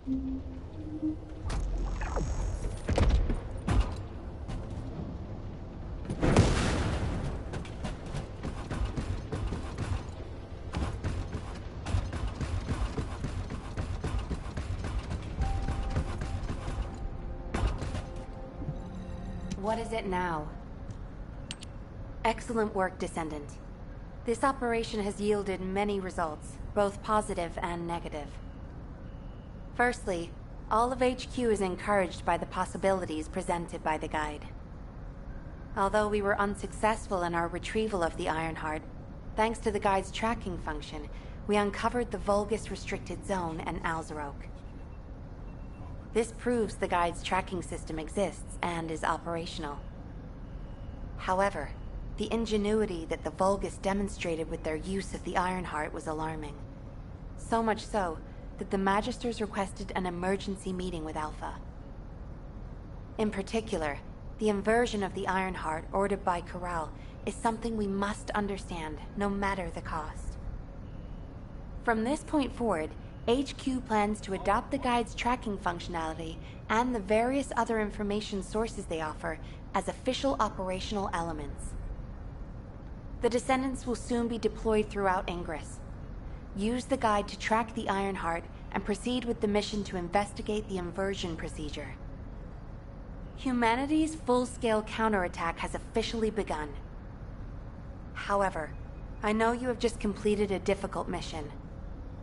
What is it now? Excellent work, Descendant. This operation has yielded many results, both positive and negative. Firstly, all of HQ is encouraged by the possibilities presented by the guide. Although we were unsuccessful in our retrieval of the Ironheart, thanks to the guide's tracking function, we uncovered the Vulgus restricted zone and Alzarok. This proves the guide's tracking system exists and is operational. However, the ingenuity that the Vulgus demonstrated with their use of the Ironheart was alarming. So much so that the Magisters requested an emergency meeting with Alpha. In particular, the inversion of the Ironheart ordered by Corral is something we must understand, no matter the cost. From this point forward, HQ plans to adopt the guide's tracking functionality and the various other information sources they offer as official operational elements. The Descendants will soon be deployed throughout Ingress. Use the guide to track the Ironheart and proceed with the mission to investigate the inversion procedure. Humanity's full-scale counterattack has officially begun. However, I know you have just completed a difficult mission.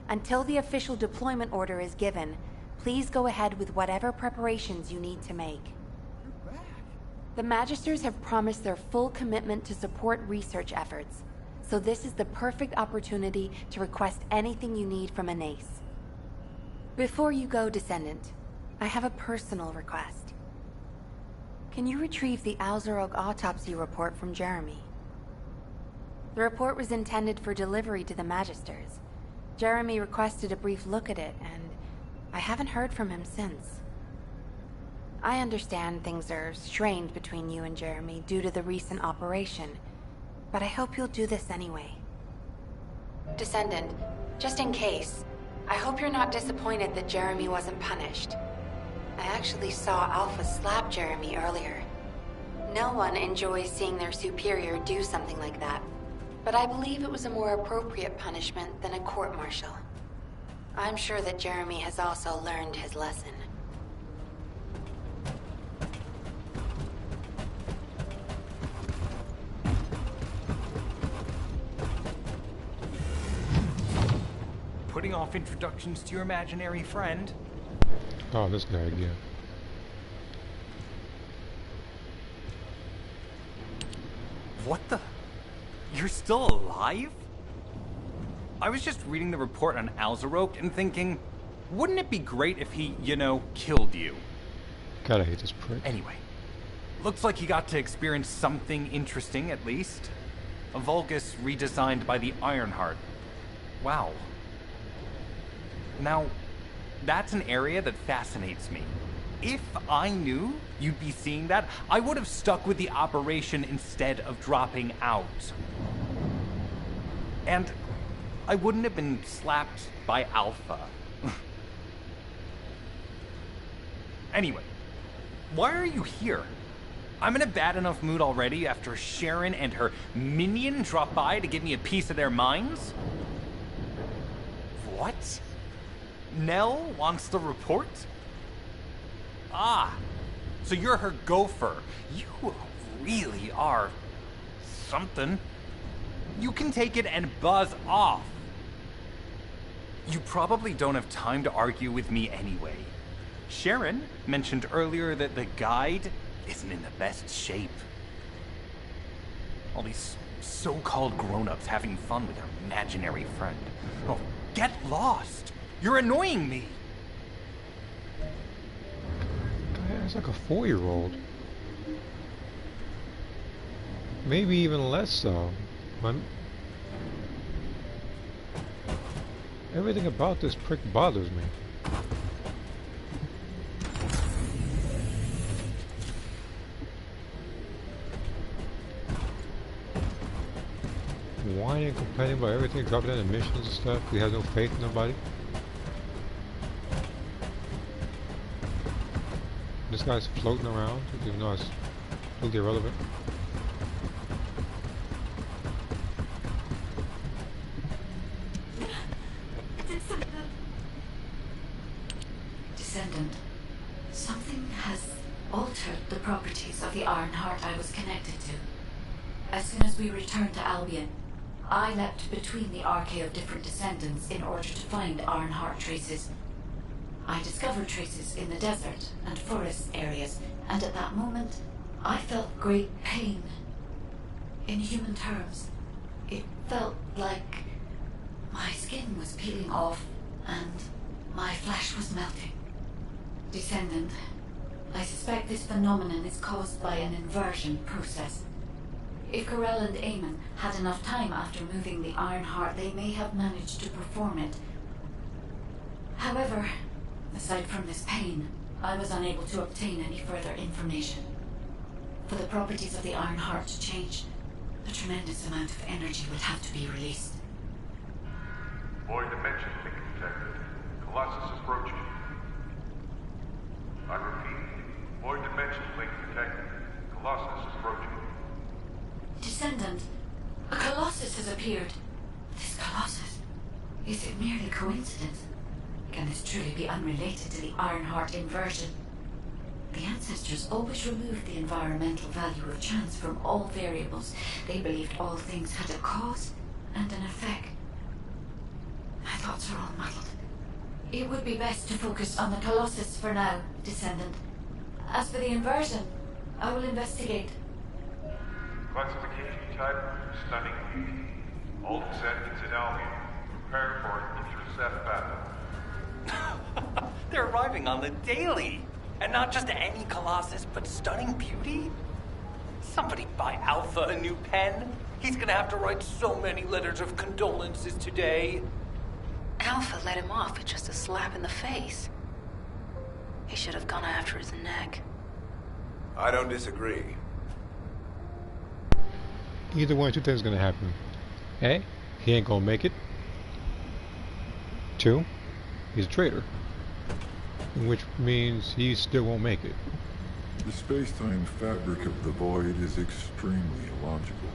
Until the official deployment order is given, please go ahead with whatever preparations you need to make. You're back. The Magisters have promised their full commitment to support research efforts, so this is the perfect opportunity to request anything you need from Anais. Before you go, Descendant, I have a personal request. Can you retrieve the Alzarog autopsy report from Jeremy? The report was intended for delivery to the Magisters. Jeremy requested a brief look at it, and I haven't heard from him since. I understand things are strained between you and Jeremy due to the recent operation, but I hope you'll do this anyway. Descendant, just in case, I hope you're not disappointed that Jeremy wasn't punished. I actually saw Alpha slap Jeremy earlier. No one enjoys seeing their superior do something like that, but I believe it was a more appropriate punishment than a court-martial. I'm sure that Jeremy has also learned his lesson. Putting off introductions to your imaginary friend. Oh, this guy again. What the? You're still alive? I was just reading the report on Alzarok and thinking, wouldn't it be great if he, killed you? Gotta hate this prick. Anyway, looks like he got to experience something interesting at least. A Vulgus redesigned by the Ironheart. Wow. Now, that's an area that fascinates me. If I knew you'd be seeing that, I would have stuck with the operation instead of dropping out. And I wouldn't have been slapped by Alpha. Anyway, why are you here? I'm in a bad enough mood already after Sharon and her minion drop by to give me a piece of their minds? What? Nell wants the report? Ah, so you're her gopher. You really are something. You can take it and buzz off. You probably don't have time to argue with me anyway. Sharon mentioned earlier that the guide isn't in the best shape. All these so-called grown-ups having fun with their imaginary friend. Oh, get lost! You're annoying me! It's like a 4-year-old. Maybe even less so. Everything about this prick bothers me. Whining, complaining about everything, dropping down the missions and stuff. He has no faith in nobody. This guy's floating around, even though it's totally irrelevant. Descendant, something has altered the properties of the Ironheart I was connected to. As soon as we returned to Albion, I leapt between the array of different descendants in order to find Ironheart traces. I discovered traces in the desert and forest areas, and at that moment, I felt great pain. In human terms, it felt like my skin was peeling off and my flesh was melting. Descendant, I suspect this phenomenon is caused by an inversion process. If Corell and Eamon had enough time after moving the Ironheart, they may have managed to perform it. However, aside from this pain, I was unable to obtain any further information. For the properties of the Ironheart to change, a tremendous amount of energy would have to be released. Void dimension link detected. Colossus approaching. I repeat, void dimension link detected. Colossus approaching. Descendant, a Colossus has appeared. This Colossus, is it merely coincidence? Can this truly be unrelated to the Ironheart inversion? The ancestors always removed the environmental value of chance from all variables. They believed all things had a cause and an effect. My thoughts are all muddled. It would be best to focus on the Colossus for now, Descendant. As for the inversion, I will investigate. Classification type, stunning beauty. All descendants in Albion, prepare for an intercept battle. They're arriving on the daily. And not just any Colossus, but stunning beauty? Somebody buy Alpha a new pen. He's gonna have to write so many letters of condolences today. Alpha let him off with just a slap in the face. He should have gone after his neck. I don't disagree. Either one of two things is gonna happen. A, he ain't gonna make it. 2, he's a traitor. Which means he still won't make it. The space-time fabric of the void is extremely illogical.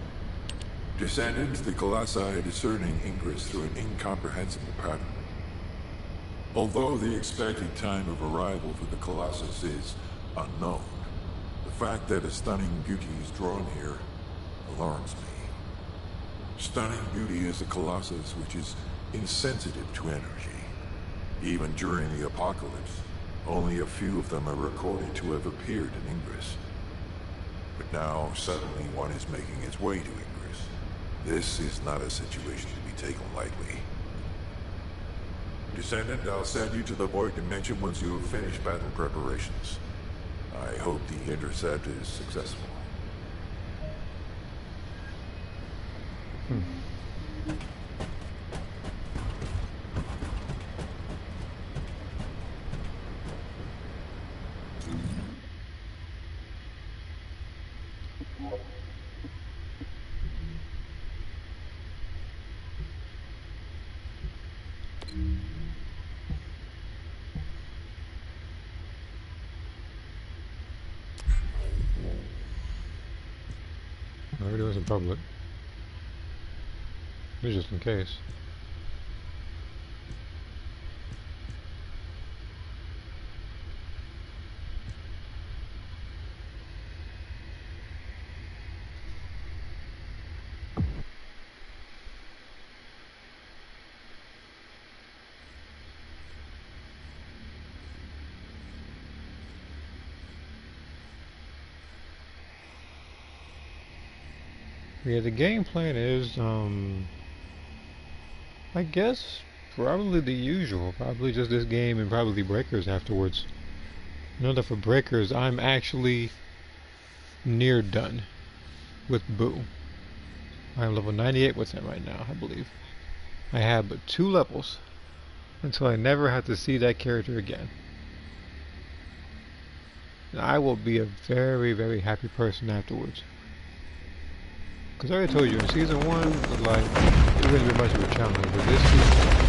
Descendants, the Colossi are discerning ingress through an incomprehensible pattern. Although the expected time of arrival for the Colossus is unknown, the fact that a stunning beauty is drawn here alarms me. Stunning beauty is a Colossus which is insensitive to energy. Even during the apocalypse, only a few of them are recorded to have appeared in Ingress. But now, suddenly one is making its way to Ingress. This is not a situation to be taken lightly. Descendant, I'll send you to the Void Dimension once you have finished battle preparations. I hope the intercept is successful. Never do this in public. It's just in case. Yeah, the game plan is, I guess, probably the usual. Probably just this game and probably Breakers afterwards. I know that for Breakers, I'm actually near done with Boo. I'm level 98 with him right now, I believe. I have but 2 levels until I never have to see that character again. And I will be a very, very happy person afterwards. Because I already told you, in Season 1, it was like, it wouldn't be much of a challenge, but this season,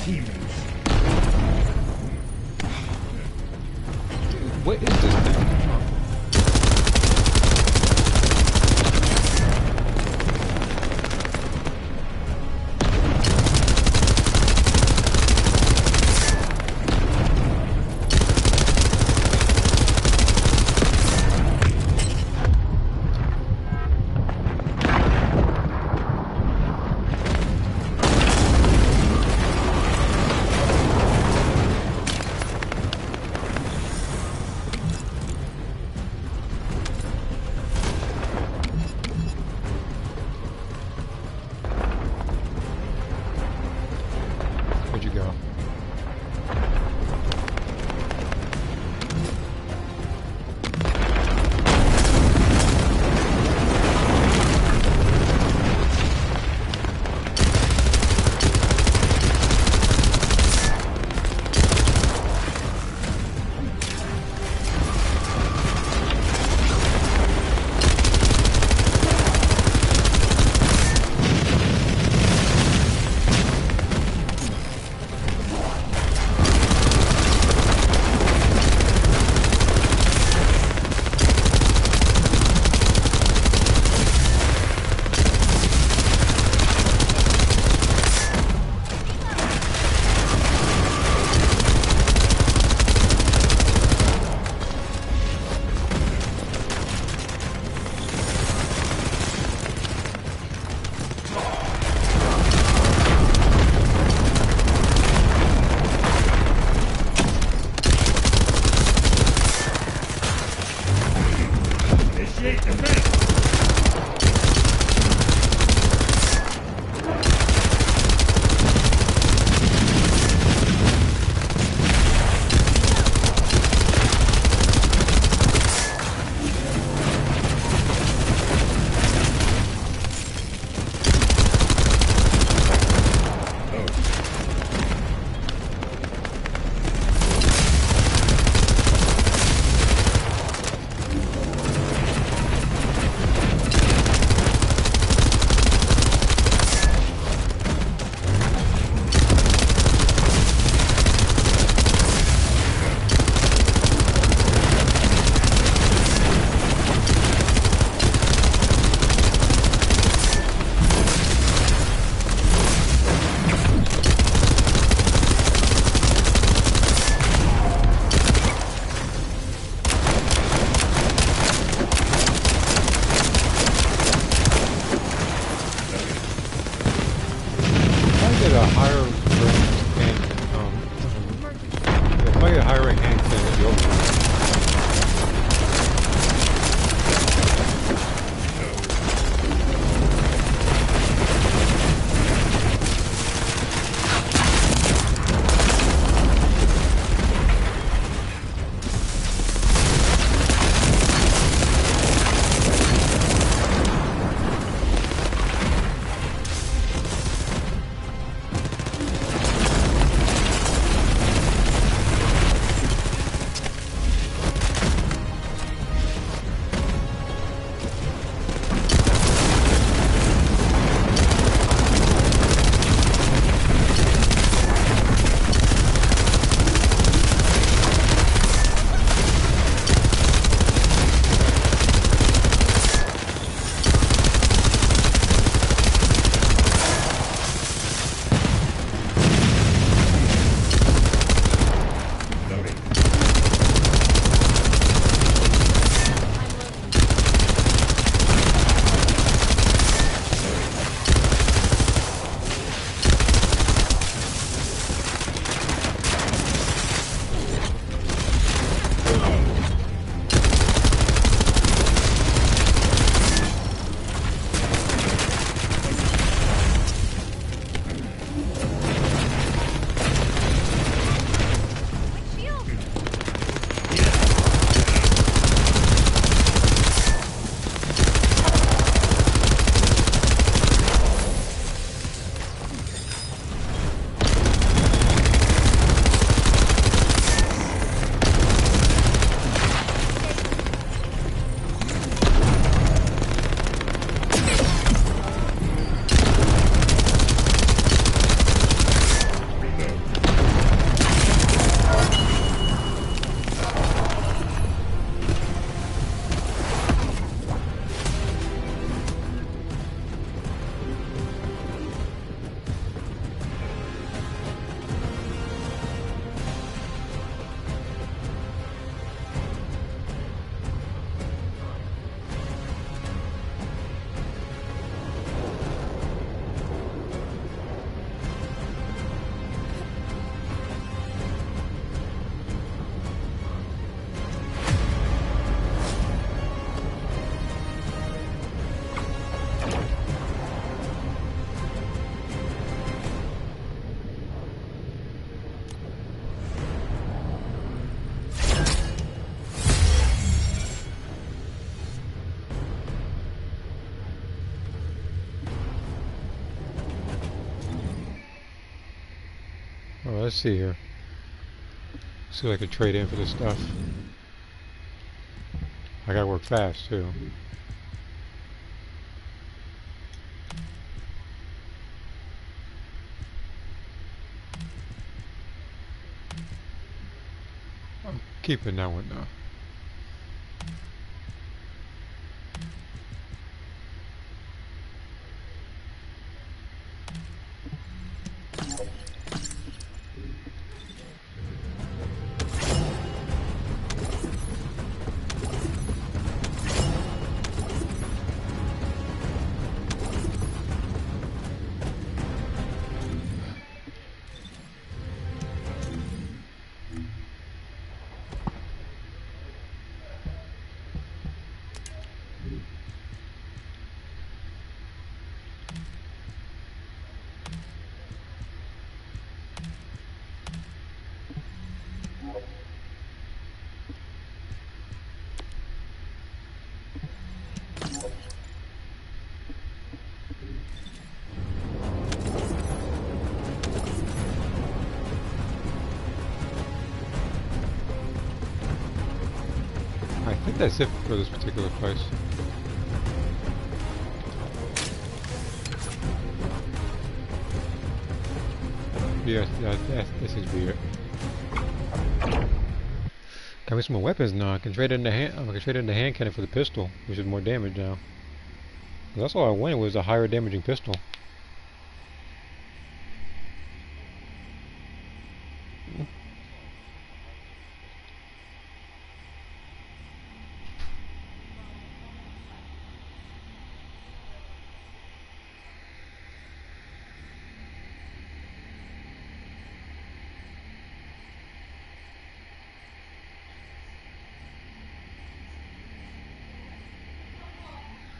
teammates. What is this thing? Where'd you go? Initiate defense! Oh, let's see here. See if I can trade in for this stuff. I gotta work fast too. I'm keeping that one though. I think that's it for this particular place. Yes, that seems to be it. Got me some more weapons now. I can trade in the hand cannon for the pistol, which is more damage now. 'Cause that's all I wanted was a higher damaging pistol.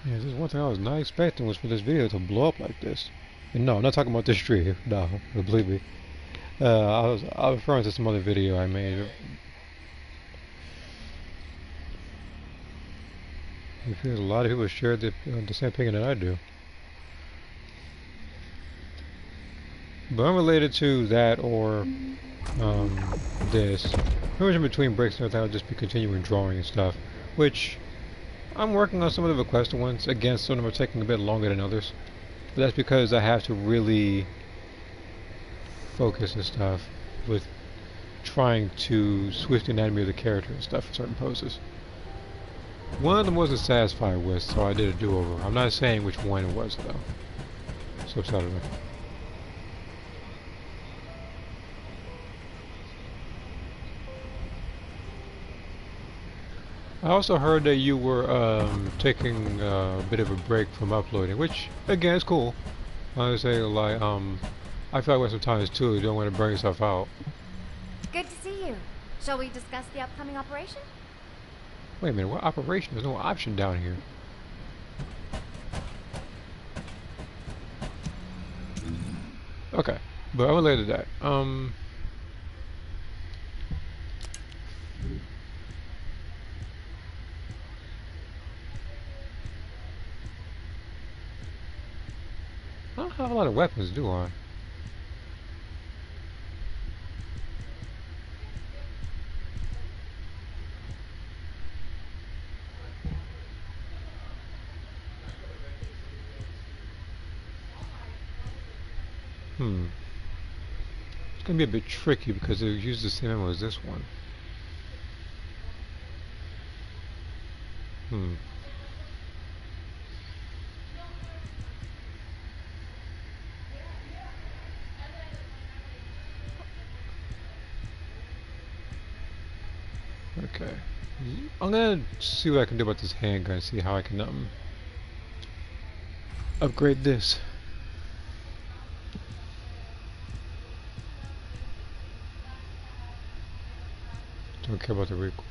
Yeah, this is one thing I was not expecting was for this video to blow up like this. And no, I'm not talking about this stream. No, believe me. I was referring to some other video I made. Because a lot of people share the same opinion that I do. But unrelated to that or this, pretty much in between breaks and everything, I'll just be continuing drawing and stuff. Which I'm working on some of the requested ones. Again, some of them are taking a bit longer than others. But that's because I have to really focus and stuff with trying to switch the anatomy of the character and stuff for certain poses. One of them wasn't satisfied with, so I did a do-over. I'm not saying which one it was though. So excited. I also heard that you were taking a bit of a break from uploading, which again is cool. I would say like I feel like sometimes too you don't want to burn yourself out. Good to see you. Shall we discuss the upcoming operation? Wait a minute, what operation? There's no option down here. Okay, but unrelated to that, I don't have a lot of weapons, do I? It's gonna be a bit tricky because it uses the same ammo as this one. Okay. I'm gonna see what I can do about this handgun, see how I can upgrade this. Don't care about the recoil.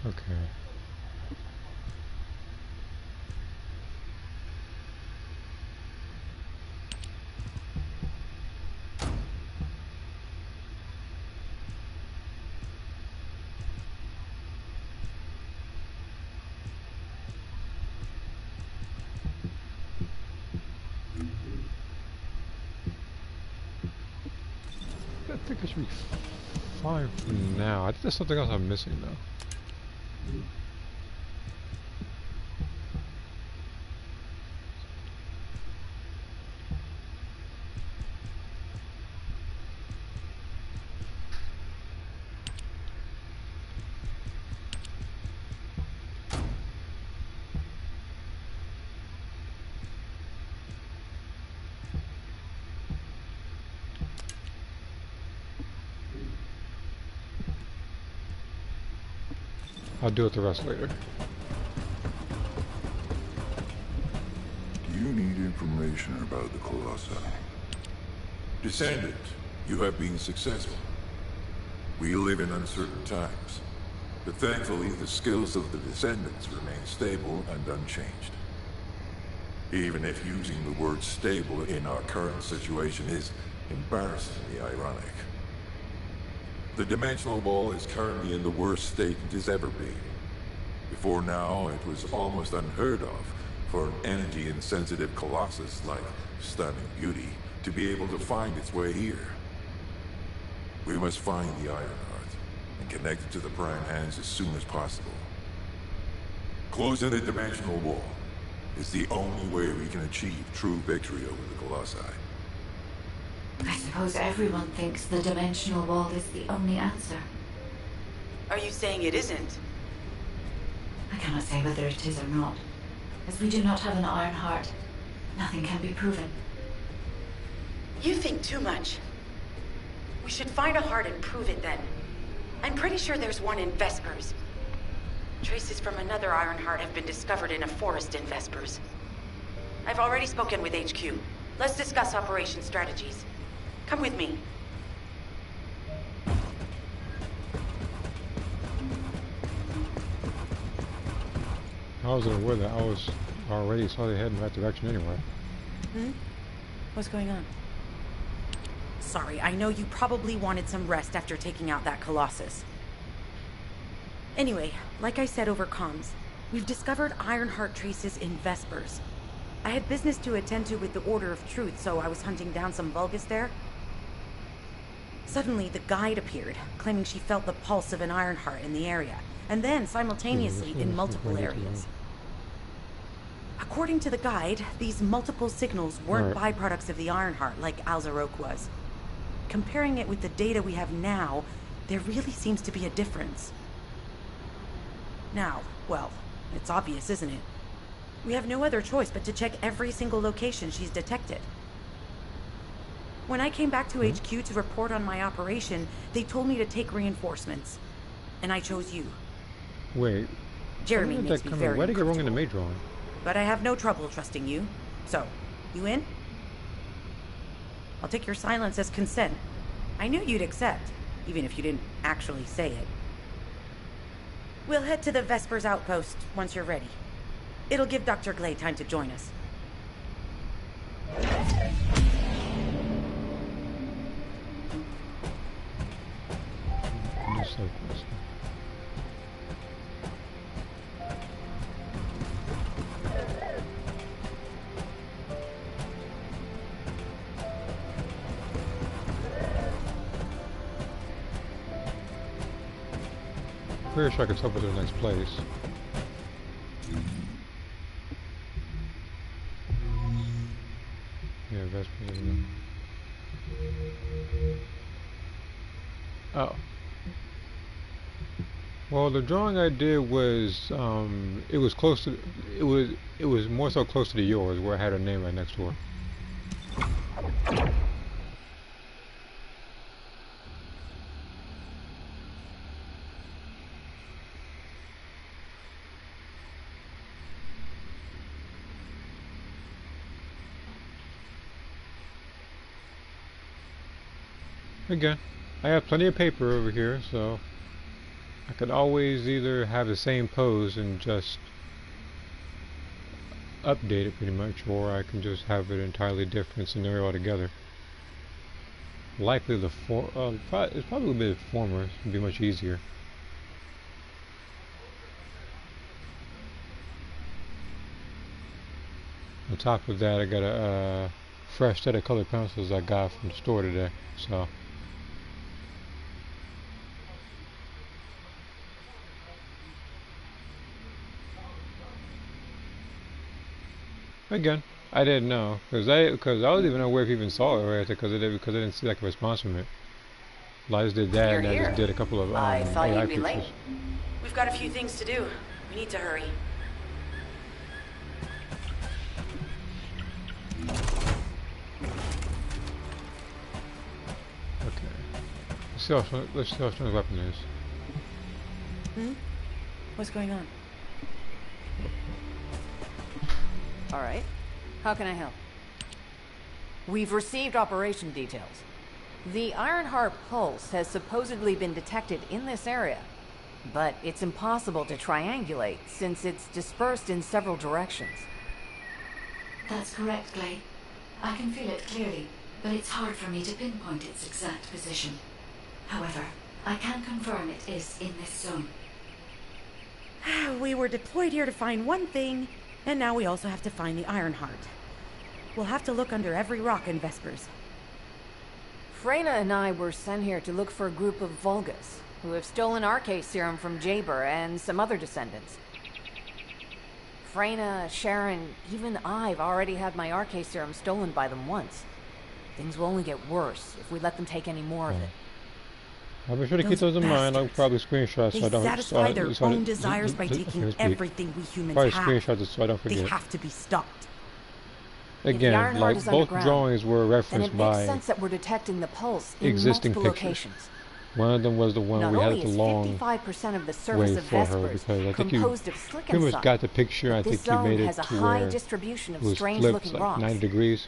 Okay. I think I should be fine for now. I think there's something else I'm missing though. I'll do it the rest later. You need information about the Colossi. Descendant, you have been successful. We live in uncertain times, but thankfully the skills of the Descendants remain stable and unchanged. Even if using the word stable in our current situation is embarrassingly ironic. The dimensional wall is currently in the worst state it has ever been. Before now, it was almost unheard of for an energy-insensitive colossus like Stunning Beauty to be able to find its way here. We must find the Ironheart and connect it to the Prime Hands as soon as possible. Closing the dimensional wall is the only way we can achieve true victory over the Colossi. I suppose everyone thinks the dimensional wall is the only answer. Are you saying it isn't? I cannot say whether it is or not. As we do not have an iron heart, nothing can be proven. You think too much. We should find a heart and prove it then. I'm pretty sure there's one in Vespers. Traces from another iron heart have been discovered in a forest in Vespers. I've already spoken with HQ. Let's discuss operation strategies. Come with me. I wasn't aware that I was already slightly heading in that direction anyway. What's going on? Sorry, I know you probably wanted some rest after taking out that Colossus. Anyway, like I said over comms, we've discovered Ironheart traces in Vespers. I had business to attend to with the Order of Truth, so I was hunting down some Vulgus there. Suddenly, the guide appeared, claiming she felt the pulse of an Ironheart in the area, and then simultaneously in multiple areas. According to the guide, these multiple signals weren't byproducts of the Ironheart like Alzarok was. Comparing it with the data we have now, there really seems to be a difference. Now, well, it's obvious, isn't it? We have no other choice but to check every single location she's detected. When I came back to HQ to report on my operation, they told me to take reinforcements. And I chose you. Wait. Jeremy makes me very Why did I get wrong in the uncomfortable. Maid drawing? But I have no trouble trusting you. So, you in? I'll take your silence as consent. I knew you'd accept, even if you didn't actually say it. We'll head to the Vespers outpost once you're ready. It'll give Dr. Glay time to join us. Just like this. Pretty sure I can tell to the next place. Yeah, Vespers isn't it? Oh. Well, the drawing I did was, it was close to, it was more so close to yours, where I had her name right next to her. Again, I have plenty of paper over here, so I could always either have the same pose and just update it pretty much, or I can just have an entirely different scenario altogether. Likely the it's probably a bit former. It'd be much easier. On top of that, I got a fresh set of colored pencils I got from the store today. So again, I didn't know because I was even aware if you even saw it right there because I didn't see like a response from it. I just did that, and I just did a couple of I thought AI you'd be pictures. late. We've got a few things to do. We need to hurry. Okay. Let's see how strong the weapon is. What's going on? All right. How can I help? We've received operation details. The Ironheart pulse has supposedly been detected in this area, but it's impossible to triangulate since it's dispersed in several directions. That's correct, Clay. I can feel it clearly, but it's hard for me to pinpoint its exact position. However, I can confirm it is in this zone. We were deployed here to find one thing, and now we also have to find the Ironheart. We'll have to look under every rock in Vespers. Freyna and I were sent here to look for a group of Vulgus, who have stolen RK serum from Jaber and some other descendants. Freyna, Sharon, even I've already had my RK serum stolen by them once. Things will only get worse if we let them take any more of it. I'll be sure to keep those in mind. I'll probably screenshot so I don't. They satisfy their own desires by taking everything we humans have. Probably screenshot this so I don't forget. They have to be stopped. Again, like both drawings were referenced by then it makes sense that we're detecting the pulse in existing multiple pictures. locations. One of them was the one Not we had only the is long 55% of the surface way of for her Vespers because I think you composed of slick pretty much inside. got the picture. I This think you zone made it has a to high where distribution of it was strange-looking flipped like rocks. 90 degrees,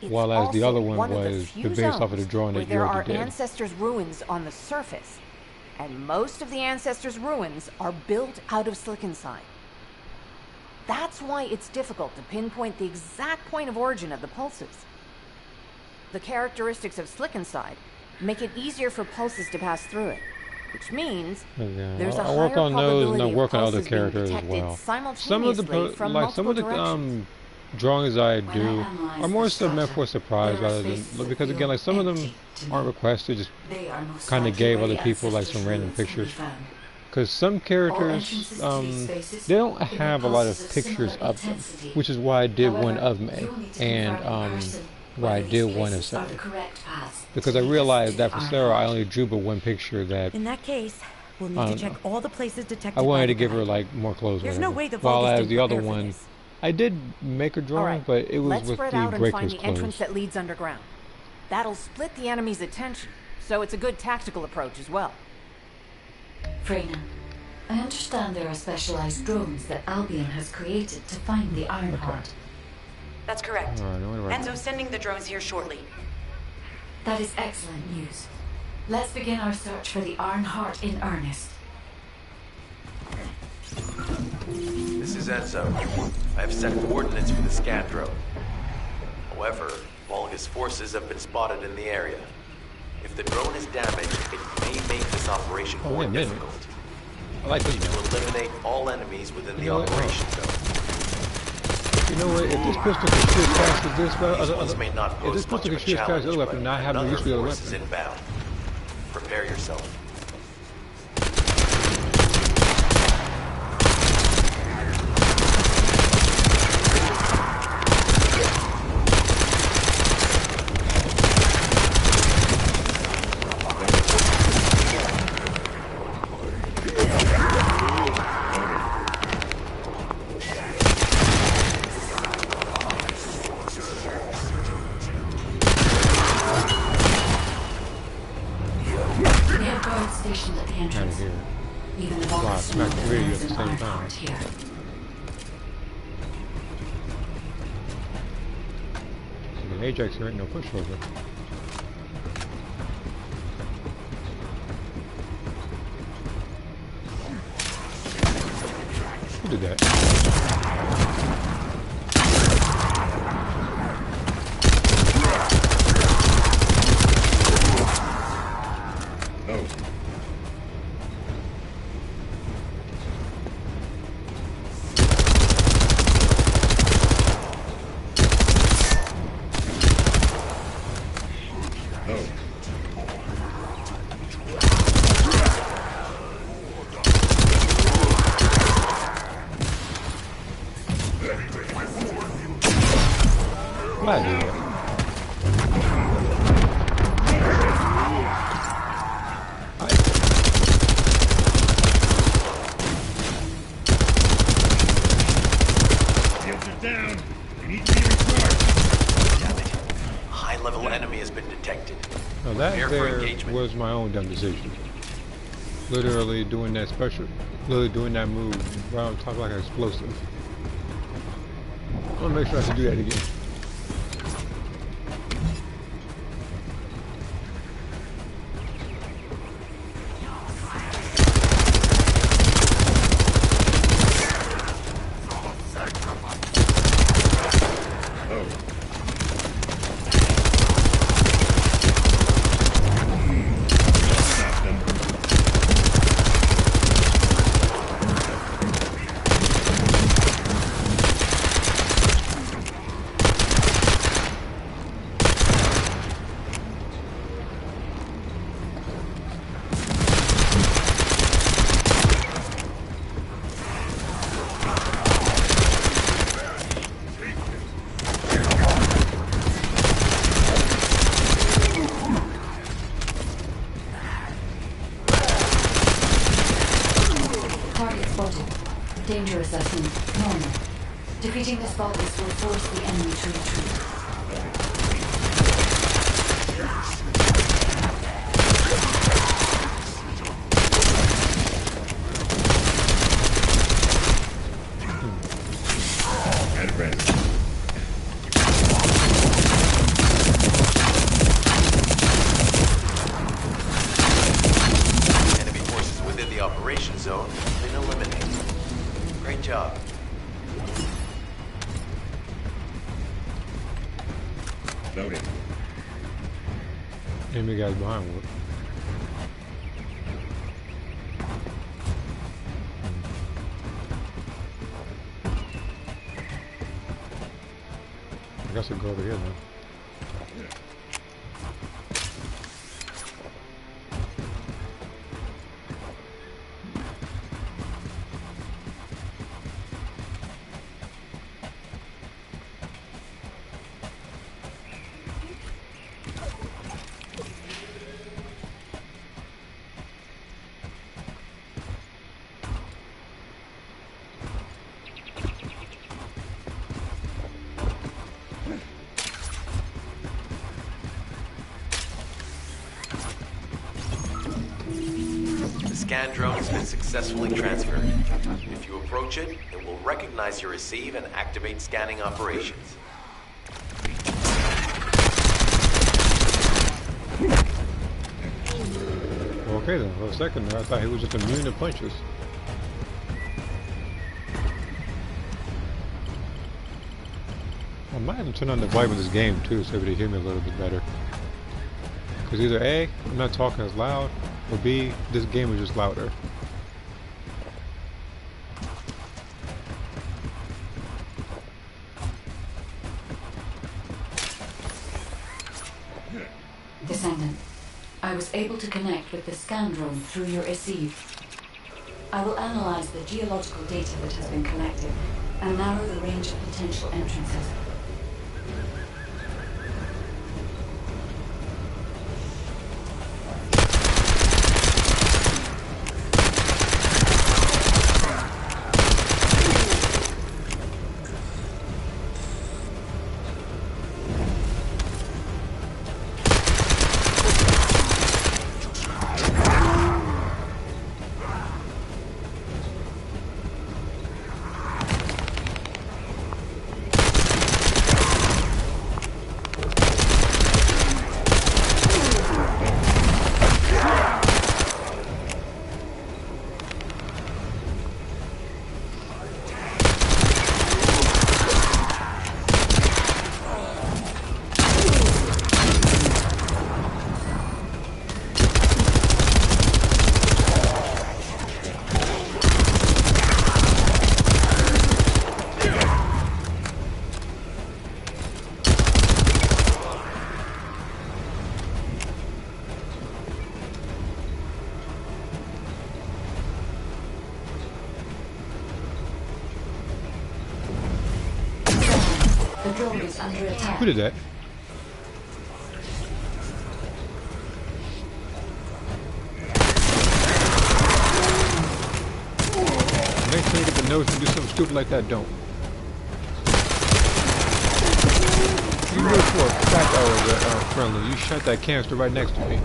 It's while as the also other one of the was few based off of the zones drawing where that you there are already did. ancestors' ruins on the surface, and most of the ancestors' ruins are built out of silicanside. That's why it's difficult to pinpoint the exact point of origin of the pulses. The characteristics of silicanside make it easier for pulses to pass through it, which means there's a I'll higher work on those and I'll probability work of on other pulses being characters as detected well. simultaneously from multiple directions. Drawings I do are more so meant for surprise rather than because again, like some of them aren't requested, just kind of gave other people like some random pictures. Because some characters, they don't have a lot of pictures of them, which is why I did one of May, and why I did one of Sarah. Because I realized that for Sarah, I only drew but one picture that. In that case, we'll need to check all the places detected. I wanted to by give the her like more clothes. There's no way the while Vulgus as didn't the other prepare for one, this. I did make a drawing, Alright, but it was let's with spread the out and find breakers the entrance closed. that leads underground. That'll split the enemy's attention, so it's a good tactical approach as well. Freyna, I understand there are specialized drones that Albion has created to find the Ironheart. That's correct. Alright, no worries. Enzo's sending the drones here shortly. That is excellent news. Let's begin our search for the Ironheart in earnest. This is Enzo. I have set coordinates for the scan drone. However, Vulgus forces have been spotted in the area. If the drone is damaged, it may make this operation more difficult. I like this To one. eliminate all enemies within the You know what? operation zone. You know what? If this pistol can shoot as fast as this These ones may not if pose this much pistol of can a shoot as fast as the other challenge, weapon, but I have no another use for the other force is weapon. inbound. Prepare yourself. We have guards stationed at the entrance. Here. Even the Wow, Vulgus smack know three there at is the an same Ironheart time. here. The Ajax here ain't no pushover. Who did that? Oh. Why do that? Shields are down. We need to be recharged. Damn it. A high-level enemy has been detected. Now that Prepare for there engagement. was my own dumb decision. Literally doing that literally doing that move right on top like an explosive. I'm gonna make sure I can do that again. Danger assessment normal. Defeating this botanist will force the enemy to retreat. Enemy forces within the operation zone have been eliminated. Great job. Loading. Enemy guys behind me. I guess I'll go over here now. The scan drone has been successfully transferred. If you approach it, it will recognize your receive and activate scanning operations. Okay then, for a second there, I thought he was just immune to punches. I might have to turn on the volume of this game too so everybody hear me a little bit better. Because either A, I'm not talking as loud, or B, this game is just louder. Descendant, I was able to connect with the scan drone through your receive. I will analyze the geological data that has been collected and narrow the range of potential entrances. drone is under attack. Who did that? Next time you get the nose to do something stupid like that, don't. You knew for a fact I was friendly. You shot that canister right next to me.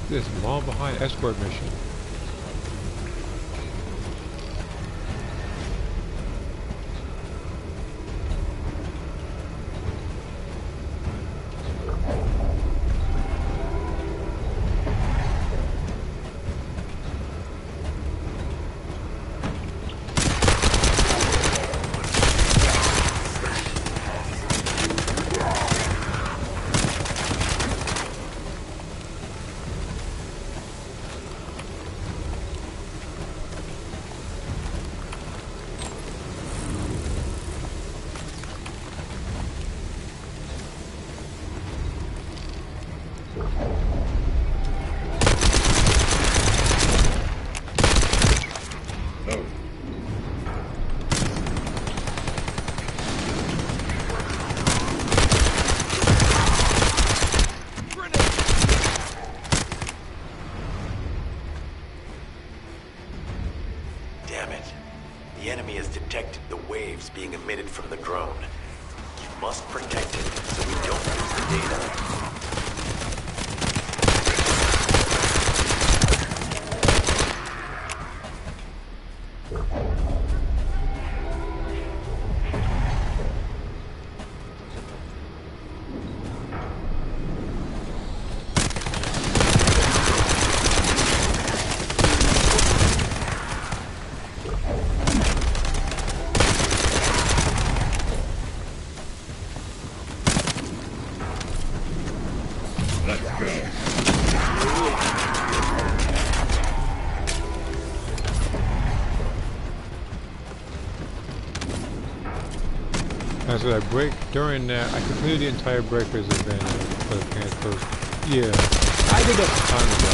This long behind escort mission. Damn it. The enemy has detected the waves being emitted from the drone. You must protect it so we don't lose the data. As I break during that, I completed the entire Breakers event for the Panthers. Yeah, I did that some time ago.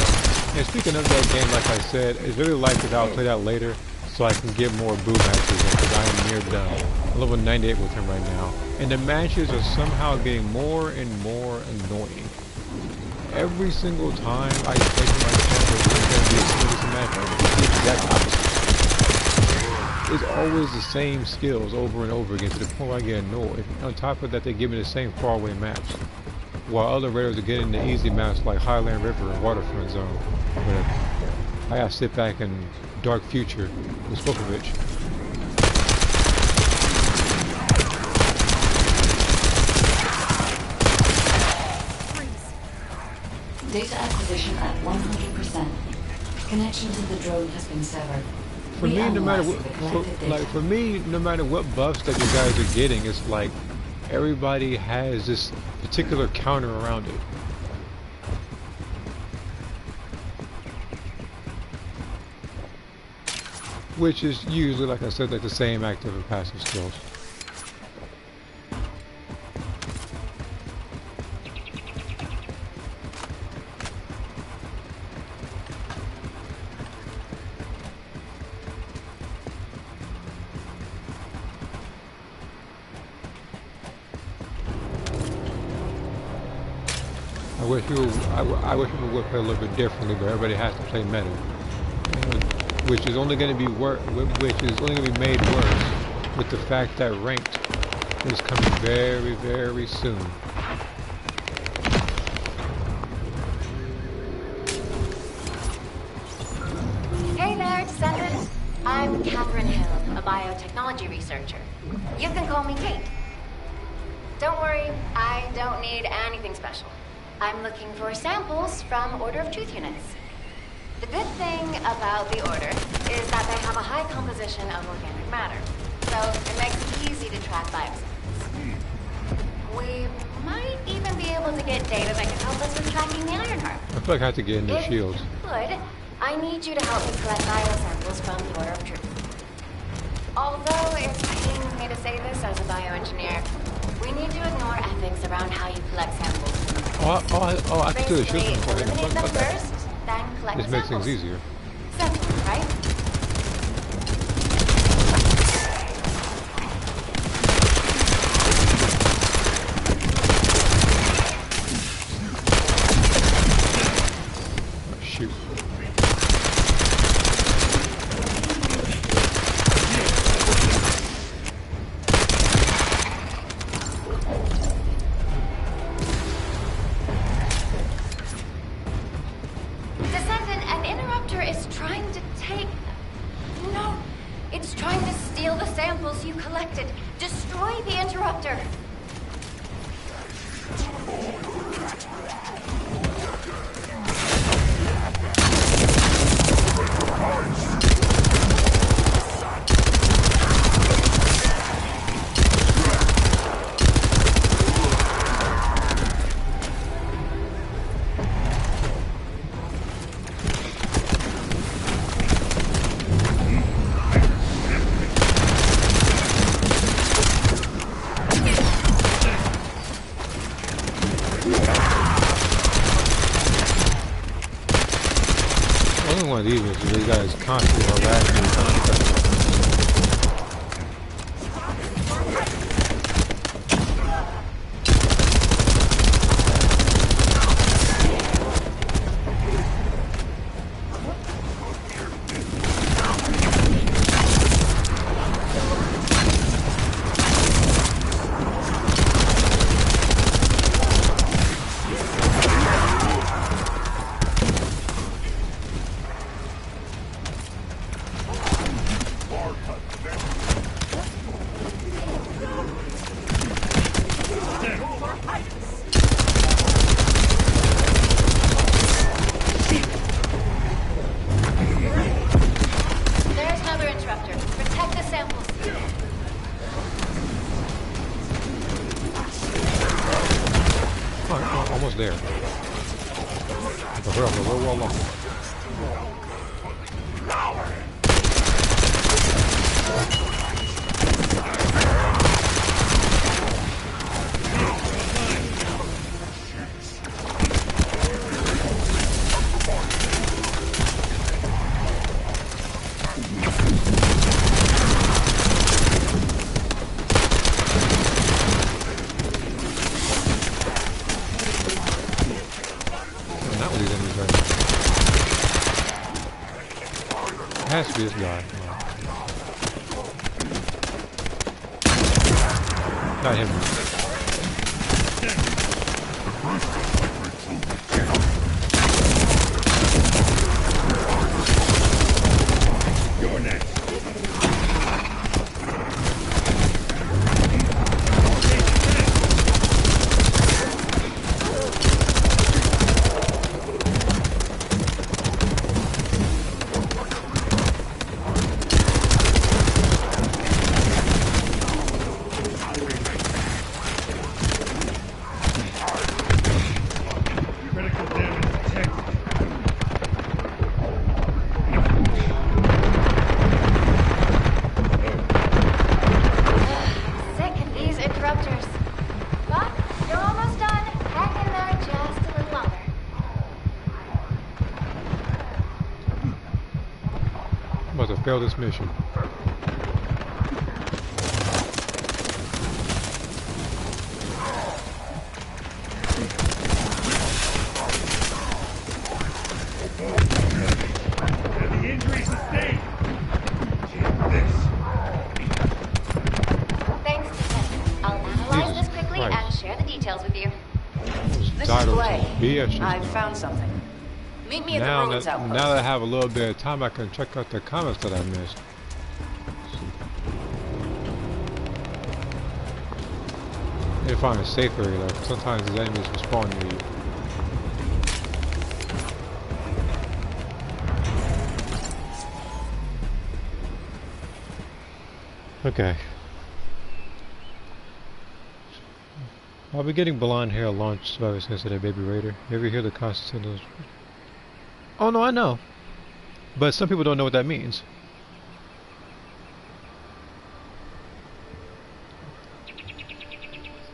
And speaking of that game, like I said, it's really likely that I'll play that later, so I can get more Boo matches in, because I am near done. I'm level 98 with him right now, and the matches are somehow getting more and more annoying. Every single time I take my channel, it's going to be a skills match. It's the exact opposite. It's always the same skills over and over again, to the point where I get annoyed. On top of that, they give me the same faraway maps, while other raiders are getting the easy maps like Highland River and Waterfront Zone. But I gotta sit back in Dark Future with Spokovich. Data acquisition at 100%. Connection to the drone has been severed. For me, no matter what buffs that you guys are getting, it's like everybody has this particular counter around it. Which is usually, like I said, like the same active and passive skills. I wish people would play a little bit differently, but everybody has to play meta, which is only going to be made worse with the fact that ranked is coming very, very soon. Hey there, Descendant. I'm Catherine Hill, a biotechnology researcher. You can call me Kate. Don't worry, I don't need anything special. I'm looking for samples from Order of Truth units. The good thing about the Order is that they have a high composition of organic matter, so it makes it easy to track biosamples. We might even be able to get data that can help us with tracking the Ironheart. I feel like I have to get in their If shields. you would, I need you to help me collect biosamples from the Order of Truth. Although it's pains me to say this as a bioengineer, we need to ignore ethics around how you collect samples. Oh, I can do the shields before I Eliminate them about that. first, then collect This the makes samples. things easier. Simple, right? Oh, shoot. Descendant, an interrupter is trying to take... No! It's trying to steal the samples you collected. Destroy the interrupter! Only one of these is these guys constantly harassing me. There's another interrupter. Protect the samples. Oh, almost there. But we're well along. Not with these enemies right now. It has to be this guy. Not him. You're next. Critical damage detected. Sick of these interrupters. But you're almost done. Hang in there just a little longer. I'm about to fail this mission. Heavy injury sustained. Take this. Thanks, Descendant. I'll analyze Jesus this quickly Christ. and share the details with you. Just This died is over Blake. some BS just I've now. found something. Meet me at Now the ruins that, outpost. now that I have a little bit of time, I can check out the comments that I missed. Need to find a safe area though, 'cause sometimes these enemies will spawn near you. Okay. I'll be getting blonde hair launched by since that baby raider. You ever hear the constant signals? Oh no, I know. But some people don't know what that means.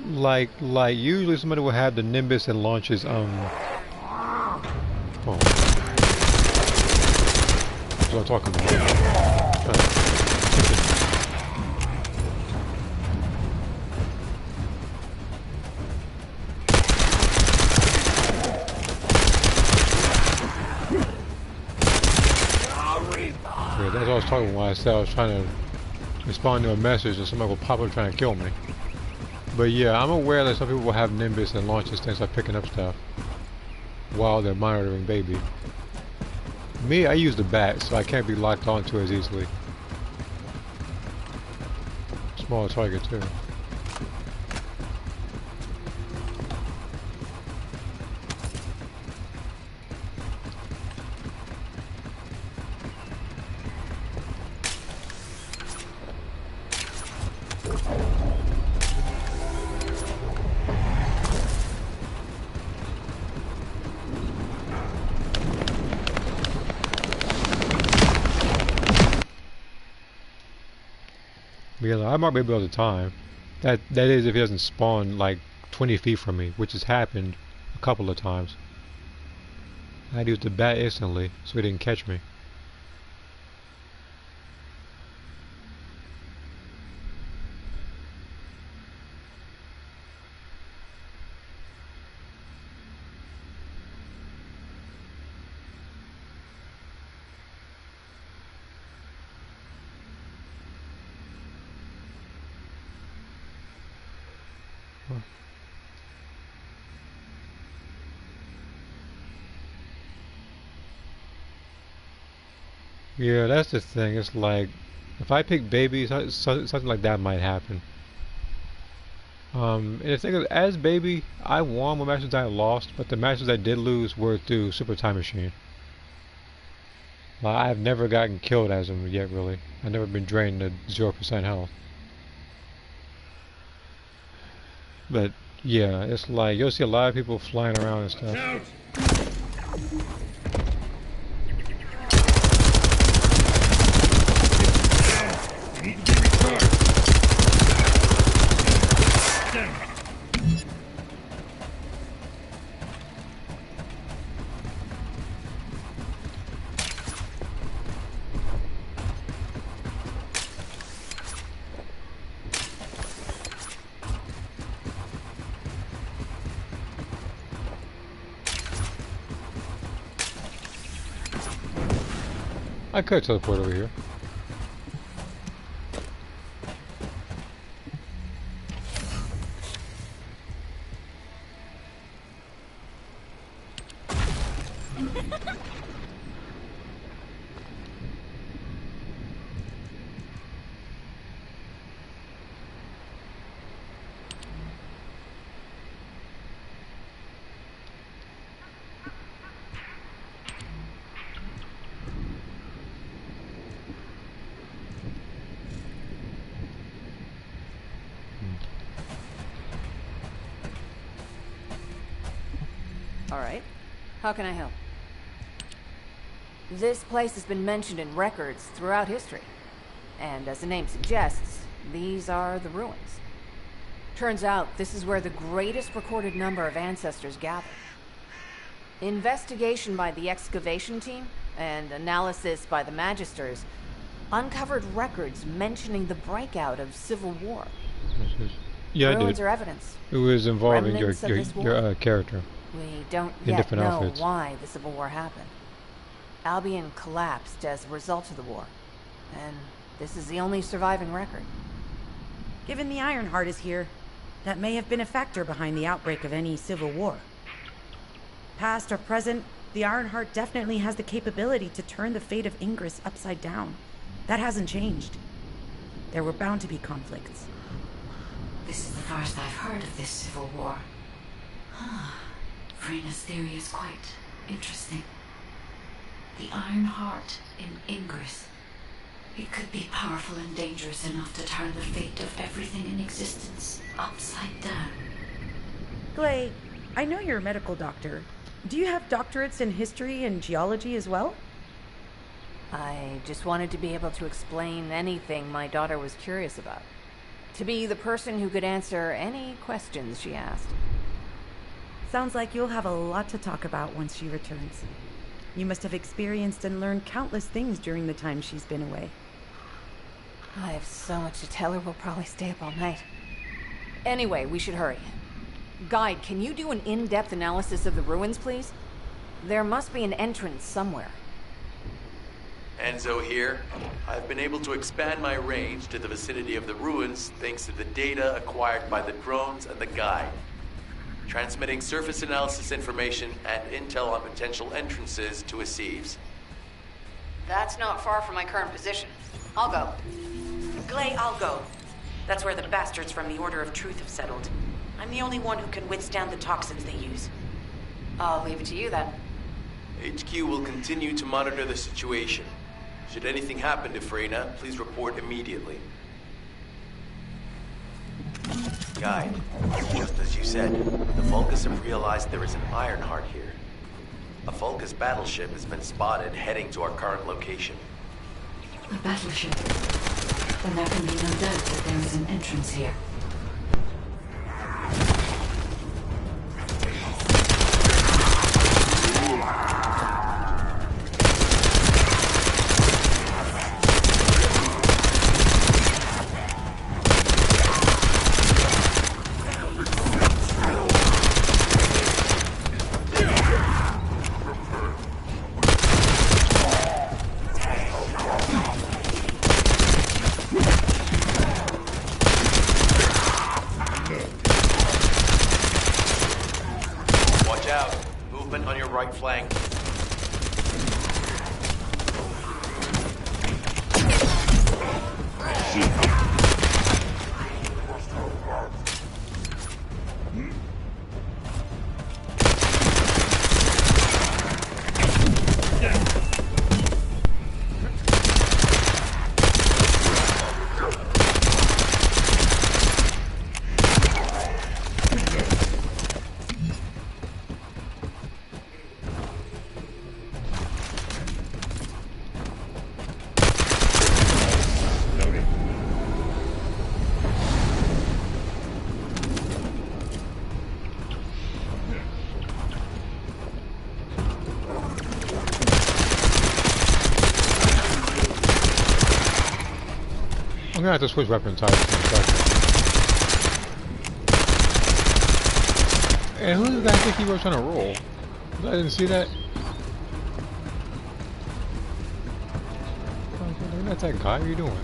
Like usually somebody will have the Nimbus and launches oh. That's what I'm talking about. Yeah, that's what I was talking about when I said I was trying to respond to a message and somebody will pop up trying to kill me. But yeah, I'm aware that some people will have Nimbus and launches things like picking up stuff while they're monitoring baby. Me, I use the bat, so I can't be locked onto as easily. Smaller target too. Yeah, I mark baby all the time. That is if he doesn't spawn like 20 feet from me, which has happened a couple of times. I'd use the bat instantly, so he didn't catch me. Yeah, that's the thing. It's like, if I pick babies, something like that might happen. And the thing is, as baby, I won when matches I lost, but the matches I did lose were through Super Time Machine. Like, I've never gotten killed as him yet, really. I've never been drained to 0% health. But yeah, it's like you'll see a lot of people flying around and stuff. Out. Need to be recharged. I could teleport over here. Alright. How can I help? This place has been mentioned in records throughout history. And as the name suggests, these are the ruins. Turns out this is where the greatest recorded number of ancestors gather. Investigation by the excavation team and analysis by the magisters uncovered records mentioning the breakout of civil war. Yeah, Ruins I did. are evidence. It was involving your Remnants of this war. character. We don't in yet different know outfits. why the Civil War happened. Albion collapsed as a result of the war, and this is the only surviving record. Given the Ironheart is here, that may have been a factor behind the outbreak of any civil war. Past or present, the Ironheart definitely has the capability to turn the fate of Ingress upside down. That hasn't changed. There were bound to be conflicts. This is the first I've heard of this civil war. Frena's theory is quite interesting. The Ironheart in Ingress. It could be powerful and dangerous enough to turn the fate of everything in existence upside down. Glay, I know you're a medical doctor. Do you have doctorates in history and geology as well? I just wanted to be able to explain anything my daughter was curious about. To be the person who could answer any questions she asked. Sounds like you'll have a lot to talk about once she returns. You must have experienced and learned countless things during the time she's been away. I have so much to tell her, we'll probably stay up all night. Anyway, we should hurry. Guide, can you do an in-depth analysis of the ruins, please? There must be an entrance somewhere. Enzo here. I've been able to expand my range to the vicinity of the ruins thanks to the data acquired by the drones and the guide. Transmitting surface analysis information and intel on potential entrances to Aceves. That's not far from my current position. I'll go. Glay, I'll go. That's where the bastards from the Order of Truth have settled. I'm the only one who can withstand the toxins they use. I'll leave it to you then. HQ will continue to monitor the situation. Should anything happen to Freyna, please report immediately. Guide, just as you said, the Vulcus have realized there is an Ironheart here. A Vulcus battleship has been spotted heading to our current location. A battleship. Then there can be no doubt that there is an entrance here. Right flank. I'm gonna have to switch weapon types in a second. And who did I think he was trying to roll? I didn't see that. That's that guy. What are you doing?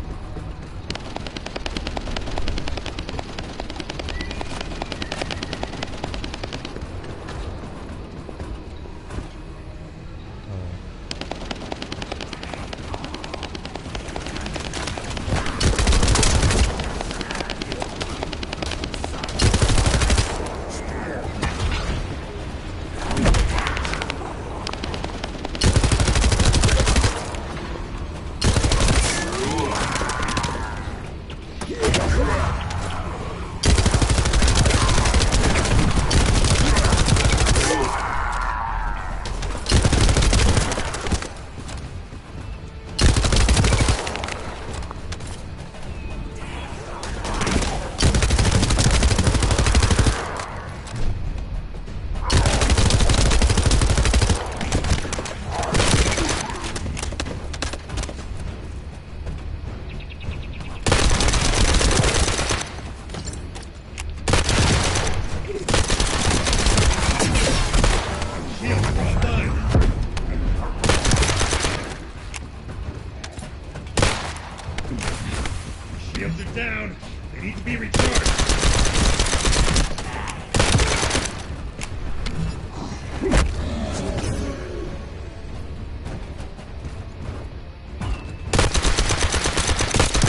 Shields are down. They need to be recharged.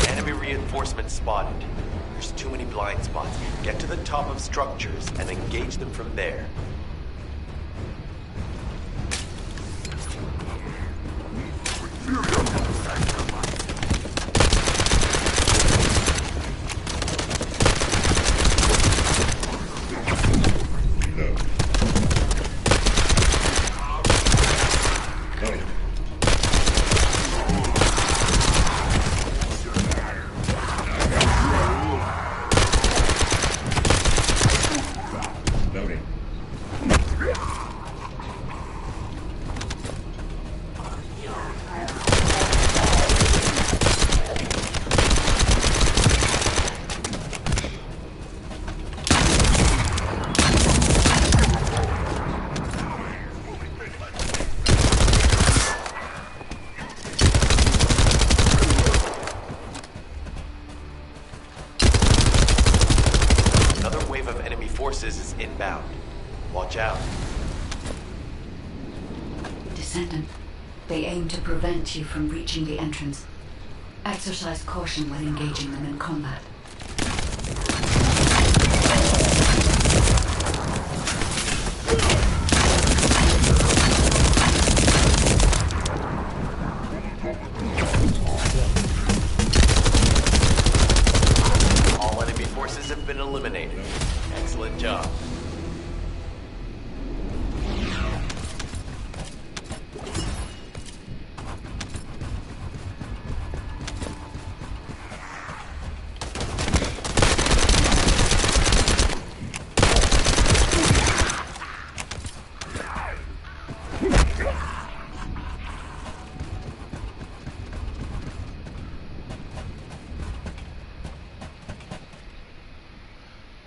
Enemy reinforcements spotted. There's too many blind spots. Get to the top of structures and engage them from there. Forces is inbound. Watch out. Descendant, they aim to prevent you from reaching the entrance. Exercise caution when engaging them in combat. All enemy forces have been eliminated. Excellent job.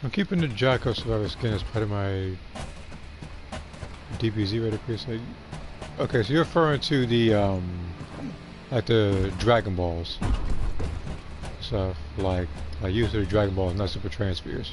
I'm keeping the Jocko Survivor skin as part of my DBZ ready preset. Okay, so you're referring to the like the Dragon Balls stuff, like use of the Dragon Balls, not Super Transfers.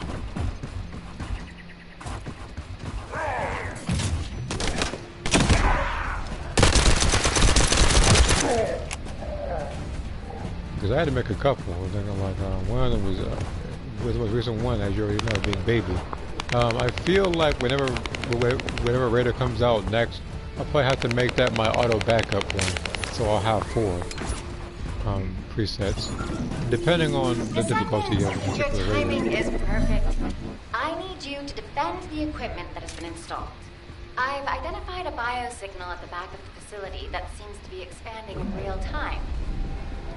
Because I had to make a couple, and then like one of them was the most recent one, as you already know, being Baby. I feel like whenever Raider comes out next, I'll probably have to make that my auto backup one, so I'll have 4 presets, depending on the difficulty of the particular Your timing Raider. is perfect. I need you to defend the equipment that has been installed. I've identified a biosignal at the back of the facility that seems to be expanding in real time.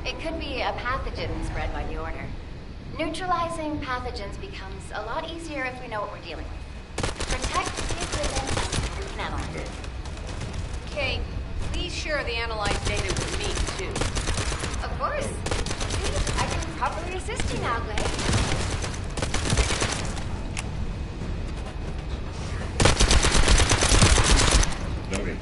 It could be a pathogen spread by the Order. Neutralizing pathogens becomes a lot easier if we know what we're dealing with. Protect the equipment and we can analyze it. Kate, please share the analyzed data with me, too. Of course. See, I can properly assist you now, Glade. Okay.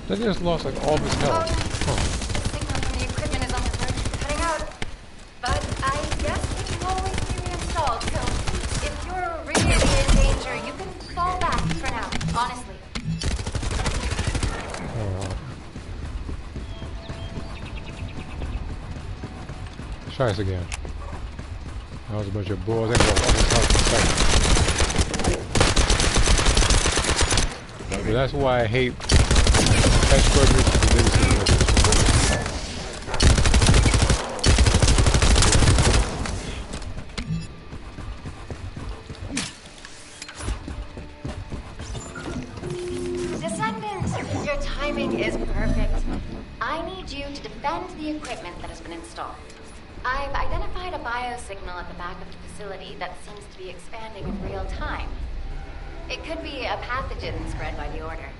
That just lost like all of his health. The signal from the equipment is on the verge of cutting out. But I guess it can always be reinstalled, so if you're really in danger, you can fall back for now, honestly. Let's try this again. That was a bunch of bulls. They lost all his health in a second. But that's why I hate escort missions and babysitting missions. Descendant, your timing is perfect. I need you to defend the equipment that has been installed. I've identified a biosignal at the back of the facility that seems to be expanding in real time. It could be a pathogen spread by the Order.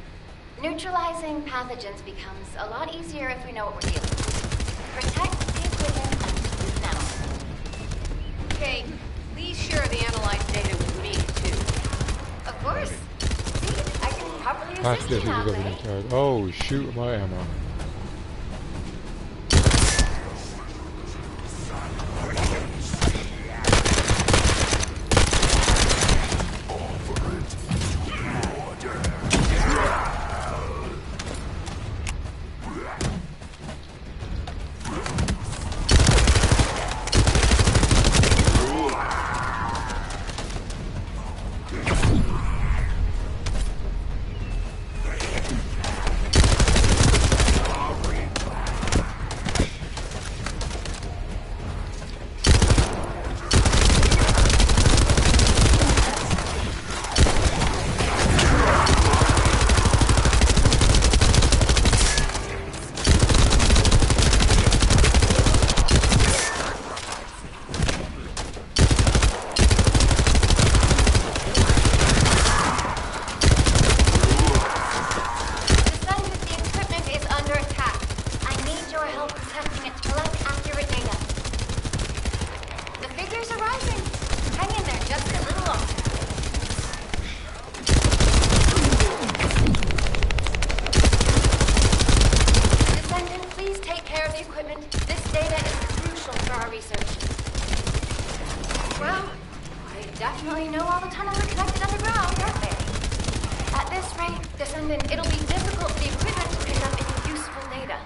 Neutralizing pathogens becomes a lot easier if we know what we're dealing with. Protect the equipment and we can analyze it. Kate, please share the analyzed data with me, too. Of course. See, I can properly Patch assist you this now, is Glade. over the Oh shoot, my ammo. definitely know all the tunnels are connected underground, aren't they? At this rate, Descendant, it'll be difficult for the equipment to pick up any useful data.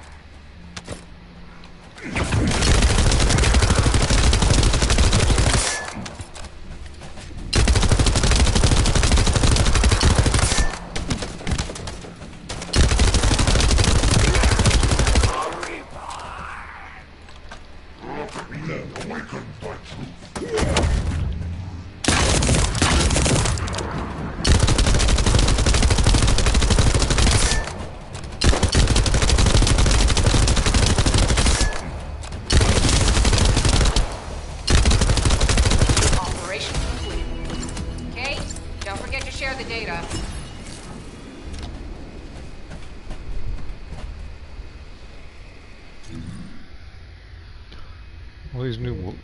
All these new...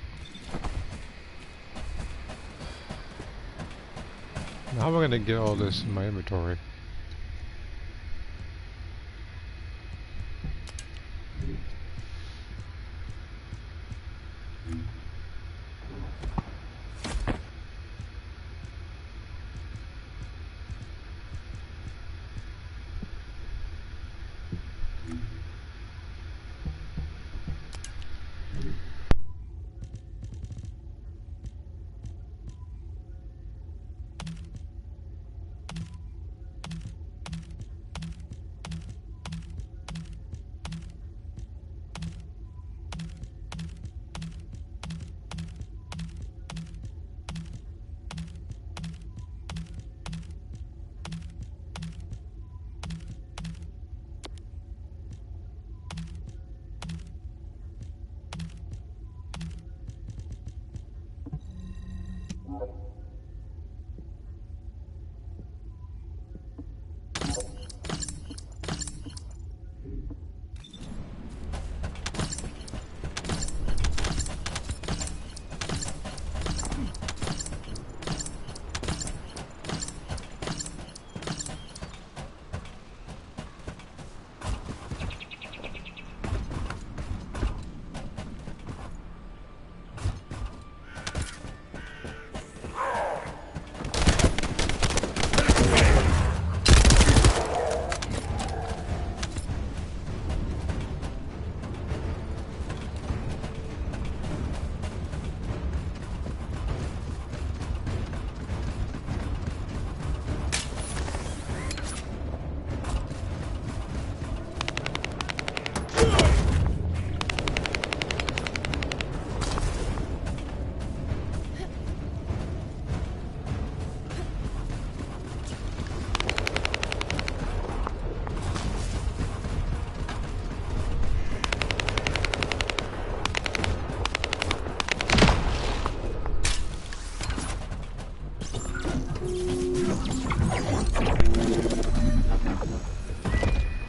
How am I gonna get all this in my inventory?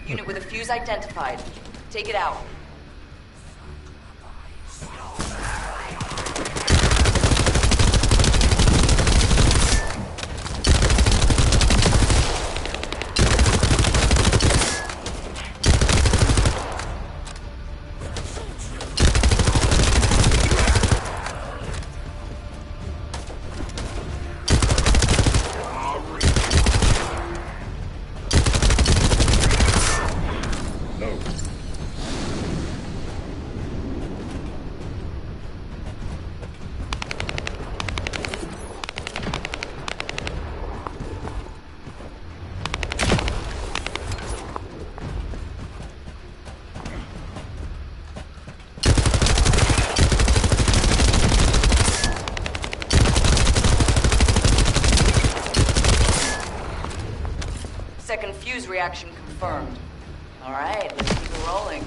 Unit with a fuse identified. Take it out. Second fuse reaction confirmed. All right, let's keep it rolling.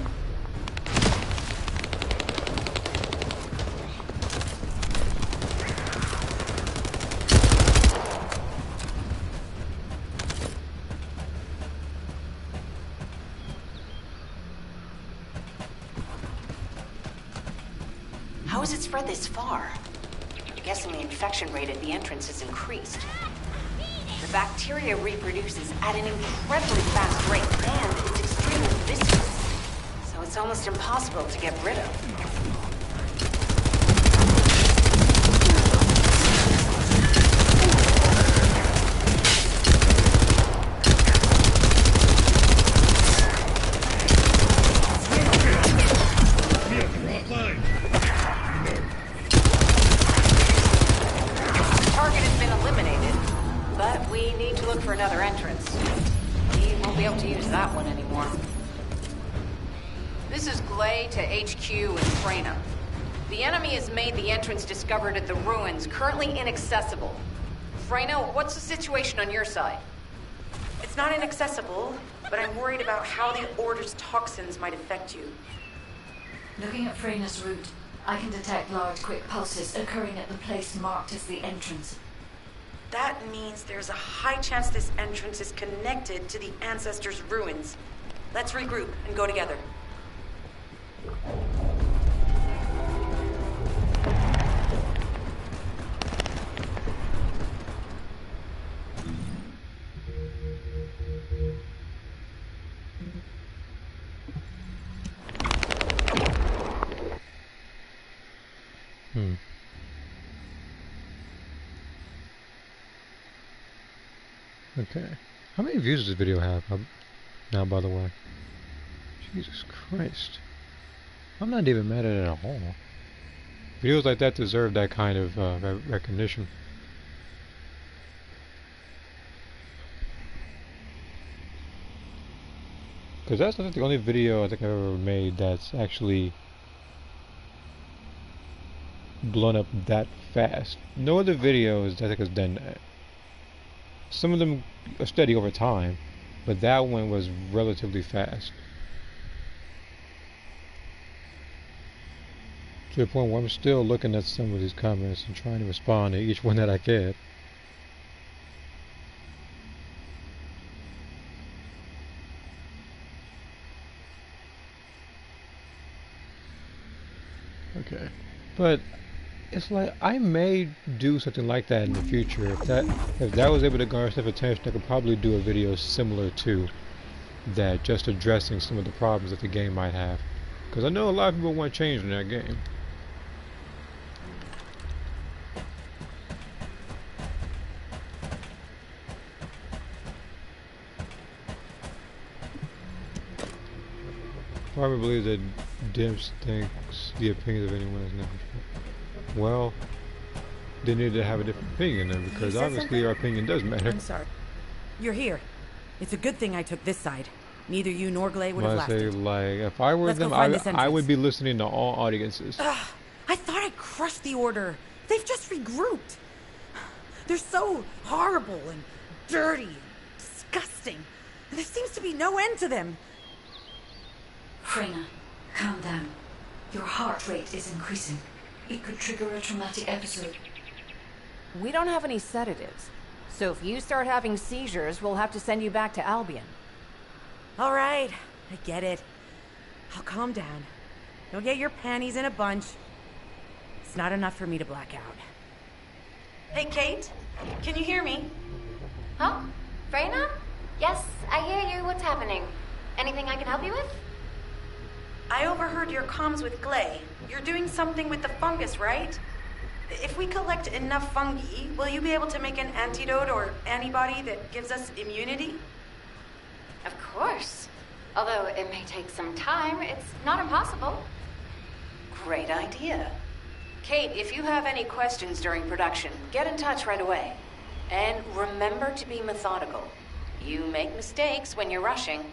How has it spread this far? I'm guessing the infection rate at the entrance has increased. The bacteria reproduces at an incredibly fast rate, and it's extremely viscous. So it's almost impossible to get rid of. We need to look for another entrance. We won't be able to use that one anymore. This is Glay to HQ in Freyna. The enemy has made the entrance discovered at the ruins currently inaccessible. Freyna, what's the situation on your side? It's not inaccessible, but I'm worried about how the Order's toxins might affect you. Looking at Freyna's route, I can detect large quick pulses occurring at the place marked as the entrance. That means there's a high chance this entrance is connected to the Ancestors' ruins. Let's regroup and go together. Okay. How many views does this video have now, by the way? Jesus Christ. I'm not even mad at it at all. Videos like that deserve that kind of recognition. Because that's not the only video I think I've ever made that's actually blown up that fast. No other videos I think has done that. Some of them are steady over time, but that one was relatively fast. To the point where I'm still looking at some of these comments and trying to respond to each one that I can. Okay, but it's like I may do something like that in the future. If that was able to garner enough attention, I could probably do a video similar to that, just addressing some of the problems that the game might have. Because I know a lot of people want change in that game. Probably believe that Dimps thinks the opinions of anyone is never true. Well, they need to have a different opinion then, because obviously our opinion does matter. I'm sorry. You're here. It's a good thing I took this side. Neither you nor Glay would have lasted. Like, if I were them, I would be listening to all audiences. I thought I crushed the Order. They've just regrouped. They're so horrible and dirty and disgusting. And there seems to be no end to them. Freyna, calm down. Your heart rate is increasing. It could trigger a traumatic episode. We don't have any sedatives. So if you start having seizures, we'll have to send you back to Albion. All right, I get it. I'll calm down. Don't get your panties in a bunch. It's not enough for me to black out. Hey, Kate? Can you hear me? Huh? Freyna? Yes, I hear you. What's happening? Anything I can help you with? I overheard your comms with Glay. You're doing something with the fungus, right? If we collect enough fungi, will you be able to make an antidote or antibody that gives us immunity? Of course. Although it may take some time, it's not impossible. Great idea. Kate, if you have any questions during production, get in touch right away. And remember to be methodical. You make mistakes when you're rushing.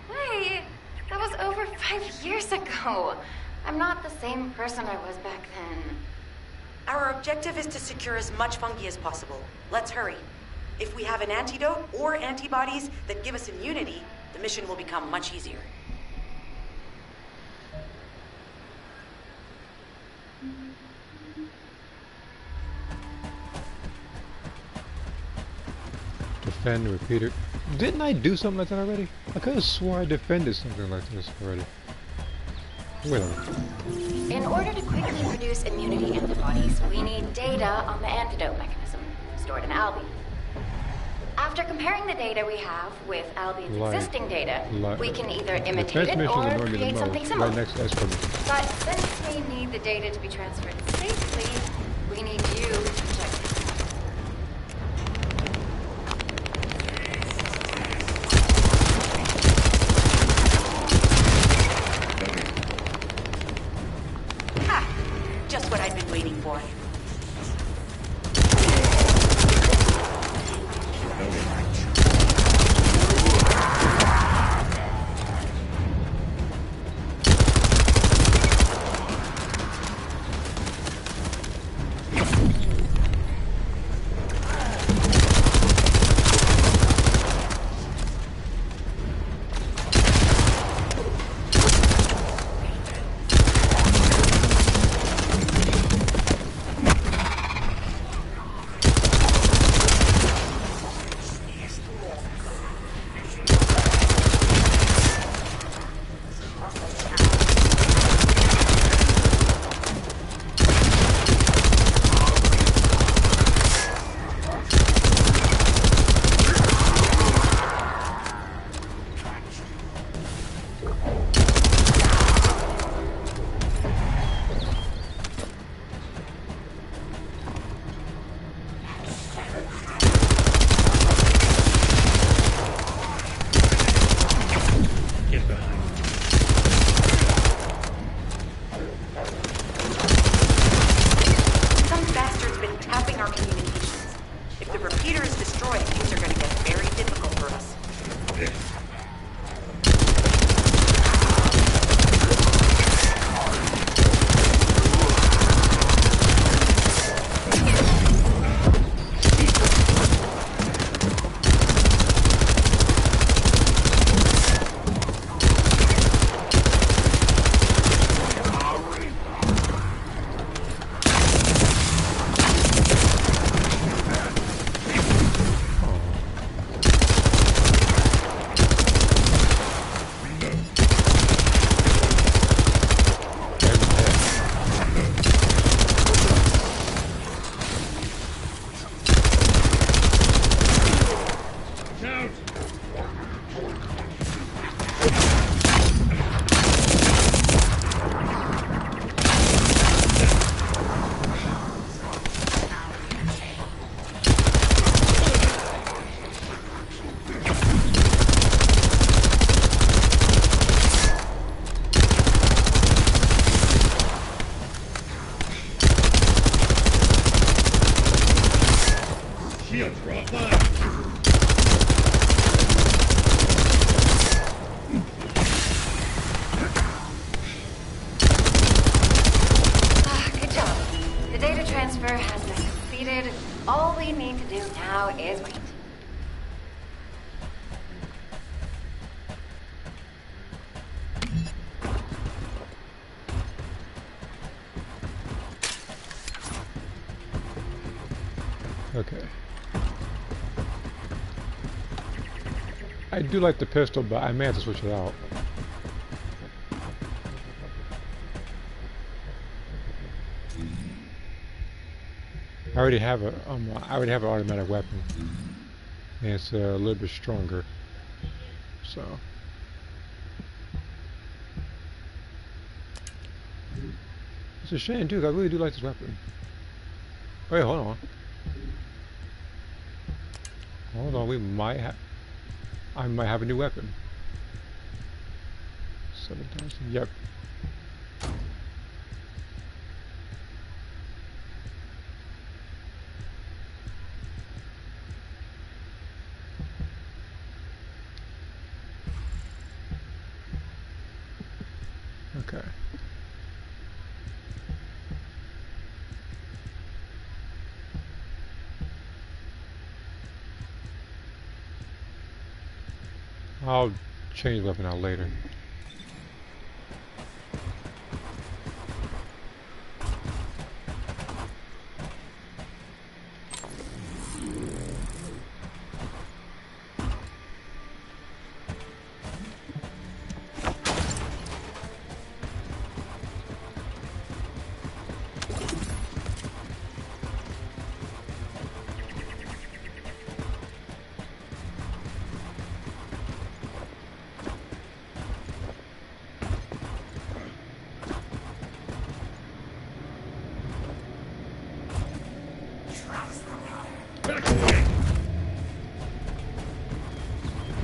Wait, that was over 5 years ago. I'm not the same person I was back then. Our objective is to secure as much fungi as possible. Let's hurry. If we have an antidote or antibodies that give us immunity, the mission will become much easier. Defend, repeater. Didn't I do something like that already? I could have sworn I defended something like this already. Whatever. In order to quickly produce immunity antibodies, we need data on the antidote mechanism, stored in Albion. After comparing the data we have with Albion's existing data, we can either imitate it or create something similar. Right next to Esper. But since we need the data to be transferred safely, we need you to project it. Just what I've been waiting for. you drop by. Good job. The data transfer has been completed. All we need to do now is wait. Okay. I do like the pistol, but I may have to switch it out. I already have an automatic weapon, and it's a little bit stronger. So it's a shame too, 'cause I really do like this weapon. Wait, hold on. Hold on, I might have a new weapon. 7,000, yep. Okay. I'll change the weapon out later.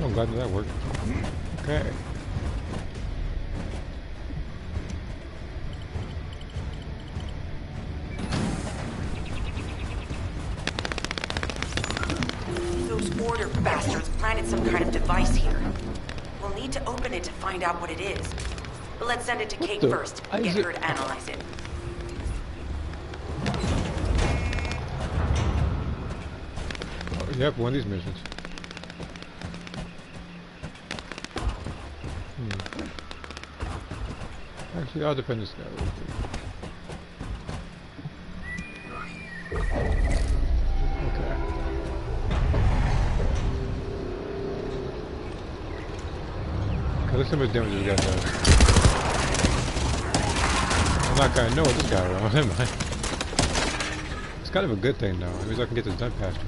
Oh, I'm glad that worked. Okay. Those order bastards planted some kind of device here. We'll need to open it to find out what it is. But let's send it to Kate first and get her to analyze it. Yep, one of these missions. Actually, I'll defend this guy a little bit. Okay. Okay, let's see how much damage this guy does. I'm not gonna know what this guy wrong, am I? It's kind of a good thing though. It means I can get this done faster.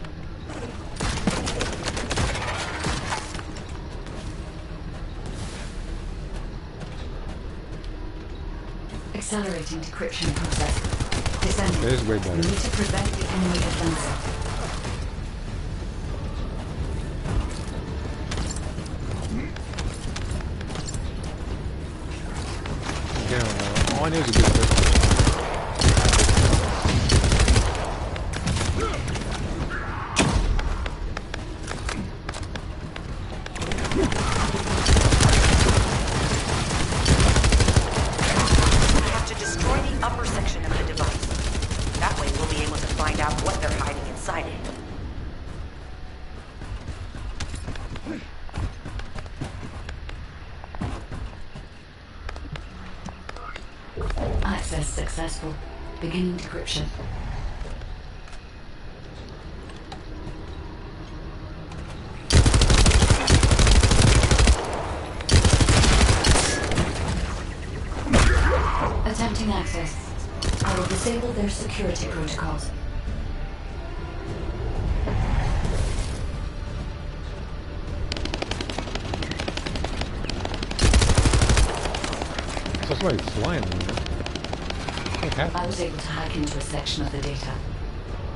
Accelerating decryption process. Descendant. It is way better. We need to prevent the enemy offensive. Yeah, all I need is a good pistol. Access successful. Beginning decryption. Attempting access. I will disable their security protocols. That's why it's flying. I was able to hack into a section of the data.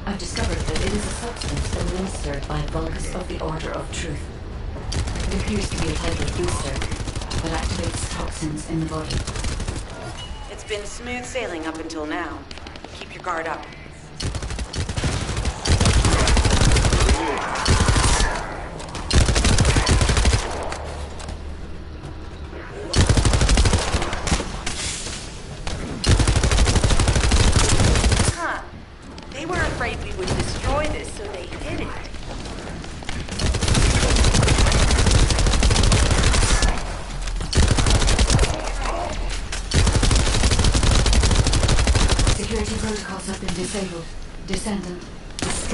I've discovered that it is a substance administered by Vulgus of the Order of Truth. It appears to be a type of booster that activates toxins in the body. It's been smooth sailing up until now. Keep your guard up.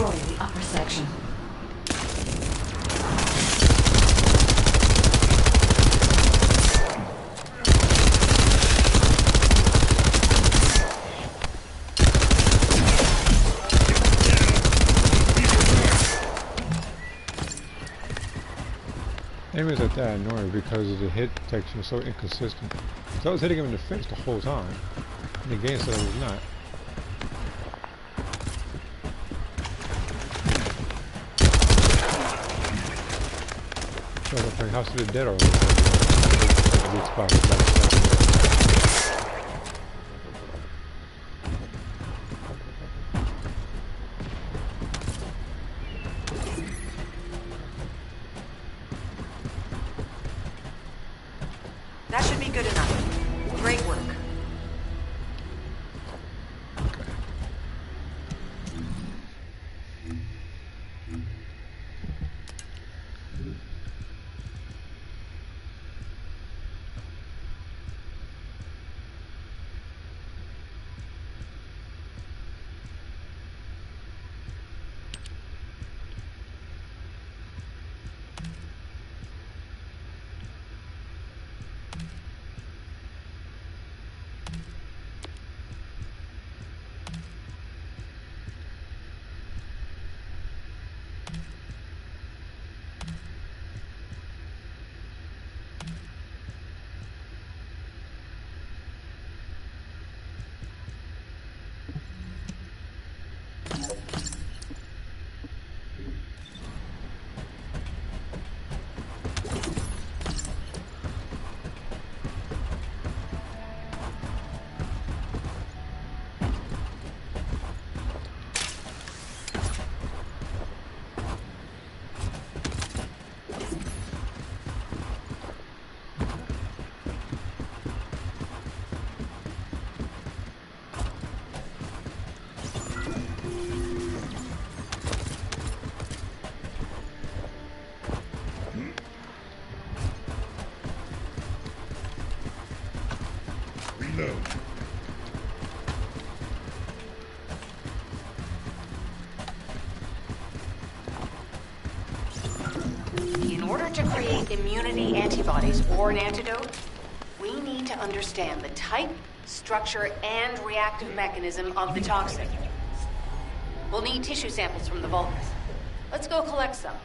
destroy the upper section. Enemies like that annoying because the hit detection is so inconsistent. So I was hitting him in the face the whole time. And the game said I was not. So I'm playing House of the Dead already. That should be good enough. Great work. In order to create immunity antibodies or an antidote, we need to understand the type, structure, and reactive mechanism of the toxin. We'll need tissue samples from the Vulcans. Let's go collect some.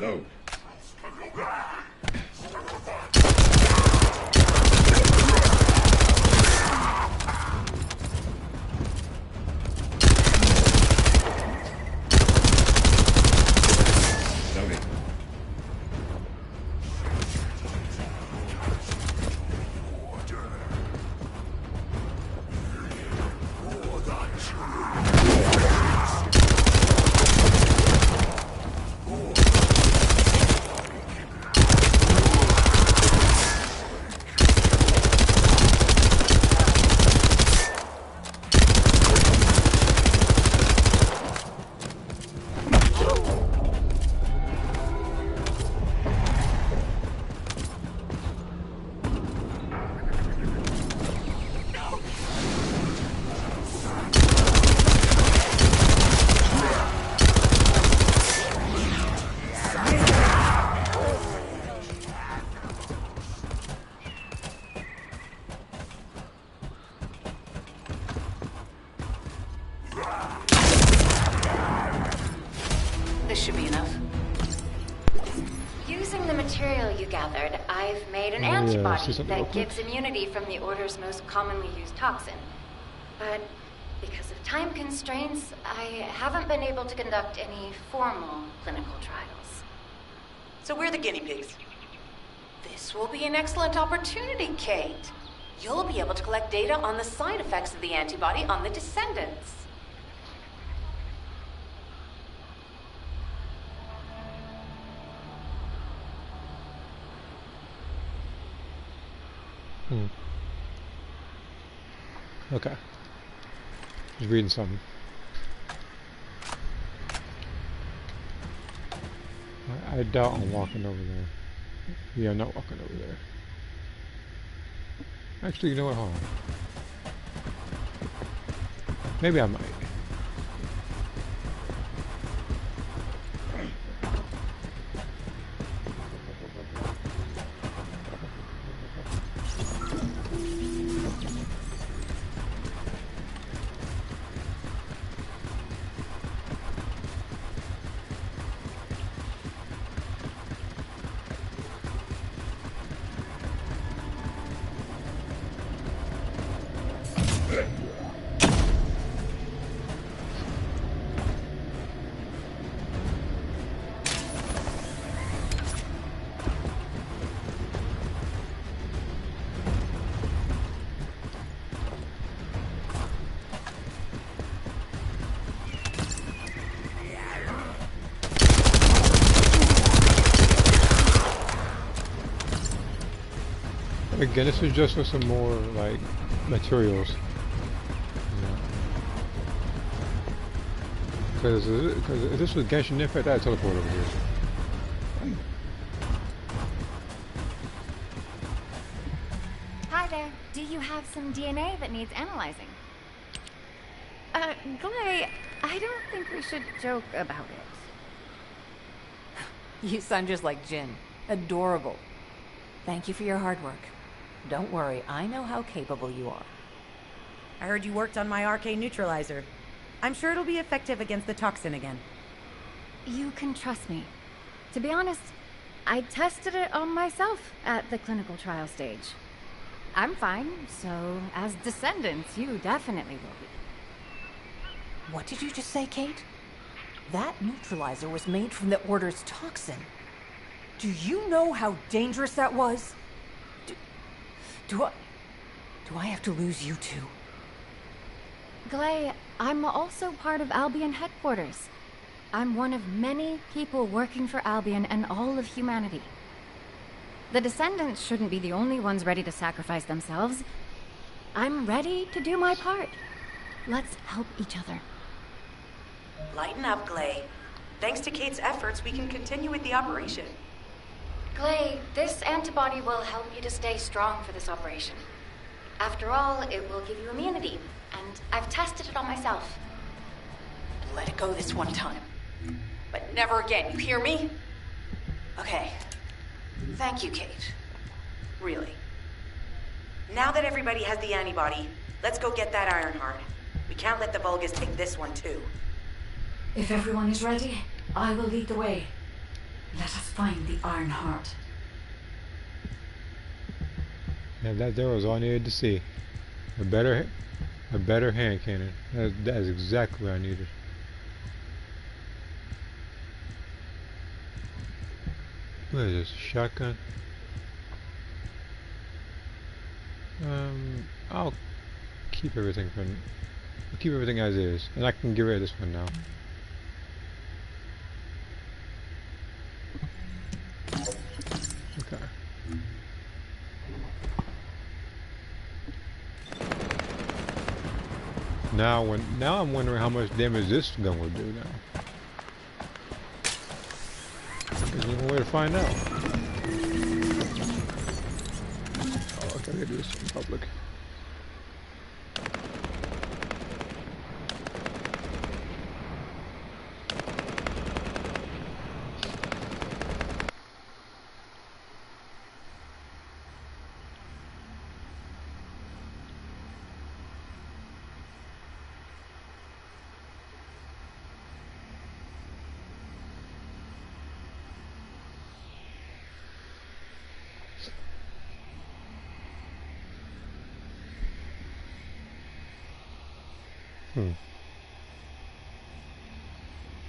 Go. This should be enough. Using the material you gathered, I've made an Oh, yeah, antibody see something real that quick? gives immunity from the Order's most commonly used toxin. But because of time constraints, I haven't been able to conduct any formal clinical trials. So we're the guinea pigs. This will be an excellent opportunity, Kate. You'll be able to collect data on the side effects of the antibody on the Descendants. Okay. Just reading something. I doubt I'm walking over there. Yeah, I'm not walking over there. Actually, you know what? Hold on. Maybe I might. Again, this is just for some more, like, materials. Because if this was Genshin Impact, I'd teleport over here. Hi there. Do you have some DNA that needs analyzing? Glay, I don't think we should joke about it. You sound just like Jin. Adorable. Thank you for your hard work. Don't worry, I know how capable you are. I heard you worked on my arcane neutralizer. I'm sure it'll be effective against the toxin again. You can trust me. To be honest, I tested it on myself at the clinical trial stage. I'm fine, so as Descendants, you definitely will be. What did you just say, Kate? That neutralizer was made from the Order's toxin. Do you know how dangerous that was? Do I have to lose you too? Glay, I'm also part of Albion headquarters. I'm one of many people working for Albion and all of humanity. The Descendants shouldn't be the only ones ready to sacrifice themselves. I'm ready to do my part. Let's help each other. Lighten up, Glay. Thanks to Kate's efforts, we can continue with the operation. Glay, this antibody will help you to stay strong for this operation. After all, it will give you immunity, and I've tested it on myself. Let it go this one time. But never again, you hear me? Okay. Thank you, Kate. Really. Now that everybody has the antibody, let's go get that Ironheart. We can't let the Vulgus take this one, too. If everyone is ready, I will lead the way. Let us find the Ironheart. Yeah, that there was all I needed to see. A better hand cannon. That is exactly what I needed. What is this? Shotgun? I'll keep everything as is, and I can get rid of this one now. Okay. Now I'm wondering how much damage this gun will do now. There's no way to find out. Oh, okay, I gotta do this in public.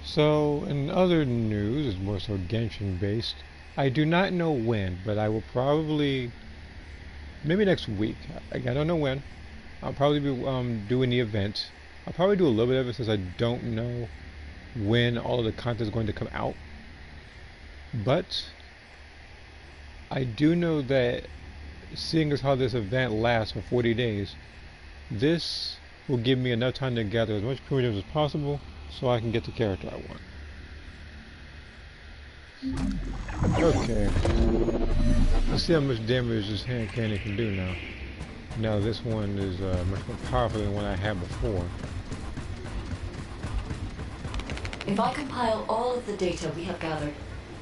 So, in other news, it's more so Genshin based. I do not know when, but I will probably, maybe next week. I don't know when. I'll probably be doing the event. I'll probably do a little bit of it since I don't know when all of the content is going to come out. But I do know that seeing as how this event lasts for 40 days, this will give me enough time to gather as much primitives as possible so I can get the character I want. Okay. Let's see how much damage this hand cannon can do now. Now this one is much more powerful than the one I had before. If I compile all of the data we have gathered,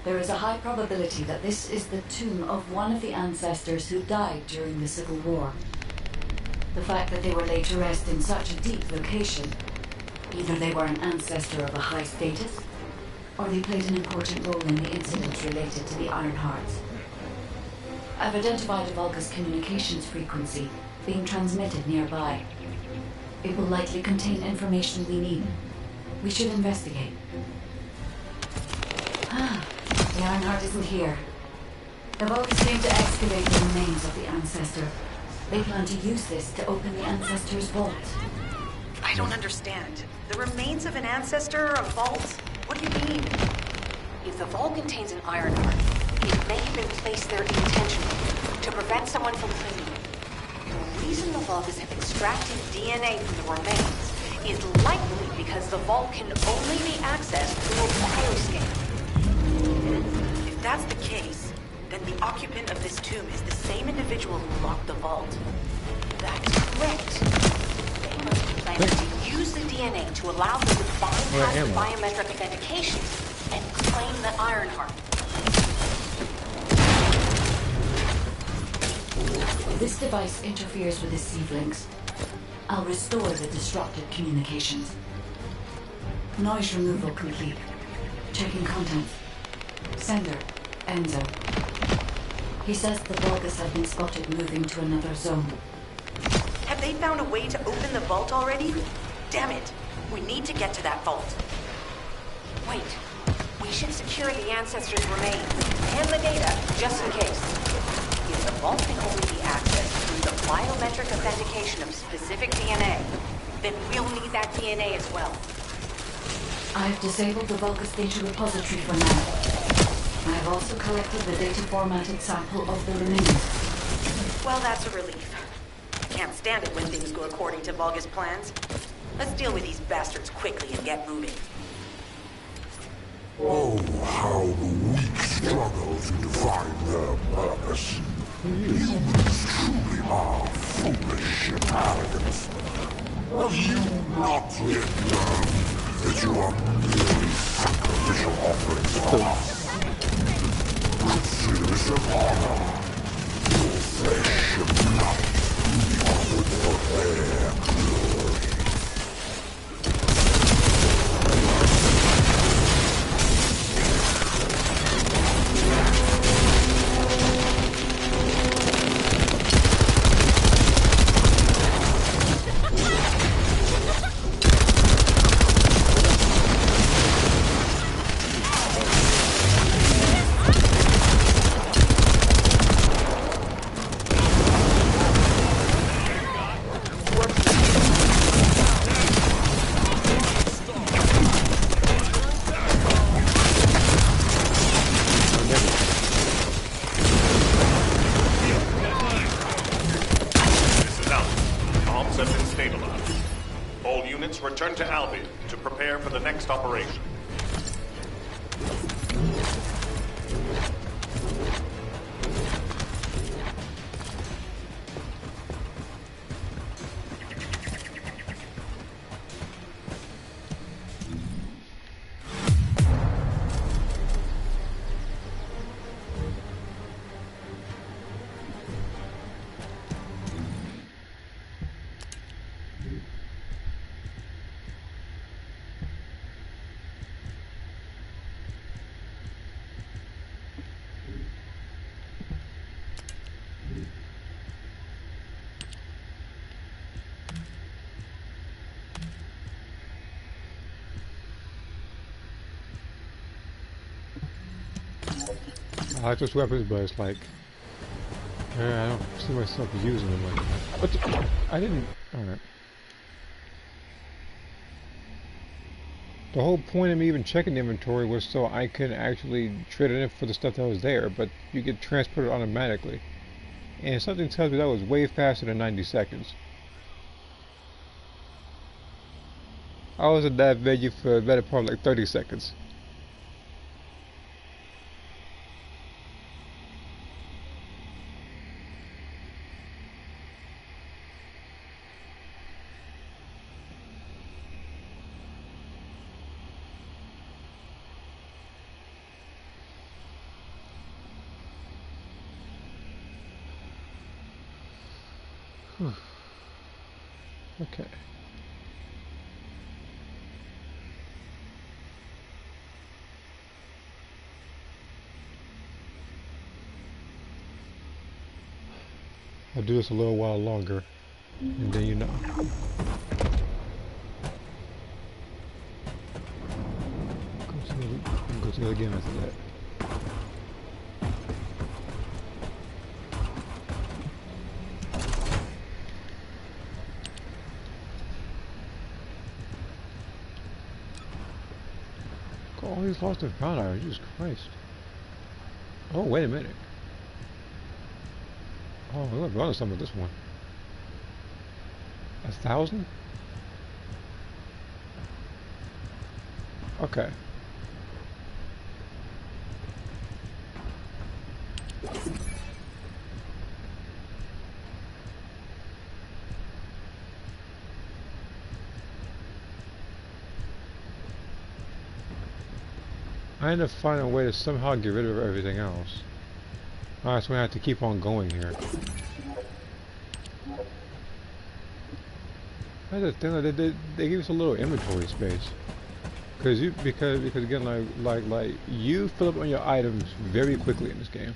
there is a high probability that this is the tomb of one of the ancestors who died during the Civil War. The fact that they were laid to rest in such a deep location, either they were an ancestor of a high status, or they played an important role in the incidents related to the Iron Hearts. I've identified a Vulgus communications frequency being transmitted nearby. It will likely contain information we need. We should investigate. The Ironheart isn't here. The Vulgus came to excavate the remains of the ancestor. They plan to use this to open the ancestor's vault. I don't understand. The remains of an ancestor, a vault? What do you mean? If the vault contains an Ironheart, it may have been placed there intentionally to prevent someone from claiming it. The reason the Vulgus have extracted DNA from the remains is likely because the vault can only be accessed through a bioscan. If that's the case, then the occupant of this tomb is the same individual who locked the vault. That's correct. They must be planning to use the DNA to allow them to bypass the biometric authentication and claim the Ironheart. This device interferes with the sieve links. I'll restore the disrupted communications. Noise removal complete. Checking contents. Sender, Enzo. He says the Vulgus have been spotted moving to another zone. Have they found a way to open the vault already? Damn it! We need to get to that vault. Wait. We should secure the ancestors' remains and the data just in case. If the vault can only be accessed through the biometric authentication of specific DNA, then we'll need that DNA as well. I've disabled the Vulgus data repository for now. I have also collected the data formatted sample of the remains. Well, that's a relief. I can't stand it when things go according to Vulgus plans. Let's deal with these bastards quickly and get moving. Oh, how the weak struggle to define their purpose. Humans truly are foolish and arrogant. Have you not yet learned that you are merely sacrificial offerings for us? Consider this an honor. Your flesh and blood will be offered for their glory. Return to Albion to prepare for the next operation. I like those weapons, but it's like, I don't see myself using them like that. What the? I didn't. Alright. The whole point of me even checking the inventory was so I could actually trade it in for the stuff that was there, but you get transported automatically. And something tells me that was way faster than 90 seconds. I was in that venue for a better part of like 30 seconds. Okay. I'll do this a little while longer, and then you know. Go to the game after that. All these lost and found items, Jesus Christ. Oh, wait a minute. Oh, we're gonna run some of this one. 1,000? Okay. I end up finding a way to somehow get rid of everything else. Alright, so we have to keep on going here. That's the thing, they give us a little inventory space. Because again, like you fill up on your items very quickly in this game.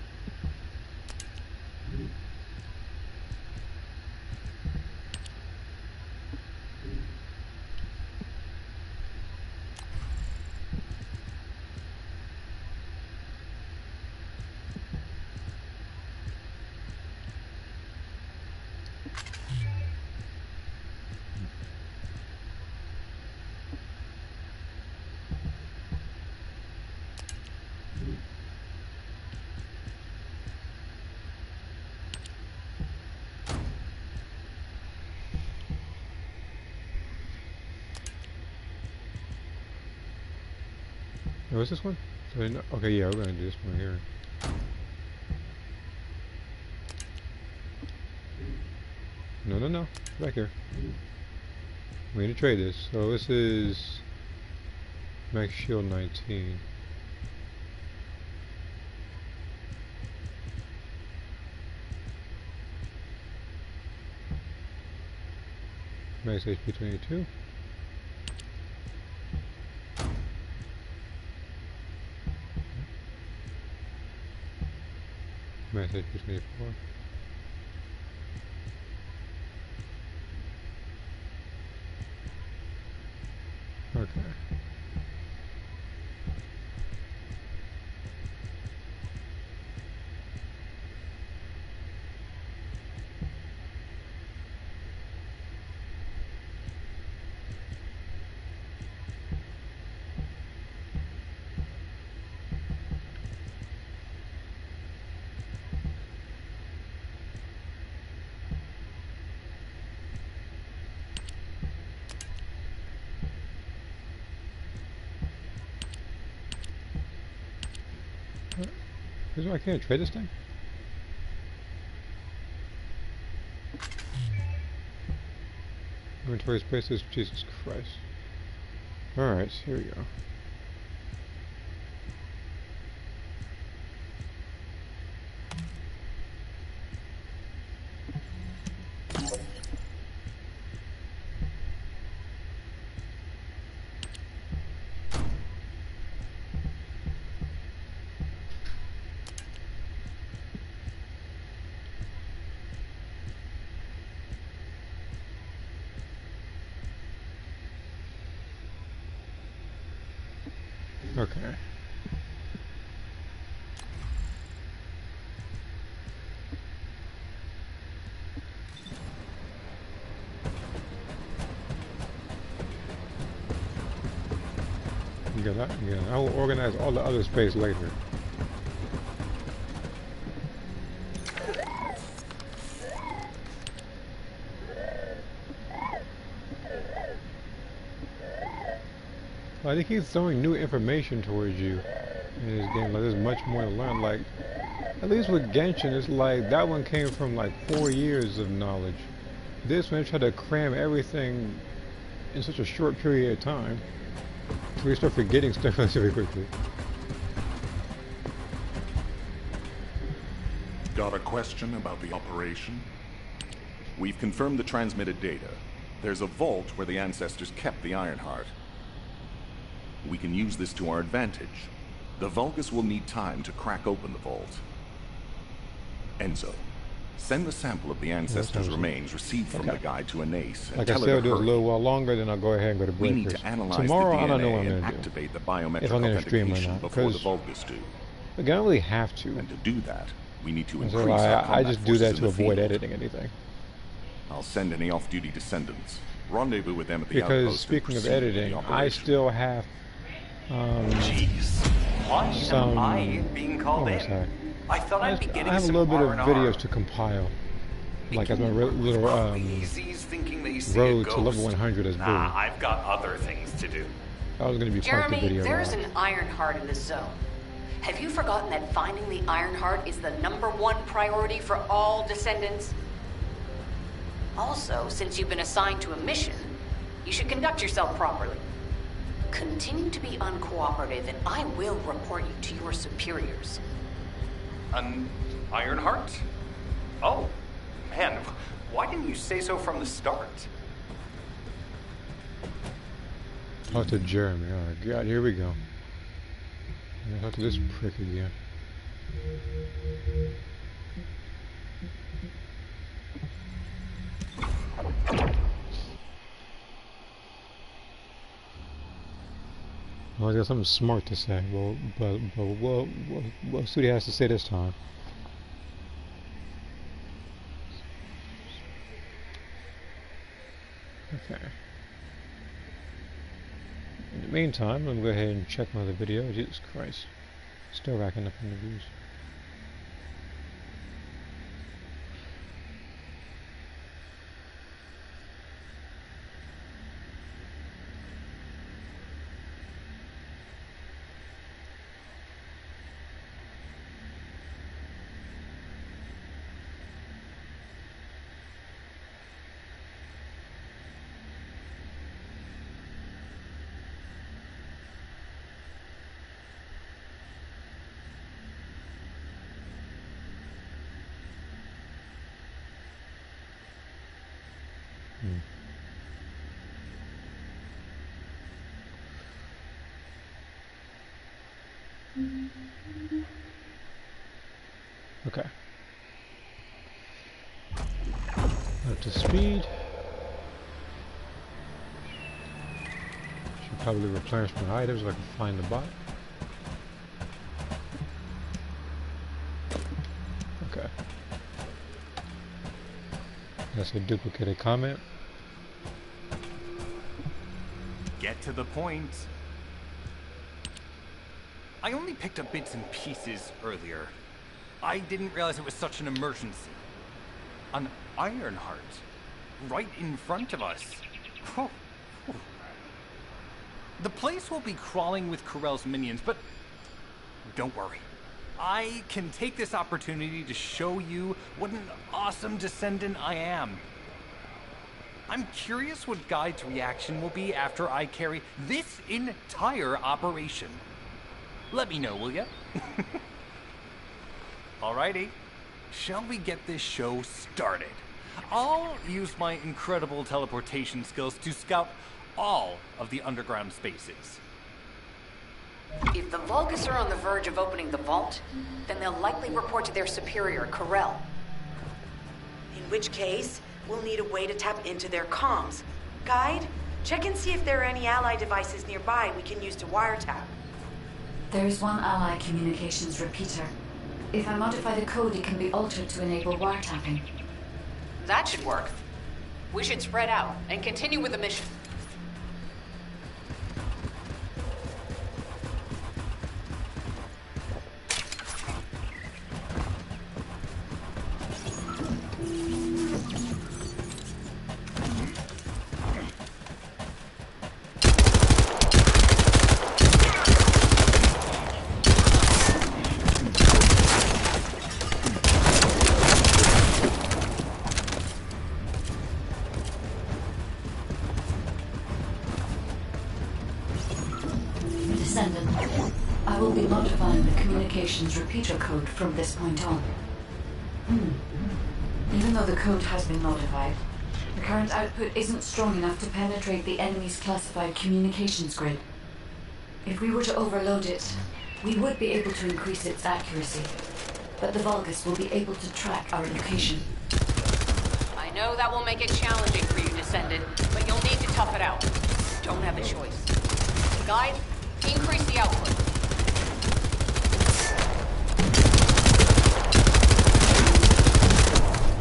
Oh, what's this one? Okay, yeah, we're gonna do this one here. No. Back here. We need to trade this. So this is Max Shield 19. Max HP 22. Max HP 24. Okay. Here's why I can't trade this thing. Inventory spaces, Jesus Christ. Alright, here we go. Okay. Again, I will organize all the other space later. Like, they keep throwing new information towards you in this game. Like, there's much more to learn. Like, at least with Genshin, it's like that one came from like 4 years of knowledge. This one, they try to cram everything in such a short period of time. We start forgetting stuff very quickly. Got a question about the operation? We've confirmed the transmitted data. There's a vault where the ancestors kept the Ironheart. We can use this to our advantage. The Vulgus will need time to crack open the vault. Enzo, send the sample of the ancestors' remains received from the guide to Anais and like I tell said, her I'll to do a hurry. little while longer, then I'll go ahead and go to We Breakers. need to analyze Tomorrow, the I don't know DNA what I'm and going to do. activate the biometric If I'm going to stream or authentication not, before the because Vulgus do. I don't really have to. And to do that, we need to And increase so our combat I just do that forces to in the avoid field. editing anything. I'll send any off-duty descendants. Rendezvous with them at the Because outpost and speaking of proceed with the editing, I operation. still have Jeez. Why some. am I being called in? Sorry. I thought I'd be I getting have a some little bit of R&R. videos to compile, like as my little Crazies thinking they see road a to level ghost. 100 as Nah, Blue. I've got other things to do. I was going to be part of the Jeremy, video. there's live. an Ironheart in this zone. Have you forgotten that finding the Ironheart is the #1 priority for all Descendants? Also, since you've been assigned to a mission, you should conduct yourself properly. Continue to be uncooperative, and I will report you to your superiors. An Ironheart? Oh, man, why didn't you say so from the start? Talk to Jeremy. Oh God, here we go. Talk to this prick again. Well, he's got something smart to say. But we'll see what he has to say this time. Okay. In the meantime, I'm going to go ahead and check my other video. Jesus Christ. Still racking up in the views. Okay. Up to speed. Should probably replenish my items if I can find the bot. Okay. That's a duplicated comment. Get to the point. I only picked up bits and pieces earlier. I didn't realize it was such an emergency. An Ironheart. Right in front of us. Whew. Whew. The place will be crawling with Corell's minions, but don't worry. I can take this opportunity to show you what an awesome Descendant I am. I'm curious what Guide's reaction will be after I carry this entire operation. Let me know, will ya? Alrighty, shall we get this show started? I'll use my incredible teleportation skills to scout all of the underground spaces. If the Vulgus are on the verge of opening the vault, then they'll likely report to their superior, Corell. In which case, we'll need a way to tap into their comms. Guide, check and see if there are any ally devices nearby we can use to wiretap. There's one ally communications repeater. If I modify the code, it can be altered to enable wiretapping. That should work. We should spread out and continue with the mission. Descendant, I will be modifying the communications repeater code from this point on. Even though the code has been modified, the current output isn't strong enough to penetrate the enemy's classified communications grid. If we were to overload it, we would be able to increase its accuracy, but the Vulgus will be able to track our location. I know that will make it challenging for you, Descendant, but you'll need to tough it out. You don't have a choice. Guide, increase the output.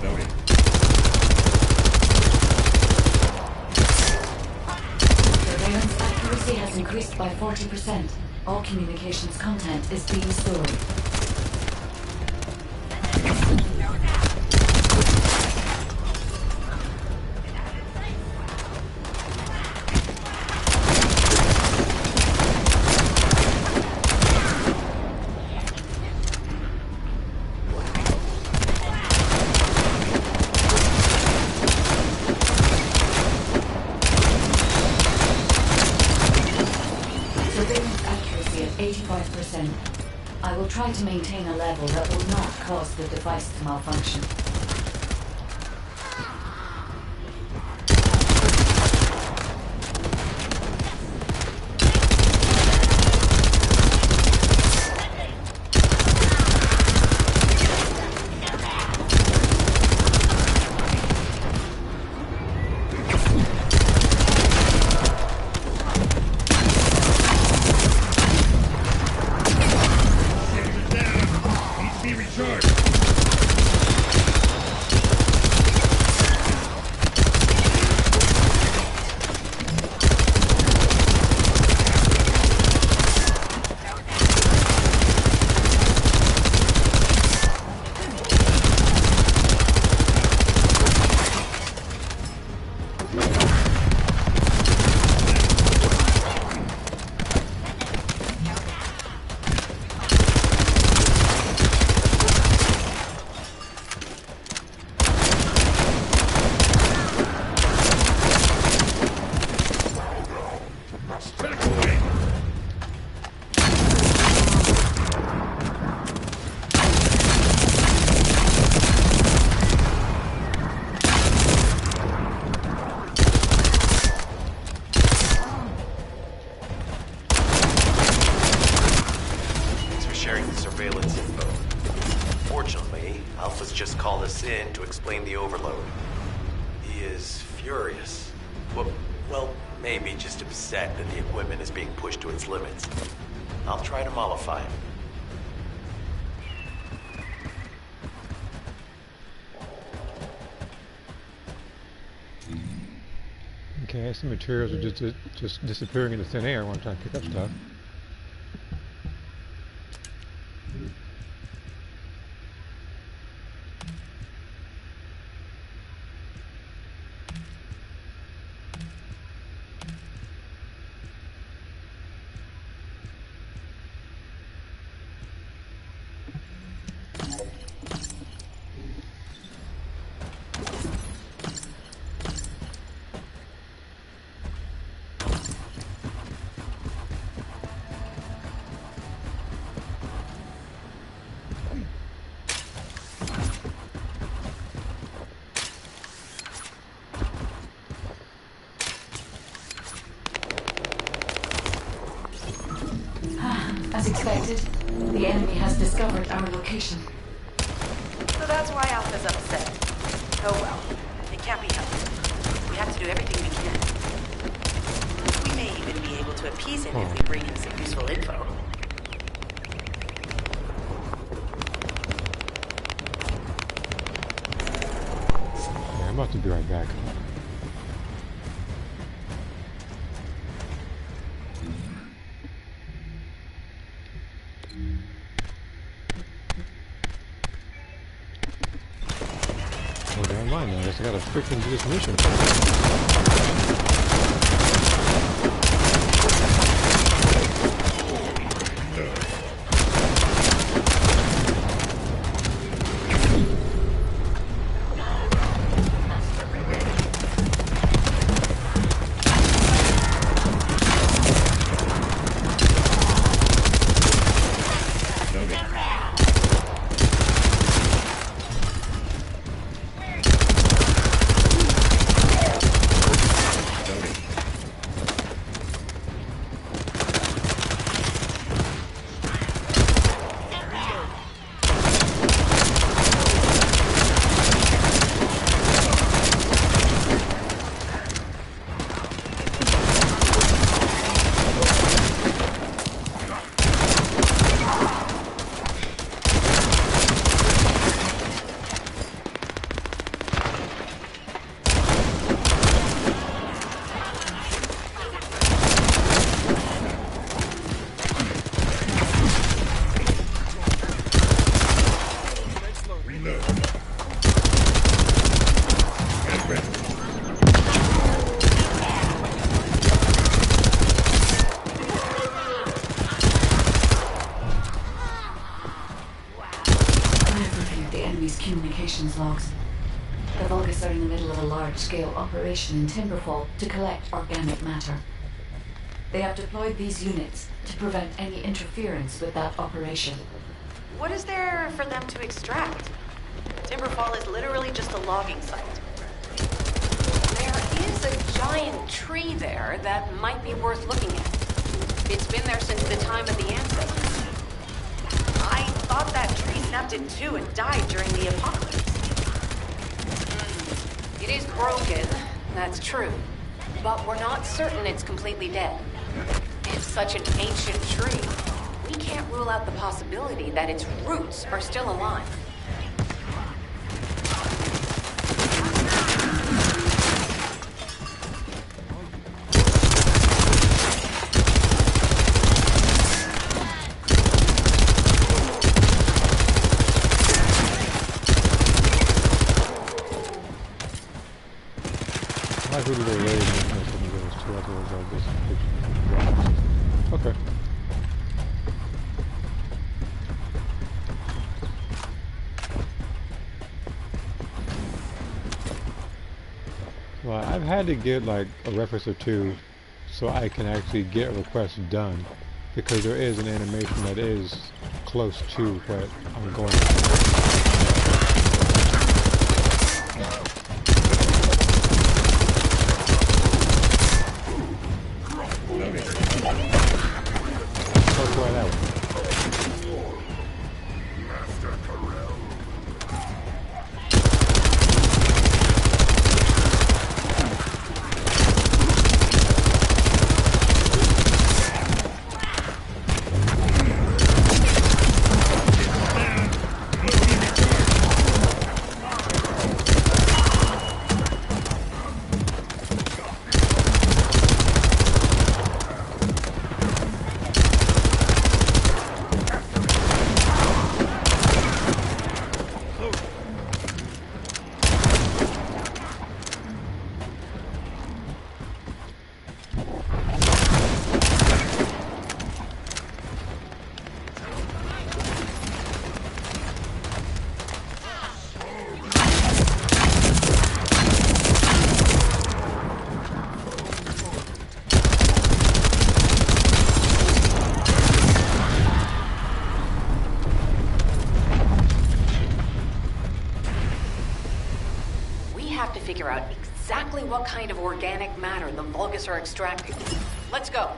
Loading. Surveillance accuracy has increased by 40%. All communications content is being stored. Surveillance accuracy at 85%. I will try to maintain a level that will not cause the device to malfunction. Be recharged. surveillance info. Fortunately, Alpha's just called us in to explain the overload. He is furious. Well, maybe just upset that the equipment is being pushed to its limits. I'll try to mollify him. Okay, some materials are just disappearing into thin air when I'm trying to pick up stuff. As expected, the enemy has discovered our location. So that's why Alpha's upset. Oh well, it can't be helped. We have to do everything we can. We may even be able to appease him if we bring him some useful info. Yeah, I'm about to be right back. Okay, online now. I guess I gotta freaking do this mission. large-scale operation in Timberfall to collect organic matter. They have deployed these units to prevent any interference with that operation. What is there for them to extract? Timberfall is literally just a logging site. There is a giant tree there that might be worth looking at. It's been there since the time of the ancestors. I thought that tree snapped in two and died during the apocalypse. It is broken, that's true. But we're not certain it's completely dead. It's such an ancient tree. We can't rule out the possibility that its roots are still alive. I could go away and some of those two, otherwise I'll just okay. Well, I've had to get like a reference or two so I can actually get a request done, because there is an animation that is close to what I'm going to. Figure out exactly what kind of organic matter the Vulgus are extracting. Let's go.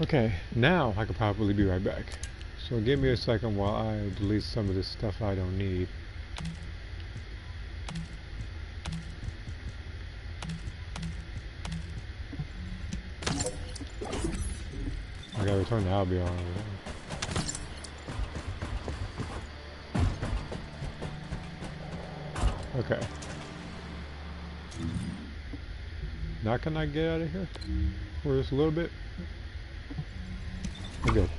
Okay, now I could probably be right back. So give me a second while I delete some of this stuff I don't need. I gotta return to Albion. Okay. Now can I get out of here? For just a little bit? We're good.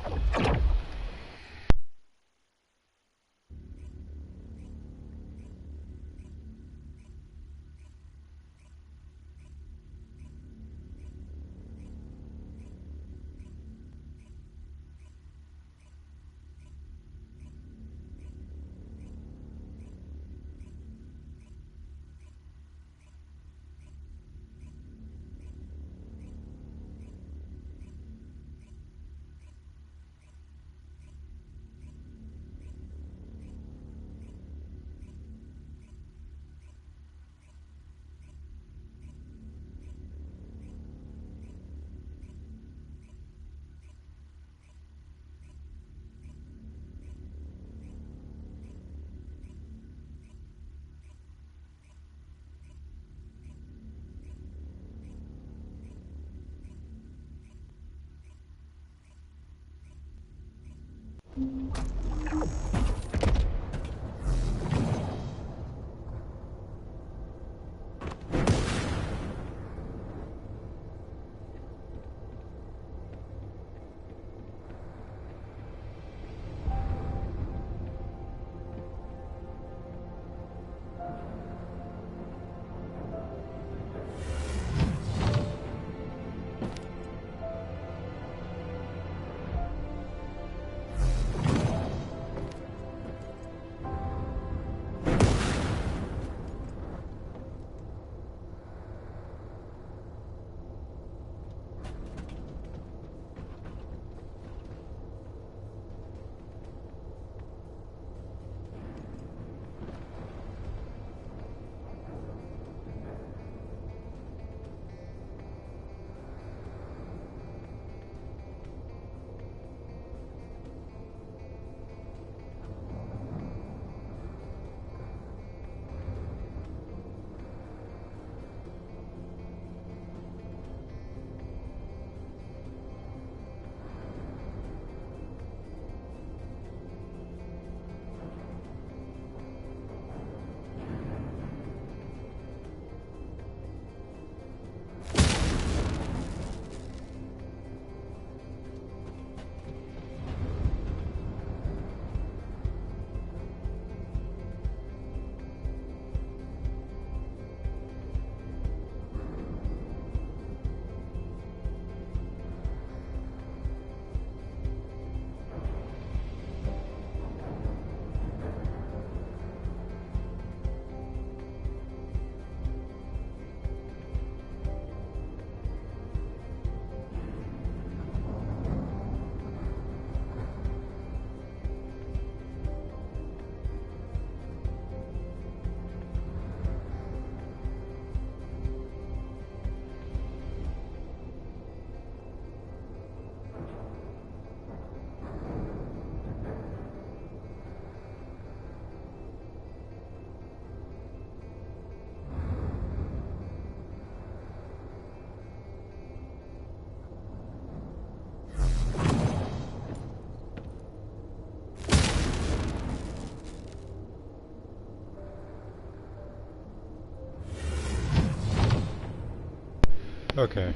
Okay.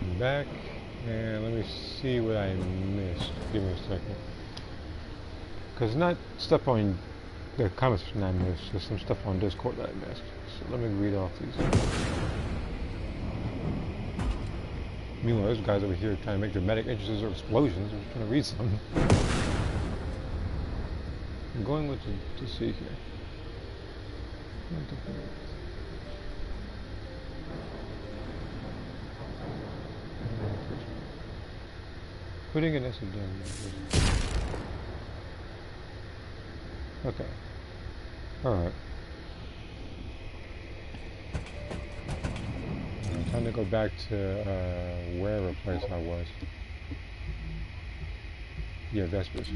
I'm back, and let me see what I missed. Give me a second. Because not stuff on the comments that I missed, there's some stuff on Discord that I missed. So let me read off these. Meanwhile, those guys over here trying to make dramatic entrances or explosions. I'm just trying to read something. I'm going with to see here. Putting an S down. Okay. Alright. Time to go back to wherever place I was. Yeah, Vespers.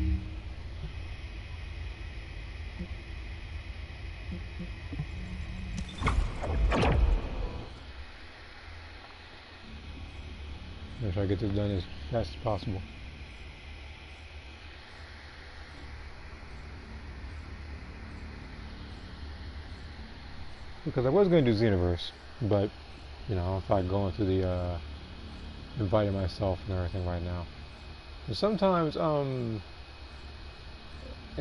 I'll try to get this done as fast as possible. Because I was going to do Xenoverse, but, you know, if I go into the, inviting myself and everything right now. And sometimes, and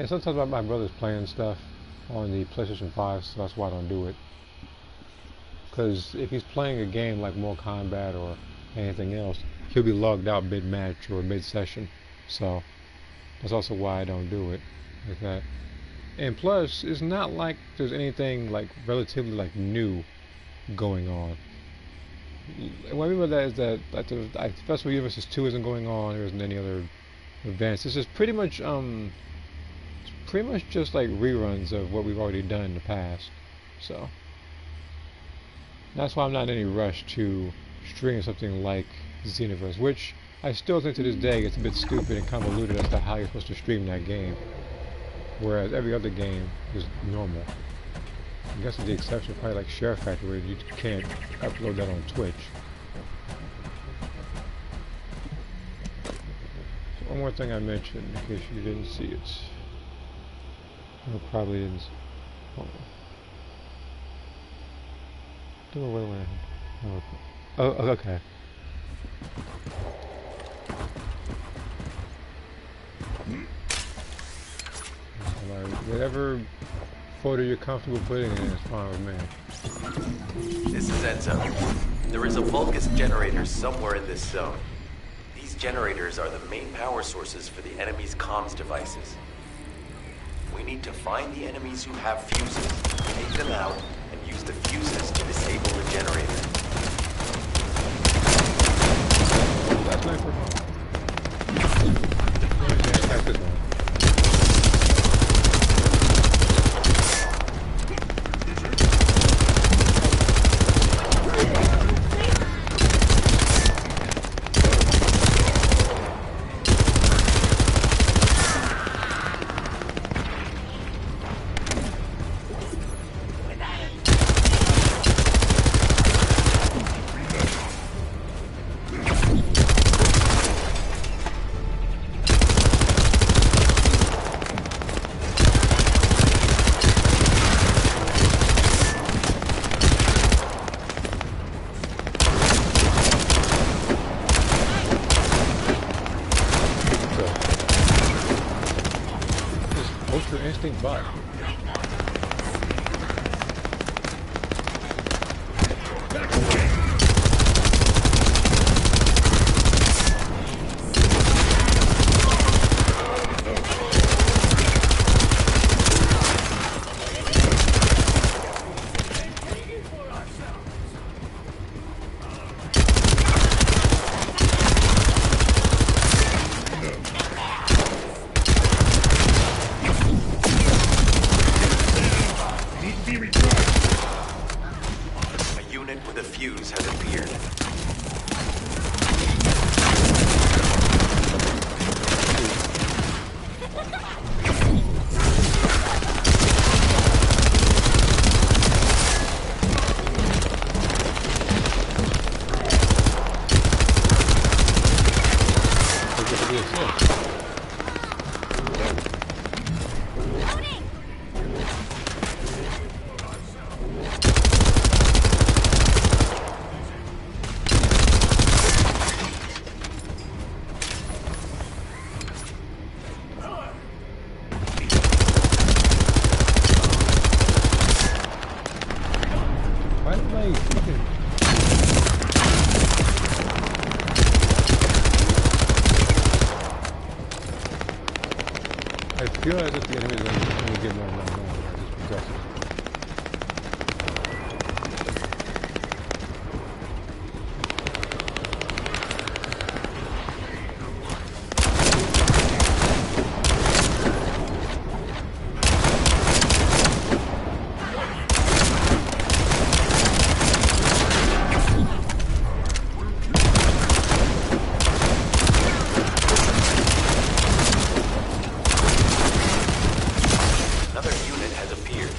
sometimes my brother's playing stuff on the PlayStation 5, so that's why I don't do it. Because if he's playing a game like Mortal Kombat or anything else, he'll be logged out mid-match or mid-session. So that's also why I don't do it like that. And plus, it's not like there's anything like relatively like new going on. What I mean by that is that like the Festival Universes 2 isn't going on. There isn't any other events. It's just pretty much just like reruns of what we've already done in the past. So that's why I'm not in any rush to stream something like Xenoverse, which I still think to this day it's a bit stupid and convoluted as to how you're supposed to stream that game. Whereas every other game is normal. I guess with the exception of probably like Share Factory, where you can't upload that on Twitch. So one more thing I mentioned, in case you didn't see it. Or probably didn't. Hold on. Wait. Oh, okay. Whatever photo you're comfortable putting in is fine with me. This is Enzo. There is a Vulgus generator somewhere in this zone. These generators are the main power sources for the enemy's comms devices. We need to find the enemies who have fuses, take them out, and use the fuses to disable the generator. That's my first one. Instinct bot. I feel as if the enemy is going to get more and more and more. I just progressive. Another unit has appeared.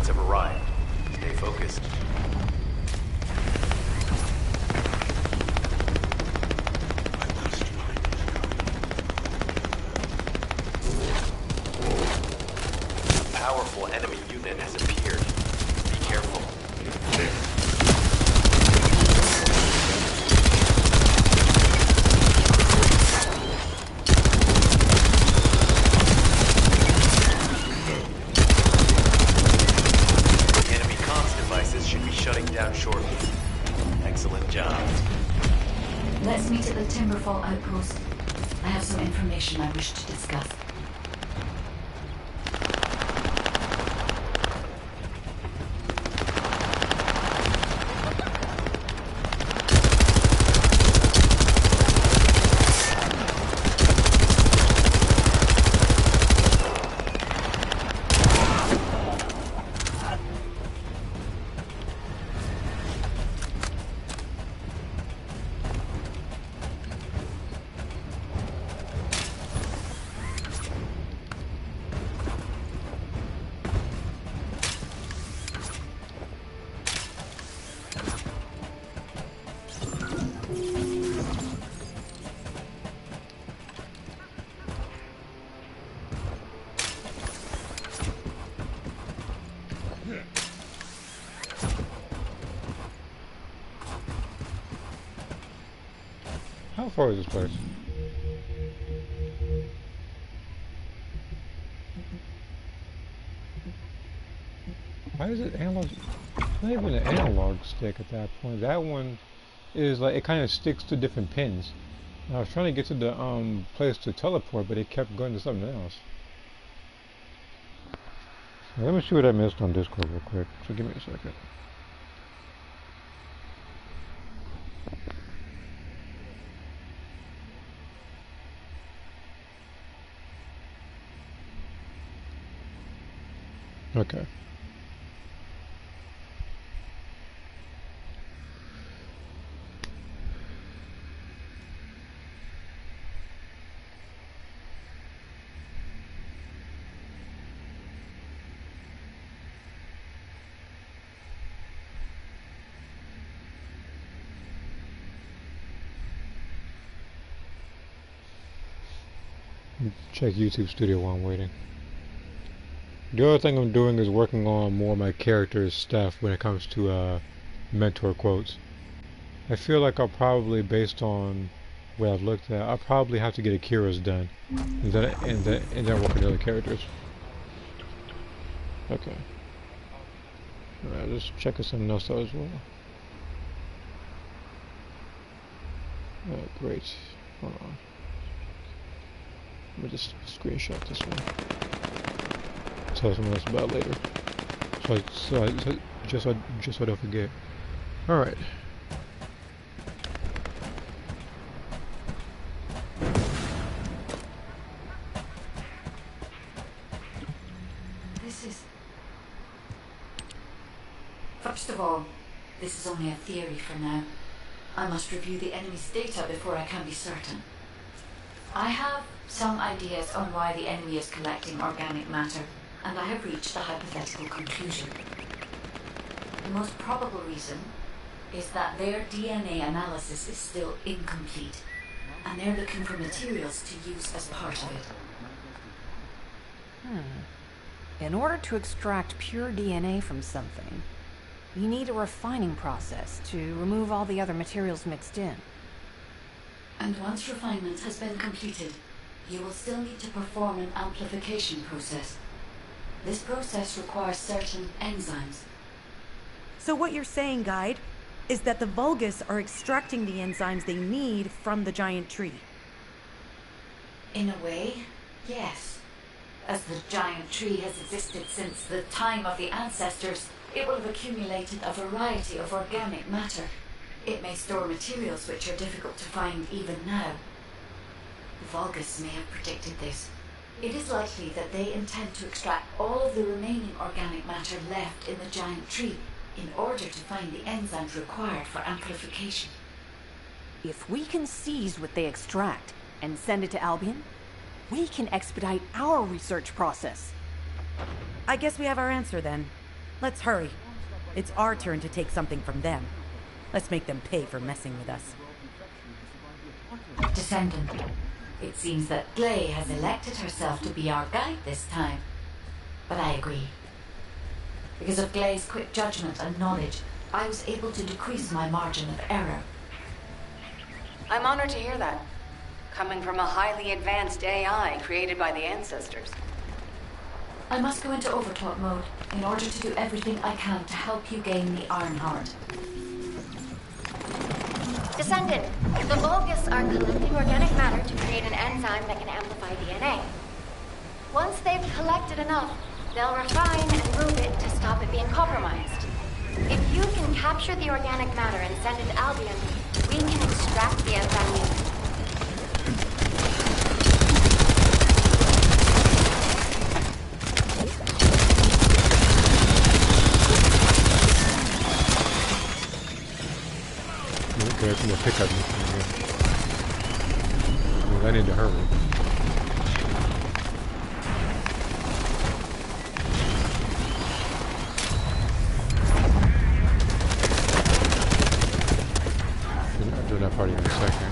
units have arrived. Stay focused. A powerful enemy unit has appeared. Be careful. Shutting down shortly. Excellent job. Let's meet at the Timberfall outpost. I have some information I wish to discuss. How far is this place? Why is it analog? It's not even an analog stick at that point. That one is like, it kind of sticks to different pins. And I was trying to get to the place to teleport, but it kept going to something else. So let me see what I missed on Discord real quick. So give me a second. Okay. Check YouTube Studio while I'm waiting. The other thing I'm doing is working on more of my character's stuff when it comes to mentor quotes. I feel like I'll probably, based on what I've looked at, I'll probably have to get Akira's done, and then work on the other characters. Okay. Alright, let's check something else out as well. Great. Hold on. Let me just screenshot this one. Tell someone else about later. Just so I don't forget. Alright. First of all, this is only a theory for now. I must review the enemy's data before I can be certain. I have some ideas on why the enemy is collecting organic matter, and I have reached a hypothetical conclusion. The most probable reason is that their DNA analysis is still incomplete, and they're looking for materials to use as part of it. In order to extract pure DNA from something, you need a refining process to remove all the other materials mixed in. And once refinement has been completed, you will still need to perform an amplification process. This process requires certain enzymes. So what you're saying, Guide, is that the Vulgus are extracting the enzymes they need from the giant tree. In a way, yes. As the giant tree has existed since the time of the ancestors, it will have accumulated a variety of organic matter. It may store materials which are difficult to find even now. The Vulgus may have predicted this. It is likely that they intend to extract all of the remaining organic matter left in the giant tree in order to find the enzymes required for amplification. If we can seize what they extract and send it to Albion, we can expedite our research process. I guess we have our answer then. Let's hurry. It's our turn to take something from them. Let's make them pay for messing with us. Descendant, it seems that Gley has elected herself to be our guide this time. But I agree. Because of Gley's quick judgment and knowledge, I was able to decrease my margin of error. I'm honored to hear that. Coming from a highly advanced AI created by the ancestors. I must go into overtalk mode in order to do everything I can to help you gain the Iron Heart. Descendant, the Vulgus are collecting organic matter to create an enzyme that can amplify DNA. Once they've collected enough, they'll refine and move it to stop it being compromised. If you can capture the organic matter and send it to Albion, we can extract the enzyme needed. Okay, I'm gonna pick up I need to hurry. I'll do that party in a second.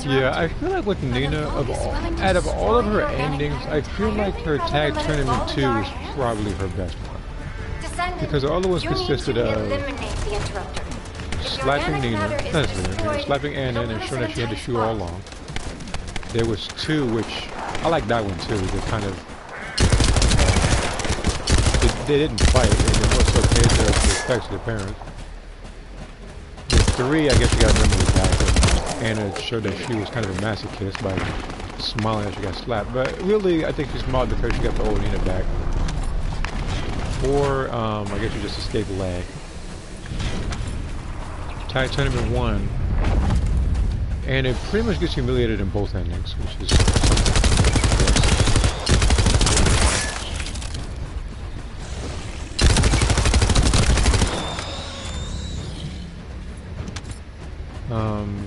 Yeah, I feel like with Nina, out of all of her endings, I feel like her Tag Tournament 2 is probably her best one. Because all the ones consisted of slapping Nina, slapping Anna and ensuring that she had the shoe all along. There was 2, which, I like that one too, they kind of, they didn't fight, they more so paid their respects to their parents. The 3, I guess you gotta remember the back. Anna showed that she was kind of a masochist by smiling as she got slapped. But really, I think she smiled because she got the old Nina back. 4, I guess you just escaped lag. Tag Tournament 1. And it pretty much gets humiliated in both endings, which is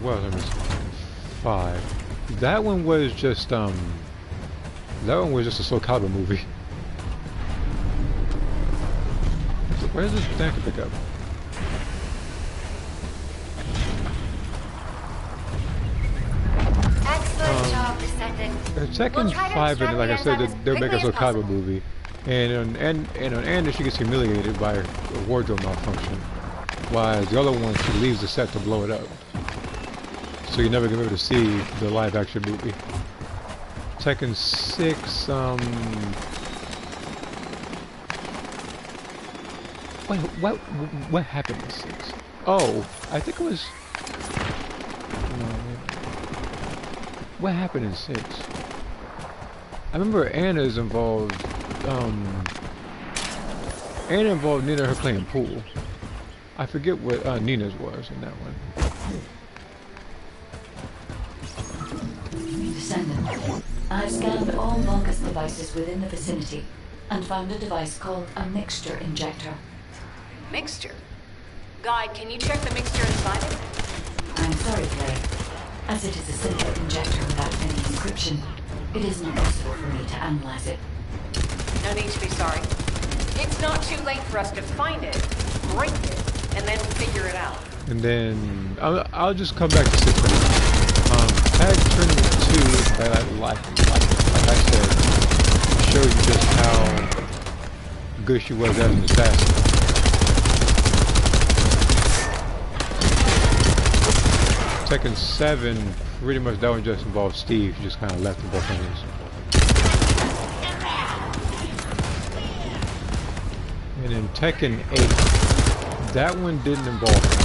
what was I missing? 5. That one was just a Soul Calibur movie. Where's this thing to pick up? Excellent job, Descendant. Second 5, and like I said, they'll make a Soul Calibur movie. And on Anna, she gets humiliated by a wardrobe malfunction. While the other one, she leaves the set to blow it up. So you're never gonna be able to see the live action movie. Tekken 6, wait, what happened in 6? Oh, I think it was, what happened in 6? I remember Anna's involved, Anna involved Nina her playing pool. I forget what Nina's was in that one. Descendant, I've scanned all Vulgus devices within the vicinity and found a device called a mixture injector. Mixture? Guide, can you check the mixture inside it? I'm sorry, Clay. As it is a simple injector without any encryption, it isn't possible for me to analyze it. No need to be sorry. It's not too late for us to find it, break it, and then figure it out. And then I'll just come back to 6 minutes. Tag Tournament 2, like I said, showed you just how good she was as an assassin. Tekken 7, pretty much that one just involved Steve. She just kind of left in both ends. And in Tekken 8, that one didn't involve her.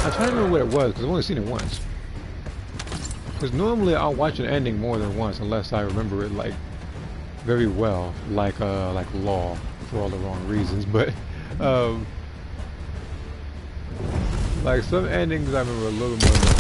I'm trying to remember what it was, because I've only seen it once. Because normally I'll watch an ending more than once unless I remember it like very well, like Law, for all the wrong reasons. But like some endings I remember a little more than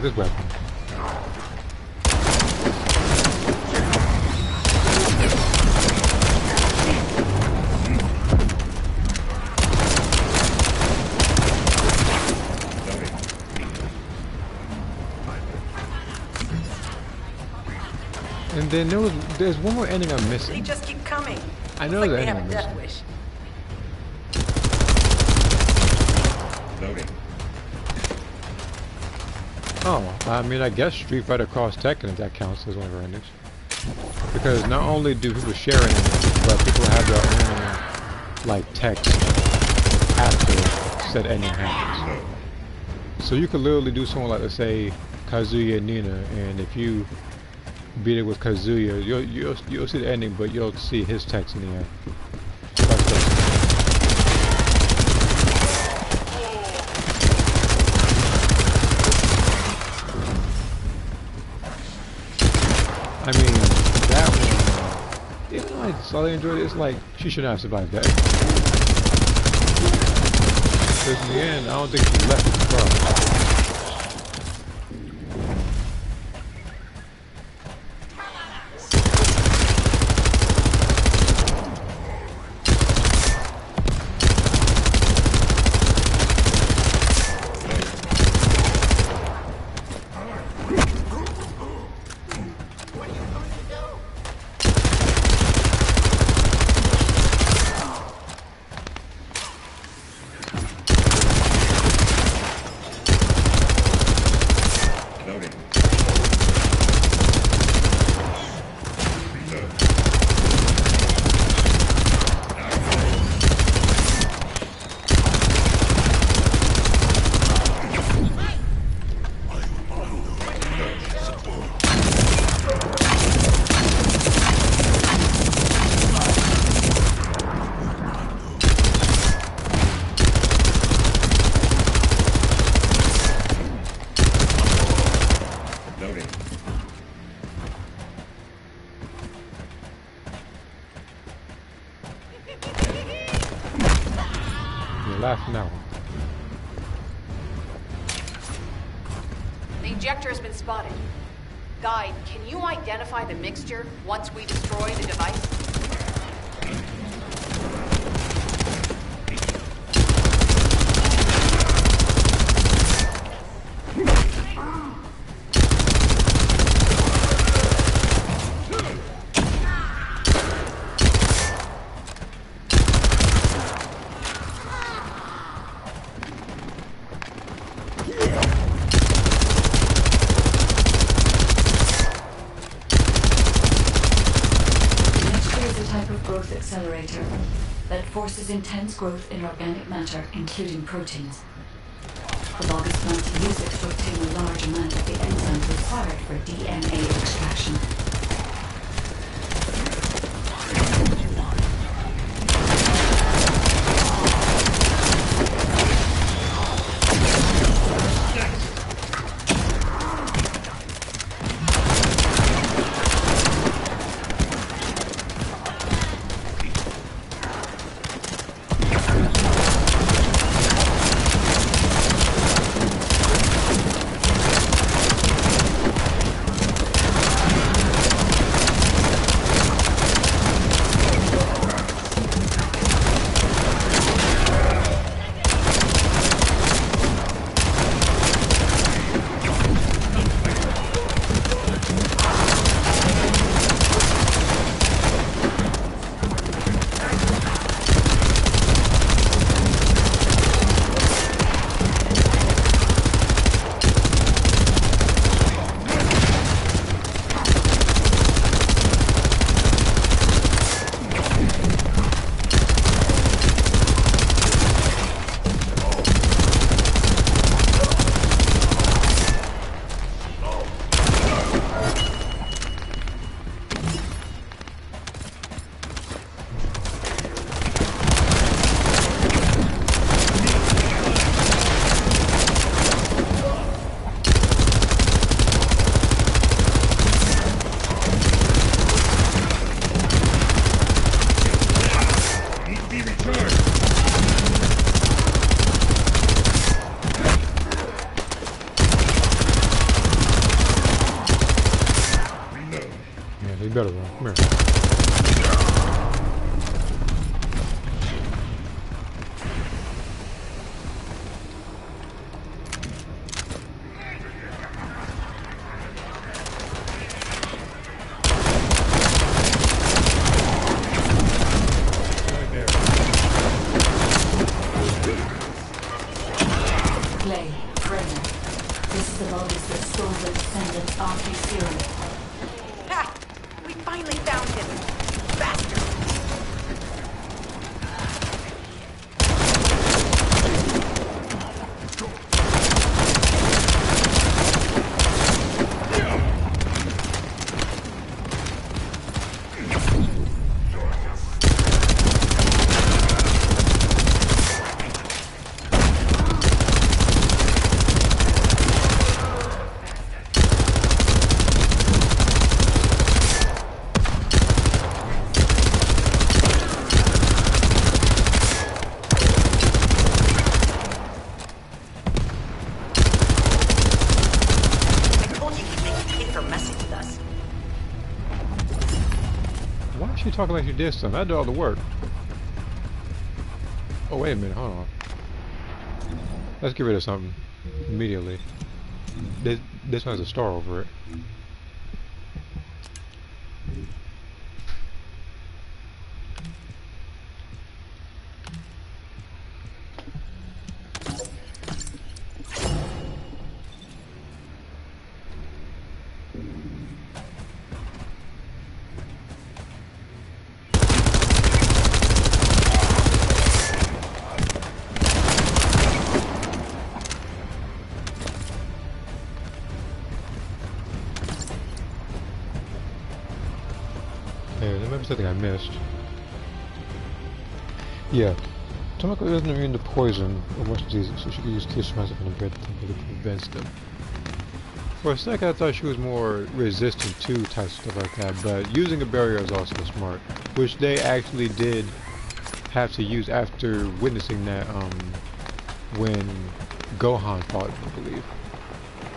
this weapon. And then there's one more ending I'm missing. They just keep coming. I know like the they ending have I'm a death missing. wish. Loading. Oh, I mean, I guess Street Fighter Cross Tekken, if that counts as one of our endings. Because not only do people share endings, but people have their own, like, text after said ending happens. So you could literally do something like, let's say, Kazuya and Nina, and if you beat it with Kazuya, you'll see the ending, but you'll see his text in the end. I mean, that one, even though I slightly enjoyed it, it's like, she should not have survived that. Because in the end, I don't think she left it to her. Laughing now. The injector has been spotted. Guide, can you identify the mixture once we destroy the device? Accelerator that forces intense growth in organic matter, including proteins. The longest plan to use it to obtain a large amount of the enzymes required for DNA extraction. Come here. Clay, Brenner. This is the Vulgus that stole the Descendant's RK serum. Ha! We finally found him! Bastard! She talking like she did something. I did all the work. Oh, wait a minute. Hold on. Let's get rid of something immediately. This one has a star over it. There might be something I missed. Yeah. Tomoko isn't immune to poison or most diseases, so she can use Kiss myself in the bread that prevents them. For a second I thought she was more resistant to types of stuff like that, but using a barrier is also smart. Which they actually did have to use after witnessing that when Gohan fought, I believe.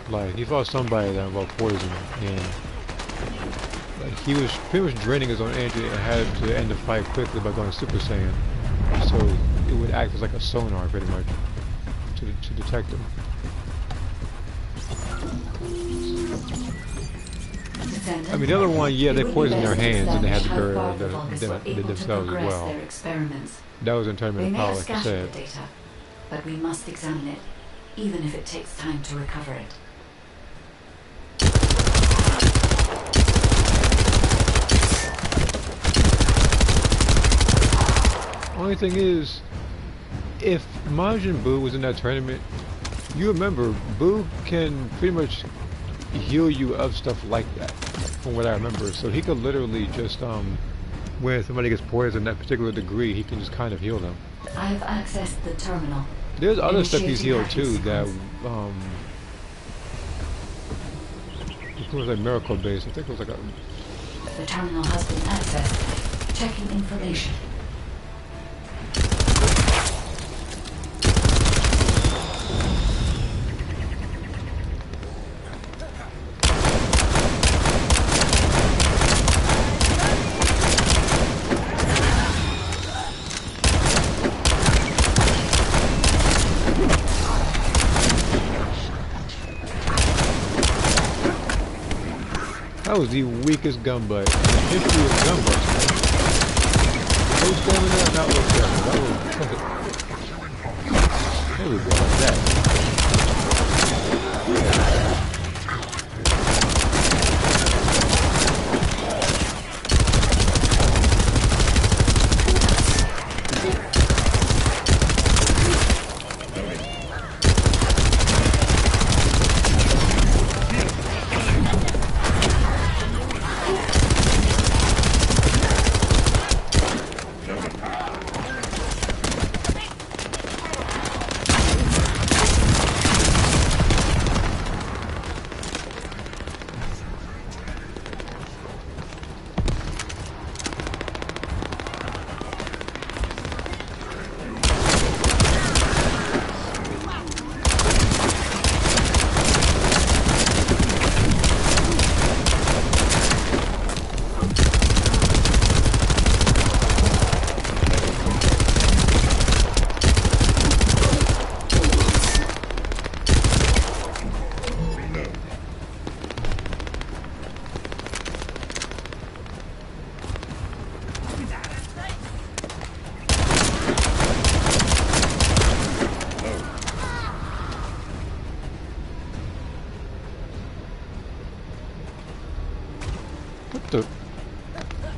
Like, he fought somebody that involved poison, and like, he was pretty much draining his own energy and had to end the fight quickly by going Super Saiyan. So it would act as like a sonar, pretty much, to detect him. I mean, the other one, yeah, they poisoned their hands and they had to bury themselves as well. That was in terms of power, like I said. The data, but we must examine it, even if it takes time to recover it. Only thing is, if Majin Buu was in that tournament, you remember, Buu can pretty much heal you of stuff like that, from what I remember. So he could literally just, when somebody gets poisoned that particular degree, he can just kind of heal them. I have accessed the terminal. There's other stuff he's healed too that, it was like miracle based. I think it was like a... The terminal has been accessed. Checking information. That was the weakest gun butt in the history of gun butts. Those going there, not look there. That was... There we go, like that.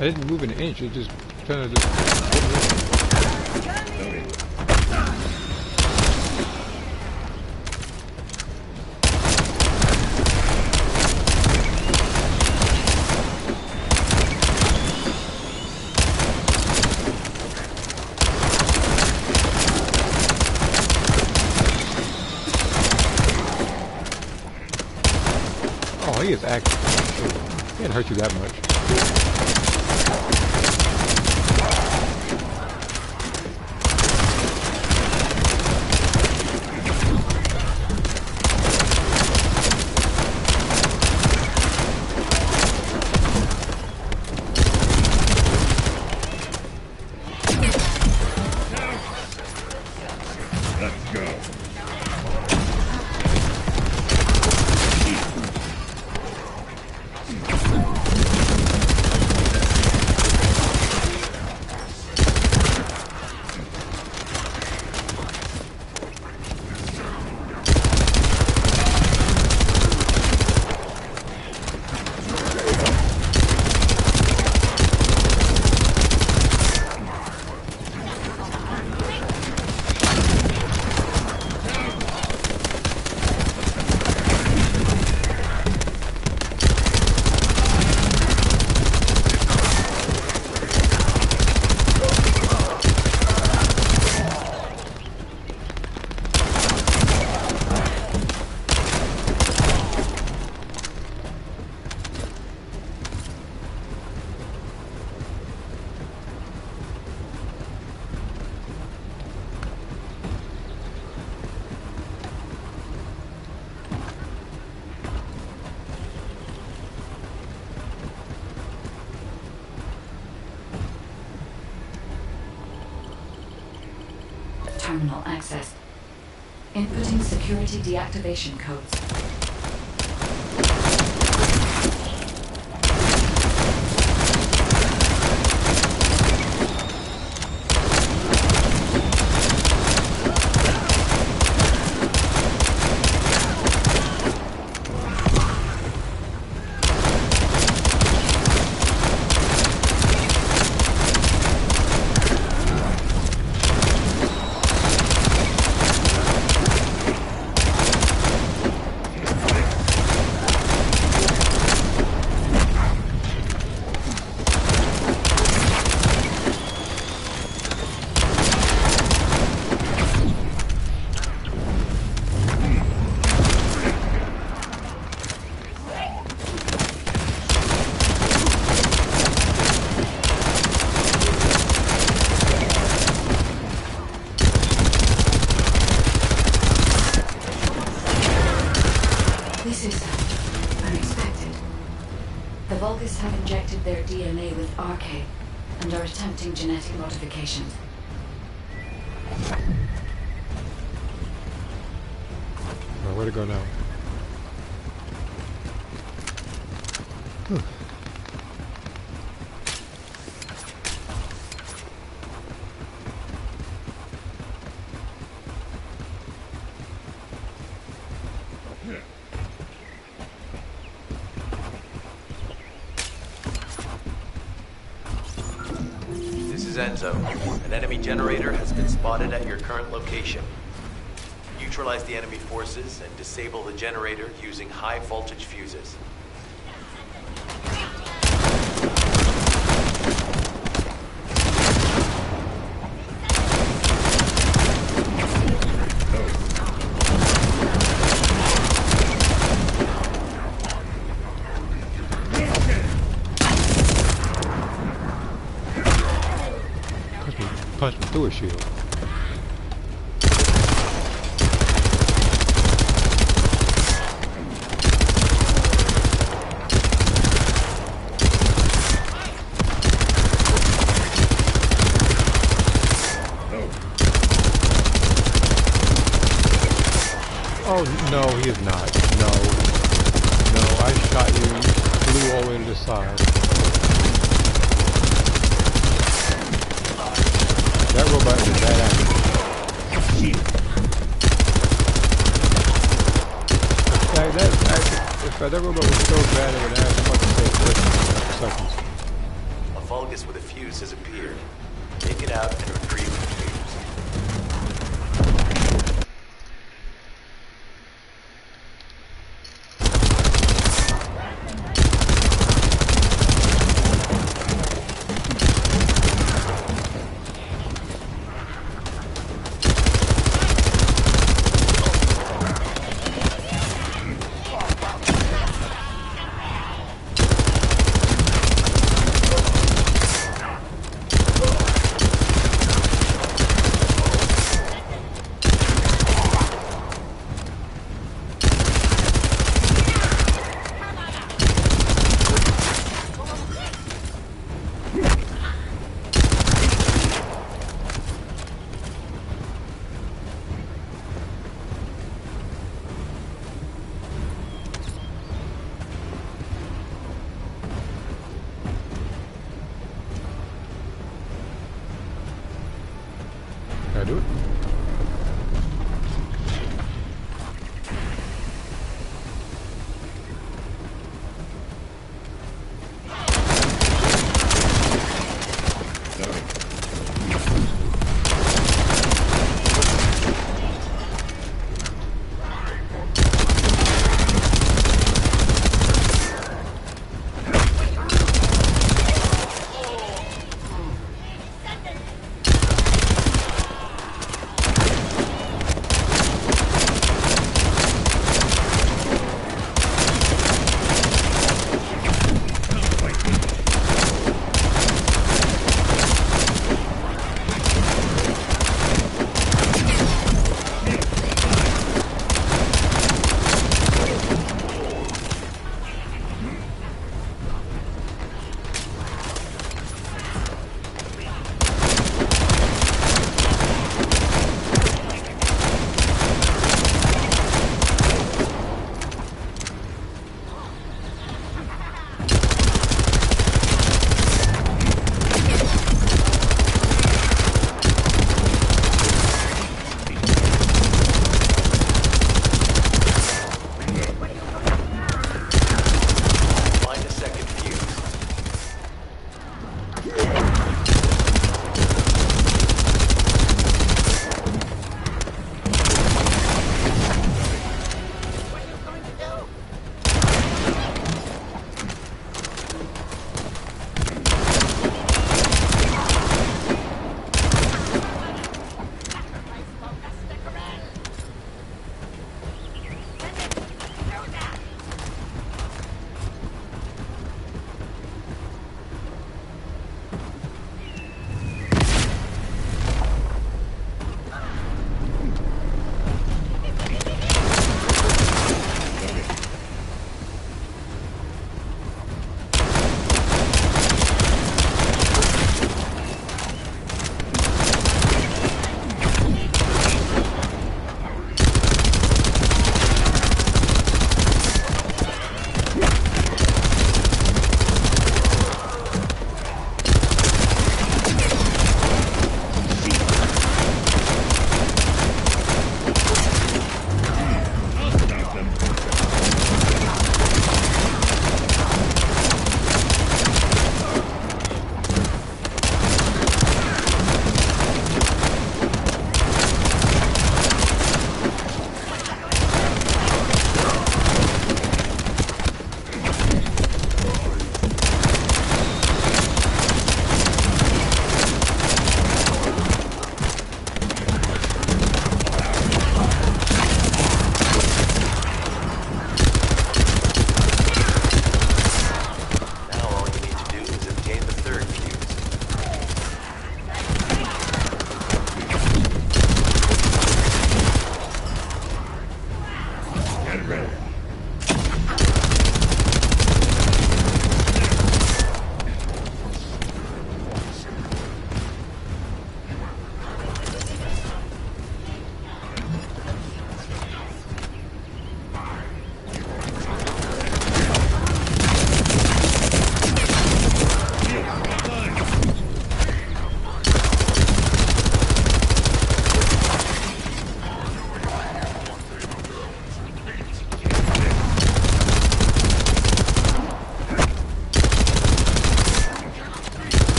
I didn't move an inch, it just kind of just... Oh, he is active. He didn't hurt you that much. Let's go. Terminal accessed. Inputting security deactivation codes. This is unexpected. The Vulgus have injected their DNA with RK and are attempting genetic modifications. Alright, where to go now? Whew. This is Enzo. An enemy generator has been spotted at your current location. Neutralize the enemy forces and disable the generator using high voltage fuses. Punch me through a shield. Oh, no, he is not. No. No, I shot you. Flew all the way to the side. That robot is a bad actor. If that robot was so bad, it would have much to say for seconds. A Vulgus with a fuse has appeared. Take it out and retrieve the fuse. Can I do it?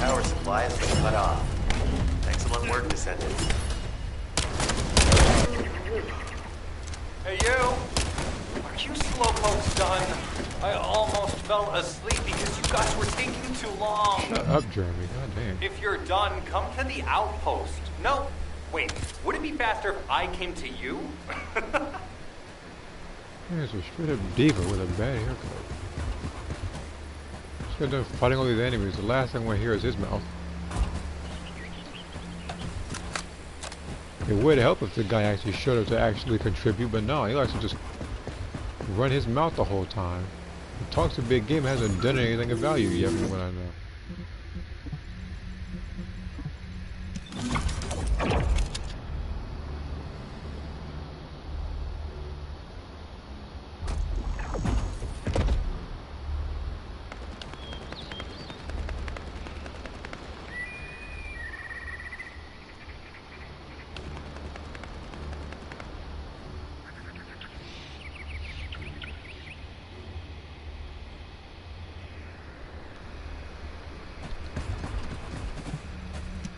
power supply has been cut off. Excellent work, Descendant. Hey, you! Are you slowpokes done? I almost fell asleep because you guys were taking too long. Shut up, Jeremy. God damn. If you're done, come to the outpost. No, wait. Would it be faster if I came to you? Here's a straight up diva with a bad haircut. Just got done fighting all these enemies. The last thing I want to hear is his mouth. It would help if the guy actually showed up to actually contribute, but no, he likes to just run his mouth the whole time. He talks a big game, hasn't done anything of value yet from what I know.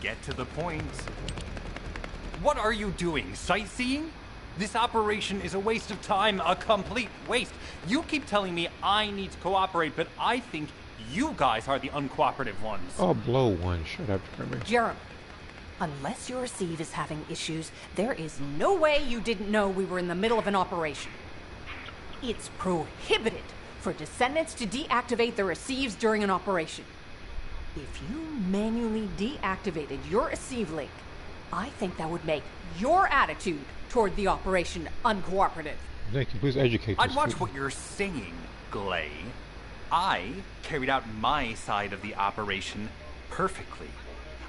Get to the point. What are you doing? Sightseeing? This operation is a waste of time, a complete waste. You keep telling me I need to cooperate, but I think you guys are the uncooperative ones. I'll blow one. Shut up, Jeremy. Jeremy, unless your receive is having issues, there is no way you didn't know we were in the middle of an operation. It's prohibited for Descendants to deactivate the receives during an operation. If you manually deactivated your receive link, I think that would make your attitude toward the operation uncooperative. Thank you. Please educate I'd this watch kid. what you're saying, Glay. I carried out my side of the operation perfectly.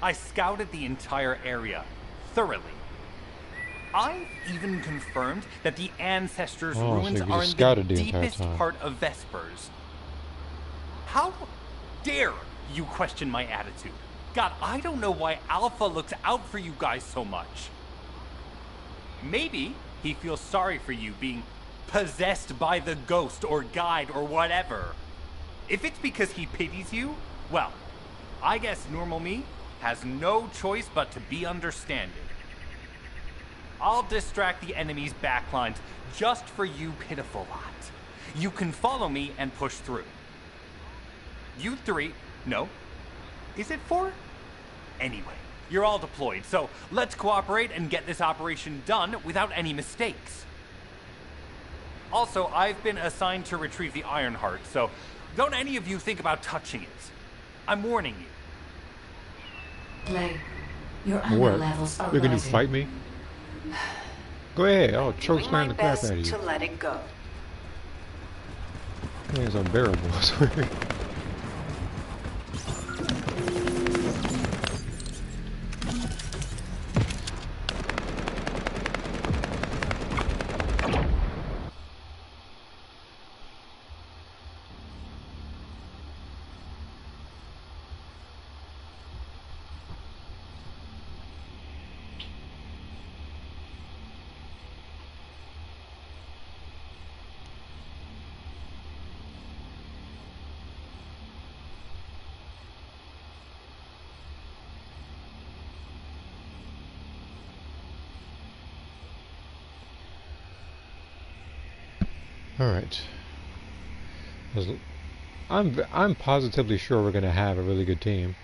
I scouted the entire area thoroughly. I've even confirmed that the Ancestors' ruins so you are just in scouted the the entire deepest time. part of Vespers. How dare you question my attitude? God, I don't know why Alpha looks out for you guys so much. Maybe he feels sorry for you being possessed by the ghost or guide or whatever. If it's because he pities you, well, I guess normal me has no choice but to be understanding. I'll distract the enemy's backlines just for you pitiful lot. You can follow me and push through. You three, no, is it 4? Anyway, you're all deployed, so let's cooperate and get this operation done without any mistakes. Also, I've been assigned to retrieve the Ironheart, so don't any of you think about touching it. I'm warning you. Glay, your ammo What? levels are You're gonna rising. fight me? Go ahead. I'll choke Doing slam my the crap best out of you. to let it go. It's unbearable, I swear. Alright. I'm positively sure we're gonna have a really good team.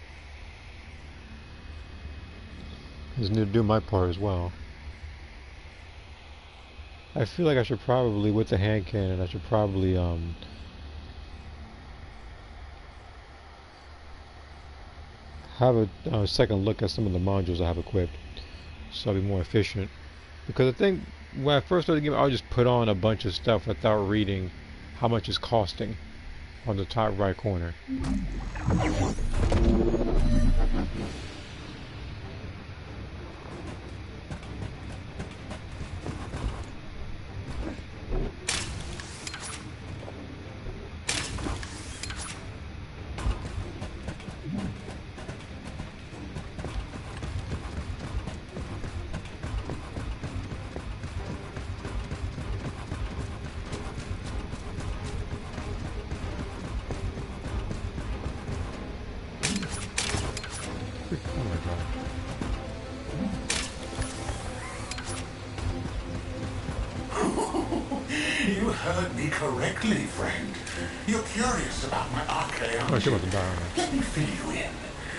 Just need to do my part as well. I feel like I should probably, with the hand cannon, I should probably have a second look at some of the modules I have equipped, so I'll be more efficient. Because I think when I first started the game, I would just put on a bunch of stuff without reading how much it's costing on the top right corner. Oh my god. You heard me correctly, friend. You're curious about my arcade, aren't Oh, she you? wasn't dying. Let me fill you in.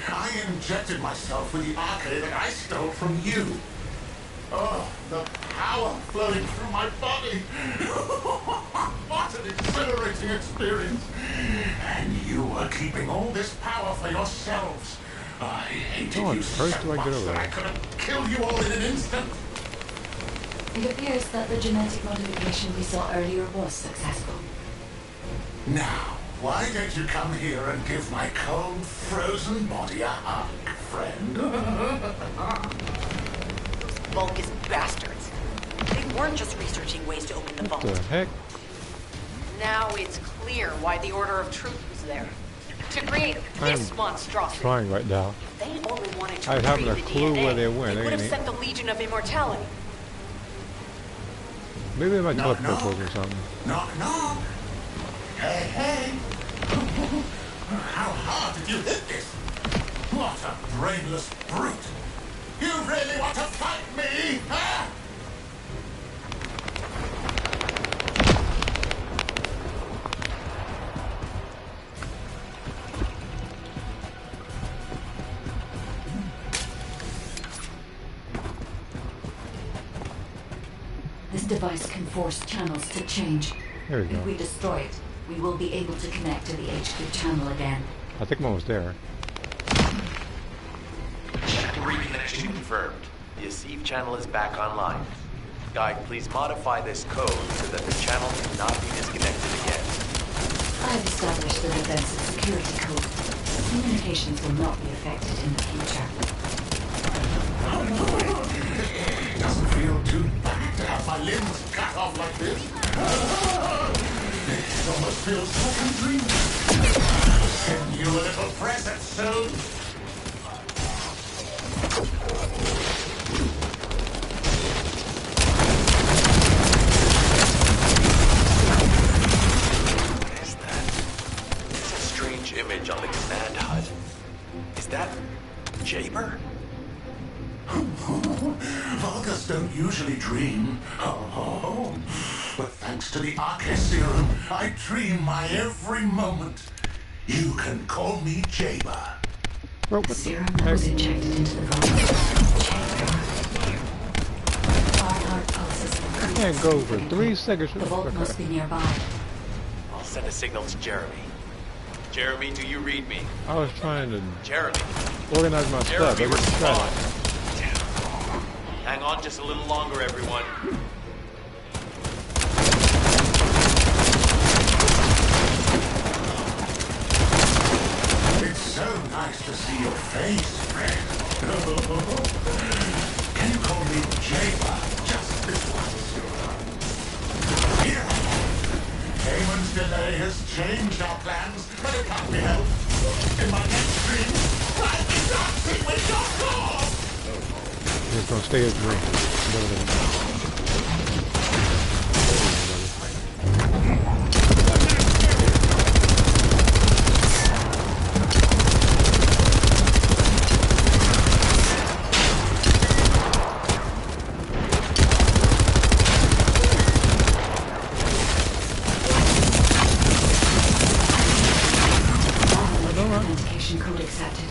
I injected myself with the arcade that I stole from you. Oh, the power flowing through my body. What an exhilarating experience. And you were keeping all this power for yourselves. I hated Oh, you first so do I much get over that I there? could have killed you all in an instant. It appears that the genetic modification we saw earlier was successful. Now, why don't you come here and give my cold, frozen body a hug, friend? Vulgus bastards. They weren't just researching ways to open the What vault. the heck? Now it's clear why the Order of Truth was there. To create this monstrosity. Trying right now. If they only wanted to I haven't a retrieve the clue DNA, where they went, they would have ain't it? sent the Legion of Immortality. Maybe my Knock, teleport knock. or something. Knock, knock. Hey, hey. How hard did you hit this? What a brainless brute. You really want to fight me, huh? This device can force channels to change. There we go. If we destroy it, we will be able to connect to the HQ channel again. I think I'm almost there. Reconnection confirmed. The Asif channel is back online. Guide, please modify this code so that the channel cannot be disconnected again. I have established the defensive security code. Communications will not be affected in the future. It doesn't feel too bad to have my limbs cut off like this. It almost feels like I'm dreaming. Send you a little present soon. What is that? It's a strange image on the command HUD. Is that Jaber? Vulgus don't usually dream. Oh, but thanks to the Arche serum, I dream my every moment. You can call me Jaber. Bro, The serum that was injected into the vault. Our heart pulses I increase. can't go for 3 seconds. The vault must be nearby. I'll send a signal to Jeremy. Jeremy, do you read me? I was trying to Jeremy. organize my stuff. I Jeremy, get distracted. respond. Hang on just a little longer, everyone. It's so nice to see your face, friend. Can you call me Jaber just this once? Here I am. Haman's delay has changed our plans, but it can't be helped. In my next dream, I'll be dancing with your corpse! Just gonna stay as green. Authentication code accepted.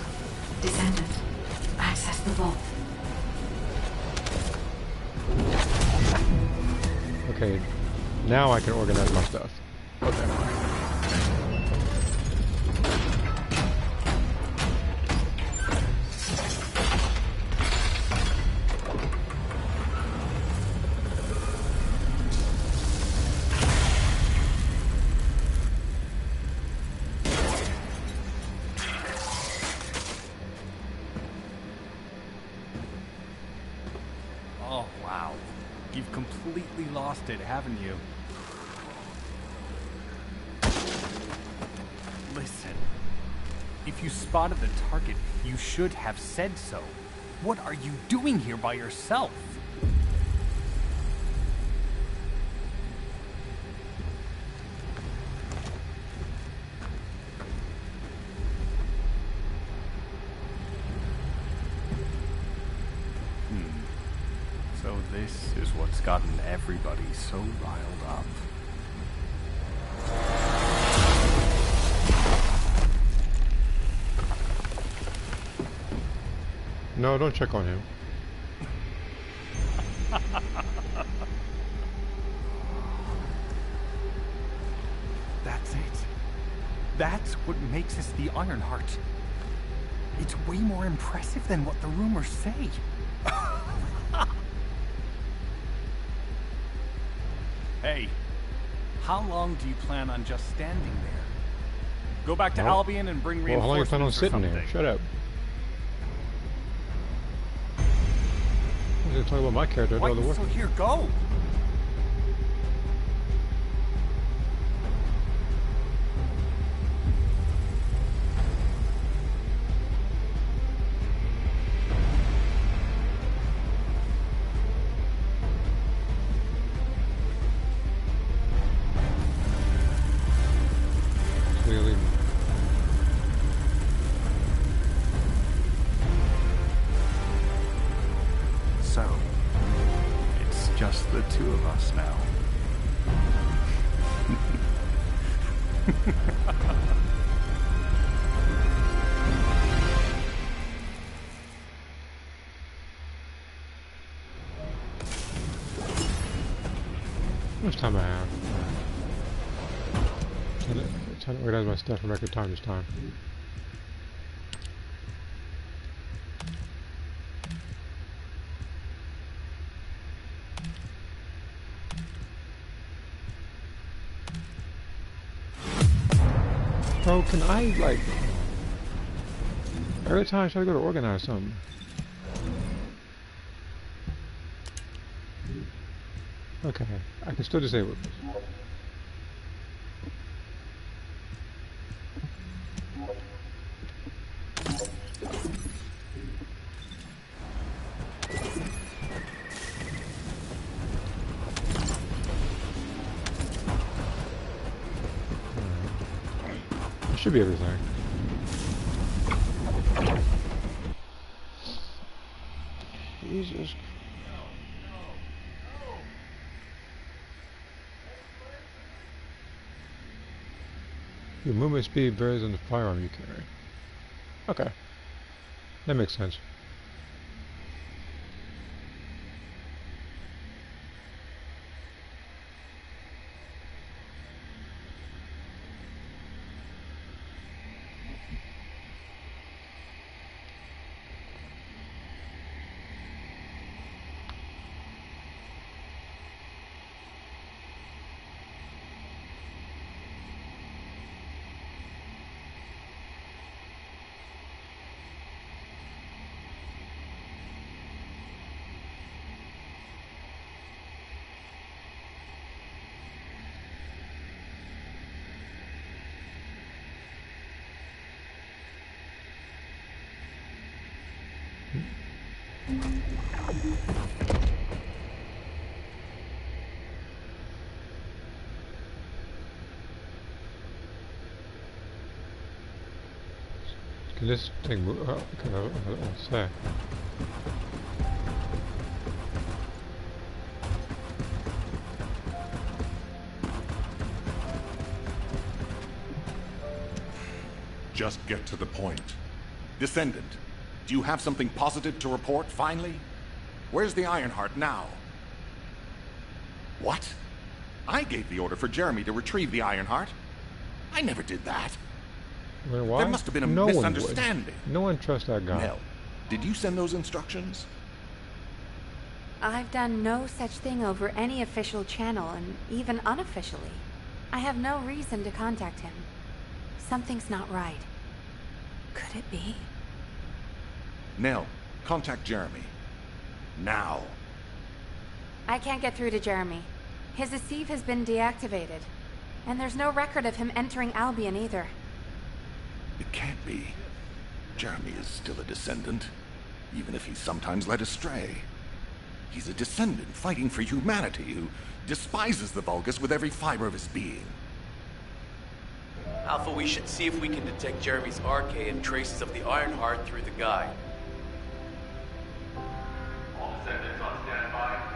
Descendant, access the vault. Okay, now I can organize my stuff. Okay. Oh, wow. You've completely lost it, haven't you? Listen. If you spotted the target, you should have said so. What are you doing here by yourself? So this is what's gotten everybody so riled up. No, don't check on him. That's it. That's what makes us the Ironheart. It's way more impressive than what the rumors say. Hey, how long do you plan on just standing there? Go back to Albion and bring Well, how long you plan on reinforcements or sitting something. there? Shut up. I was gonna talk about my character. Wait, The work. so here, go! Clearly. So, it's just the two of us now. How much time I have? Trying to organize my stuff in record time this time. Bro, can I, like... Every time I try to go to organize something. Okay, I can still disable this. That should be everything. Jesus. Your movement speed varies on the firearm you carry. Okay. That makes sense. Can this thing move? Oh, okay, I'll say. Just get to the point. Descendant, do you have something positive to report, finally? Where's the Ironheart now? What? I gave the order for Jeremy to retrieve the Ironheart. I never did that. Well, why? There must have been a No one would. misunderstanding. No one trusts that guy. Nell, did you send those instructions? I've done no such thing over any official channel, and even unofficially. I have no reason to contact him. Something's not right. Could it be? Nell, contact Jeremy. Now. I can't get through to Jeremy. His Deceive has been deactivated. And there's no record of him entering Albion either. It can't be. Jeremy is still a Descendant, even if he's sometimes led astray. He's a Descendant fighting for humanity who despises the Vulgus with every fiber of his being. Alpha, we should see if we can detect Jeremy's arcade and traces of the Ironheart through the guide. All Descendants on standby.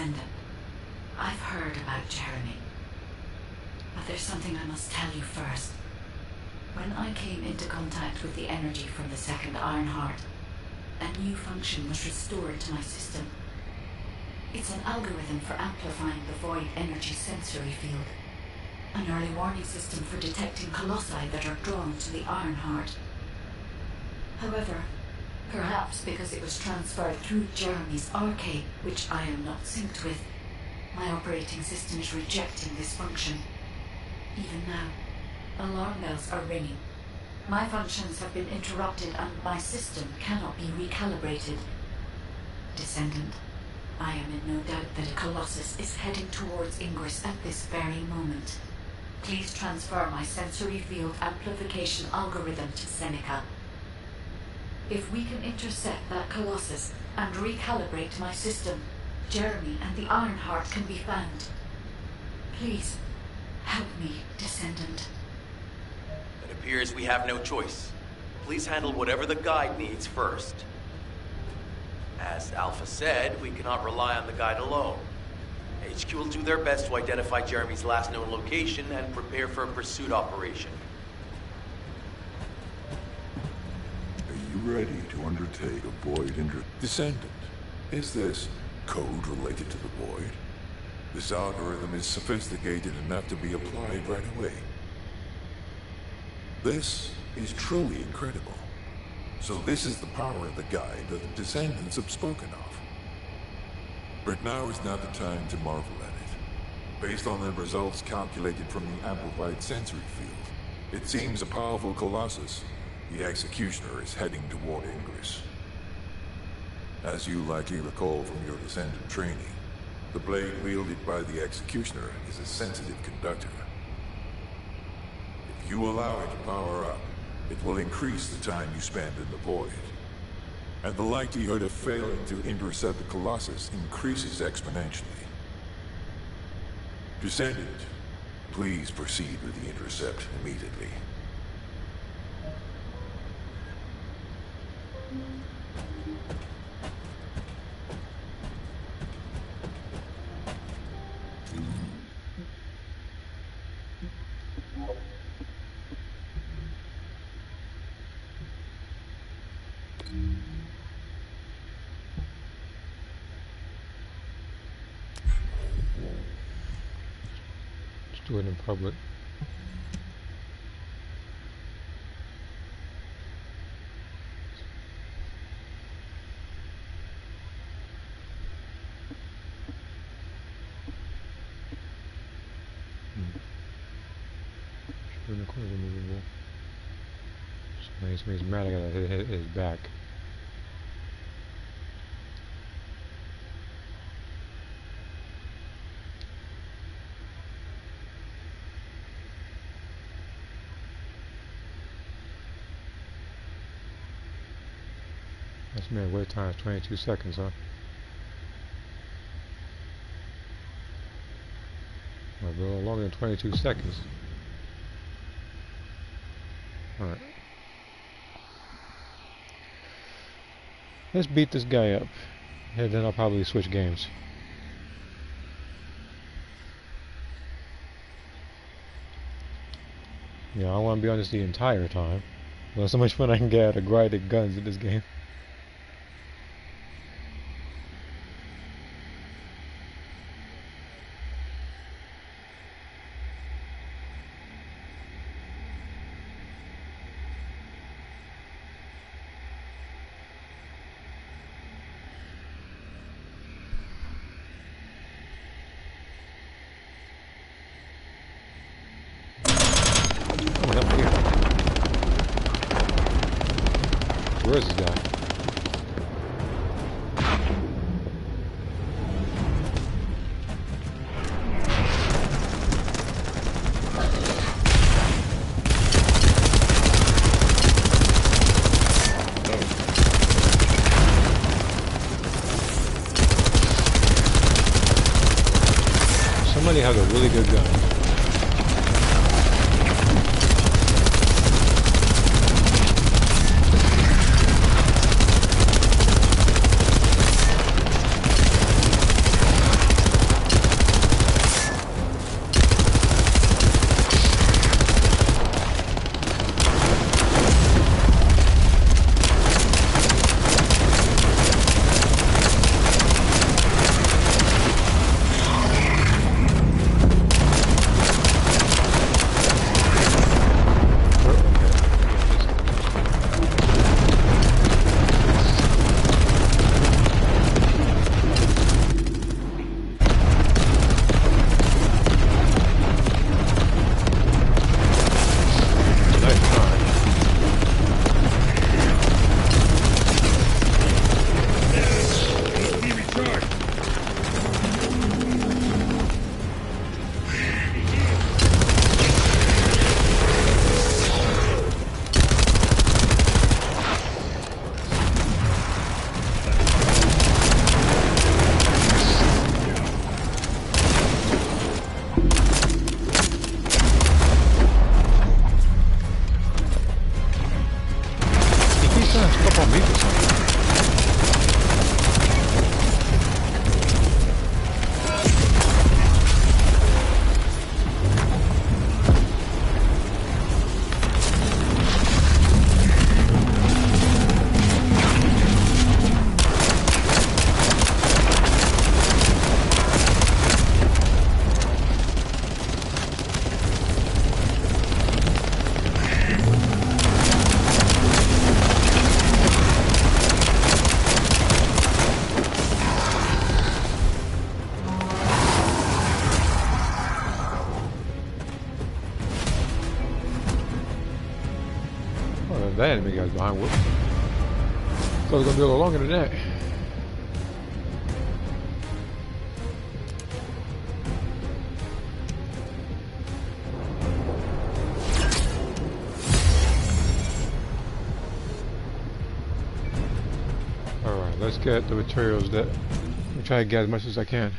Descendant. I've heard about Jeremy. But there's something I must tell you first. When I came into contact with the energy from the second Ironheart, a new function was restored to my system. It's an algorithm for amplifying the void energy sensory field. An early warning system for detecting colossi that are drawn to the Ironheart. However, perhaps because it was transferred through Jeremy's arcade, which I am not synced with, my operating system is rejecting this function. Even now, alarm bells are ringing. My functions have been interrupted and my system cannot be recalibrated. Descendant, I am in no doubt that a Colossus is heading towards Ingress at this very moment. Please transfer my sensory field amplification algorithm to Seneca. If we can intercept that Colossus and recalibrate my system, Jeremy and the Ironheart can be found. Please, help me, Descendant. It appears we have no choice. Please handle whatever the guide needs first. As Alpha said, we cannot rely on the guide alone. HQ will do their best to identify Jeremy's last known location and prepare for a pursuit operation. Are you ready to undertake a void Descendant? Is this code related to the void? This algorithm is sophisticated enough to be applied right away. This is truly incredible. So this is the power of the guide that the Descendants have spoken of. But now is not the time to marvel at it. Based on the results calculated from the amplified sensory field, it seems a powerful Colossus, the Executioner, is heading toward Ingress. As you likely recall from your Descendant training, the blade wielded by the Executioner is a sensitive conductor. If you allow it to power up, it will increase the time you spend in the void. And the likelihood of failing to intercept the Colossus increases exponentially. Descendant, please proceed with the intercept immediately. Do it in public. Should the corner removable. So he's mad. I gotta hit his back. That's man, wait time is 22 seconds, huh? Might be a little longer than 22 seconds. Alright. Let's beat this guy up. And then I'll probably switch games. Yeah, I want to be on this the entire time. Well, so much fun I can get out of grinding guns in this game. Where is this guy? Somebody has a really good gun. me for something. That enemy guy's behind whoops. So it's gonna be a little longer than that. Alright, let's get the materials that I'm trying to get as much as I can.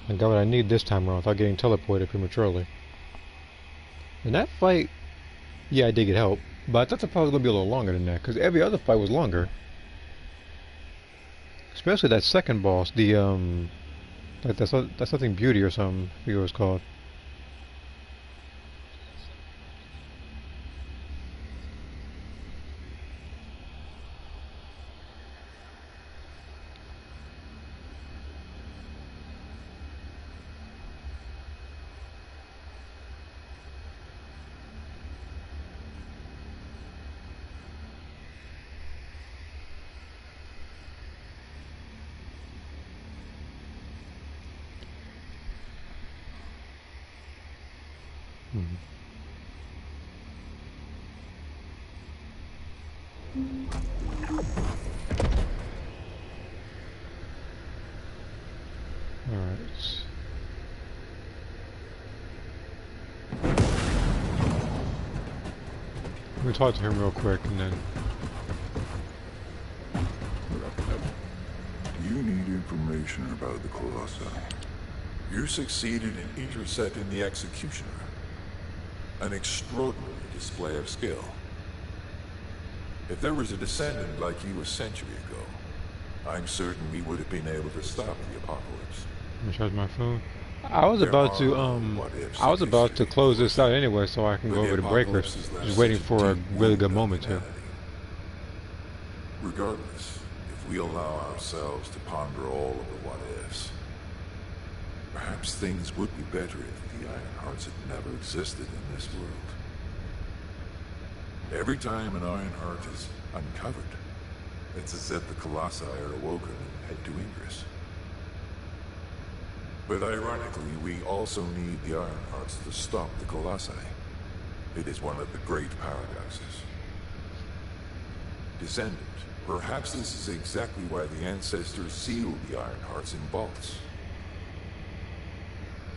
I got what I need this time around without getting teleported prematurely. And that fight, yeah, I did get help, but I thought the fight was going to be a little longer than that, because every other fight was longer. Especially that second boss, the, like that's something beauty or something, I forget what it's called. Alright. Let me talk to him real quick and then... You need information about the Colossi. You succeeded in intercepting the Executioner. An extraordinary display of skill. If there was a Descendant like you a century ago, I'm certain we would have been able to stop the apocalypse. Let me charge my phone. I was about to close this out anyway so I can go over to Breakers. Just waiting for a really good moment here. Regardless, if we allow ourselves to ponder all of the what-ifs, perhaps things would be better if the Ironhearts had never existed in this world. Every time an Ironheart is uncovered, it's as if the Colossi are awoken and head to Ingress. But ironically, we also need the Ironhearts to stop the Colossi. It is one of the great paradoxes. Descendant, perhaps this is exactly why the ancestors sealed the Ironhearts in vaults.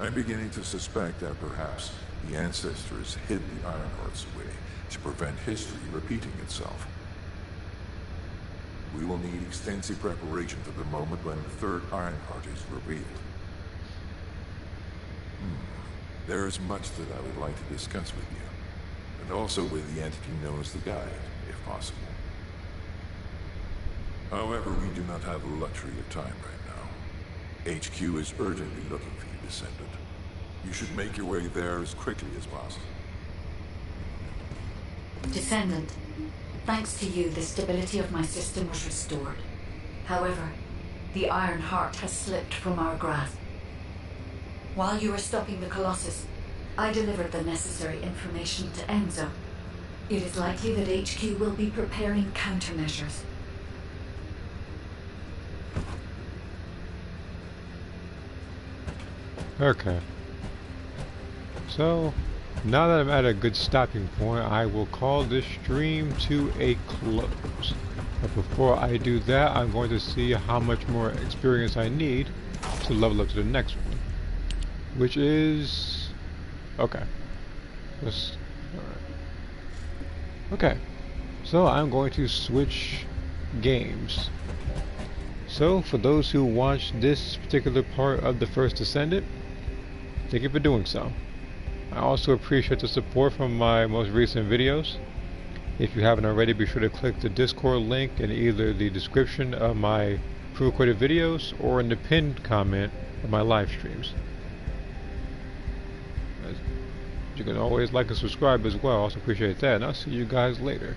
I'm beginning to suspect that perhaps the ancestors hid the Ironhearts away to prevent history repeating itself. We will need extensive preparation for the moment when the third Ironheart is revealed. There is much that I would like to discuss with you, and also with the entity known as the Guide, if possible. However, we do not have the luxury of time right now. HQ is urgently looking for you, Descendant. You should make your way there as quickly as possible. Descendant, thanks to you, the stability of my system was restored. However, the Iron Heart has slipped from our grasp. While you were stopping the Colossus, I delivered the necessary information to Enzo. It is likely that HQ will be preparing countermeasures. Okay. So, now that I'm at a good stopping point, I will call this stream to a close. But before I do that, I'm going to see how much more experience I need to level up to the next one. Which is... okay. Alright. Okay. So I'm going to switch games. So for those who watched this particular part of the first Descendant, thank you for doing so. I also appreciate the support from my most recent videos. If you haven't already, be sure to click the Discord link in either the description of my pre-recorded videos or in the pinned comment of my live streams. You can always like and subscribe as well. I also appreciate that, and I'll see you guys later.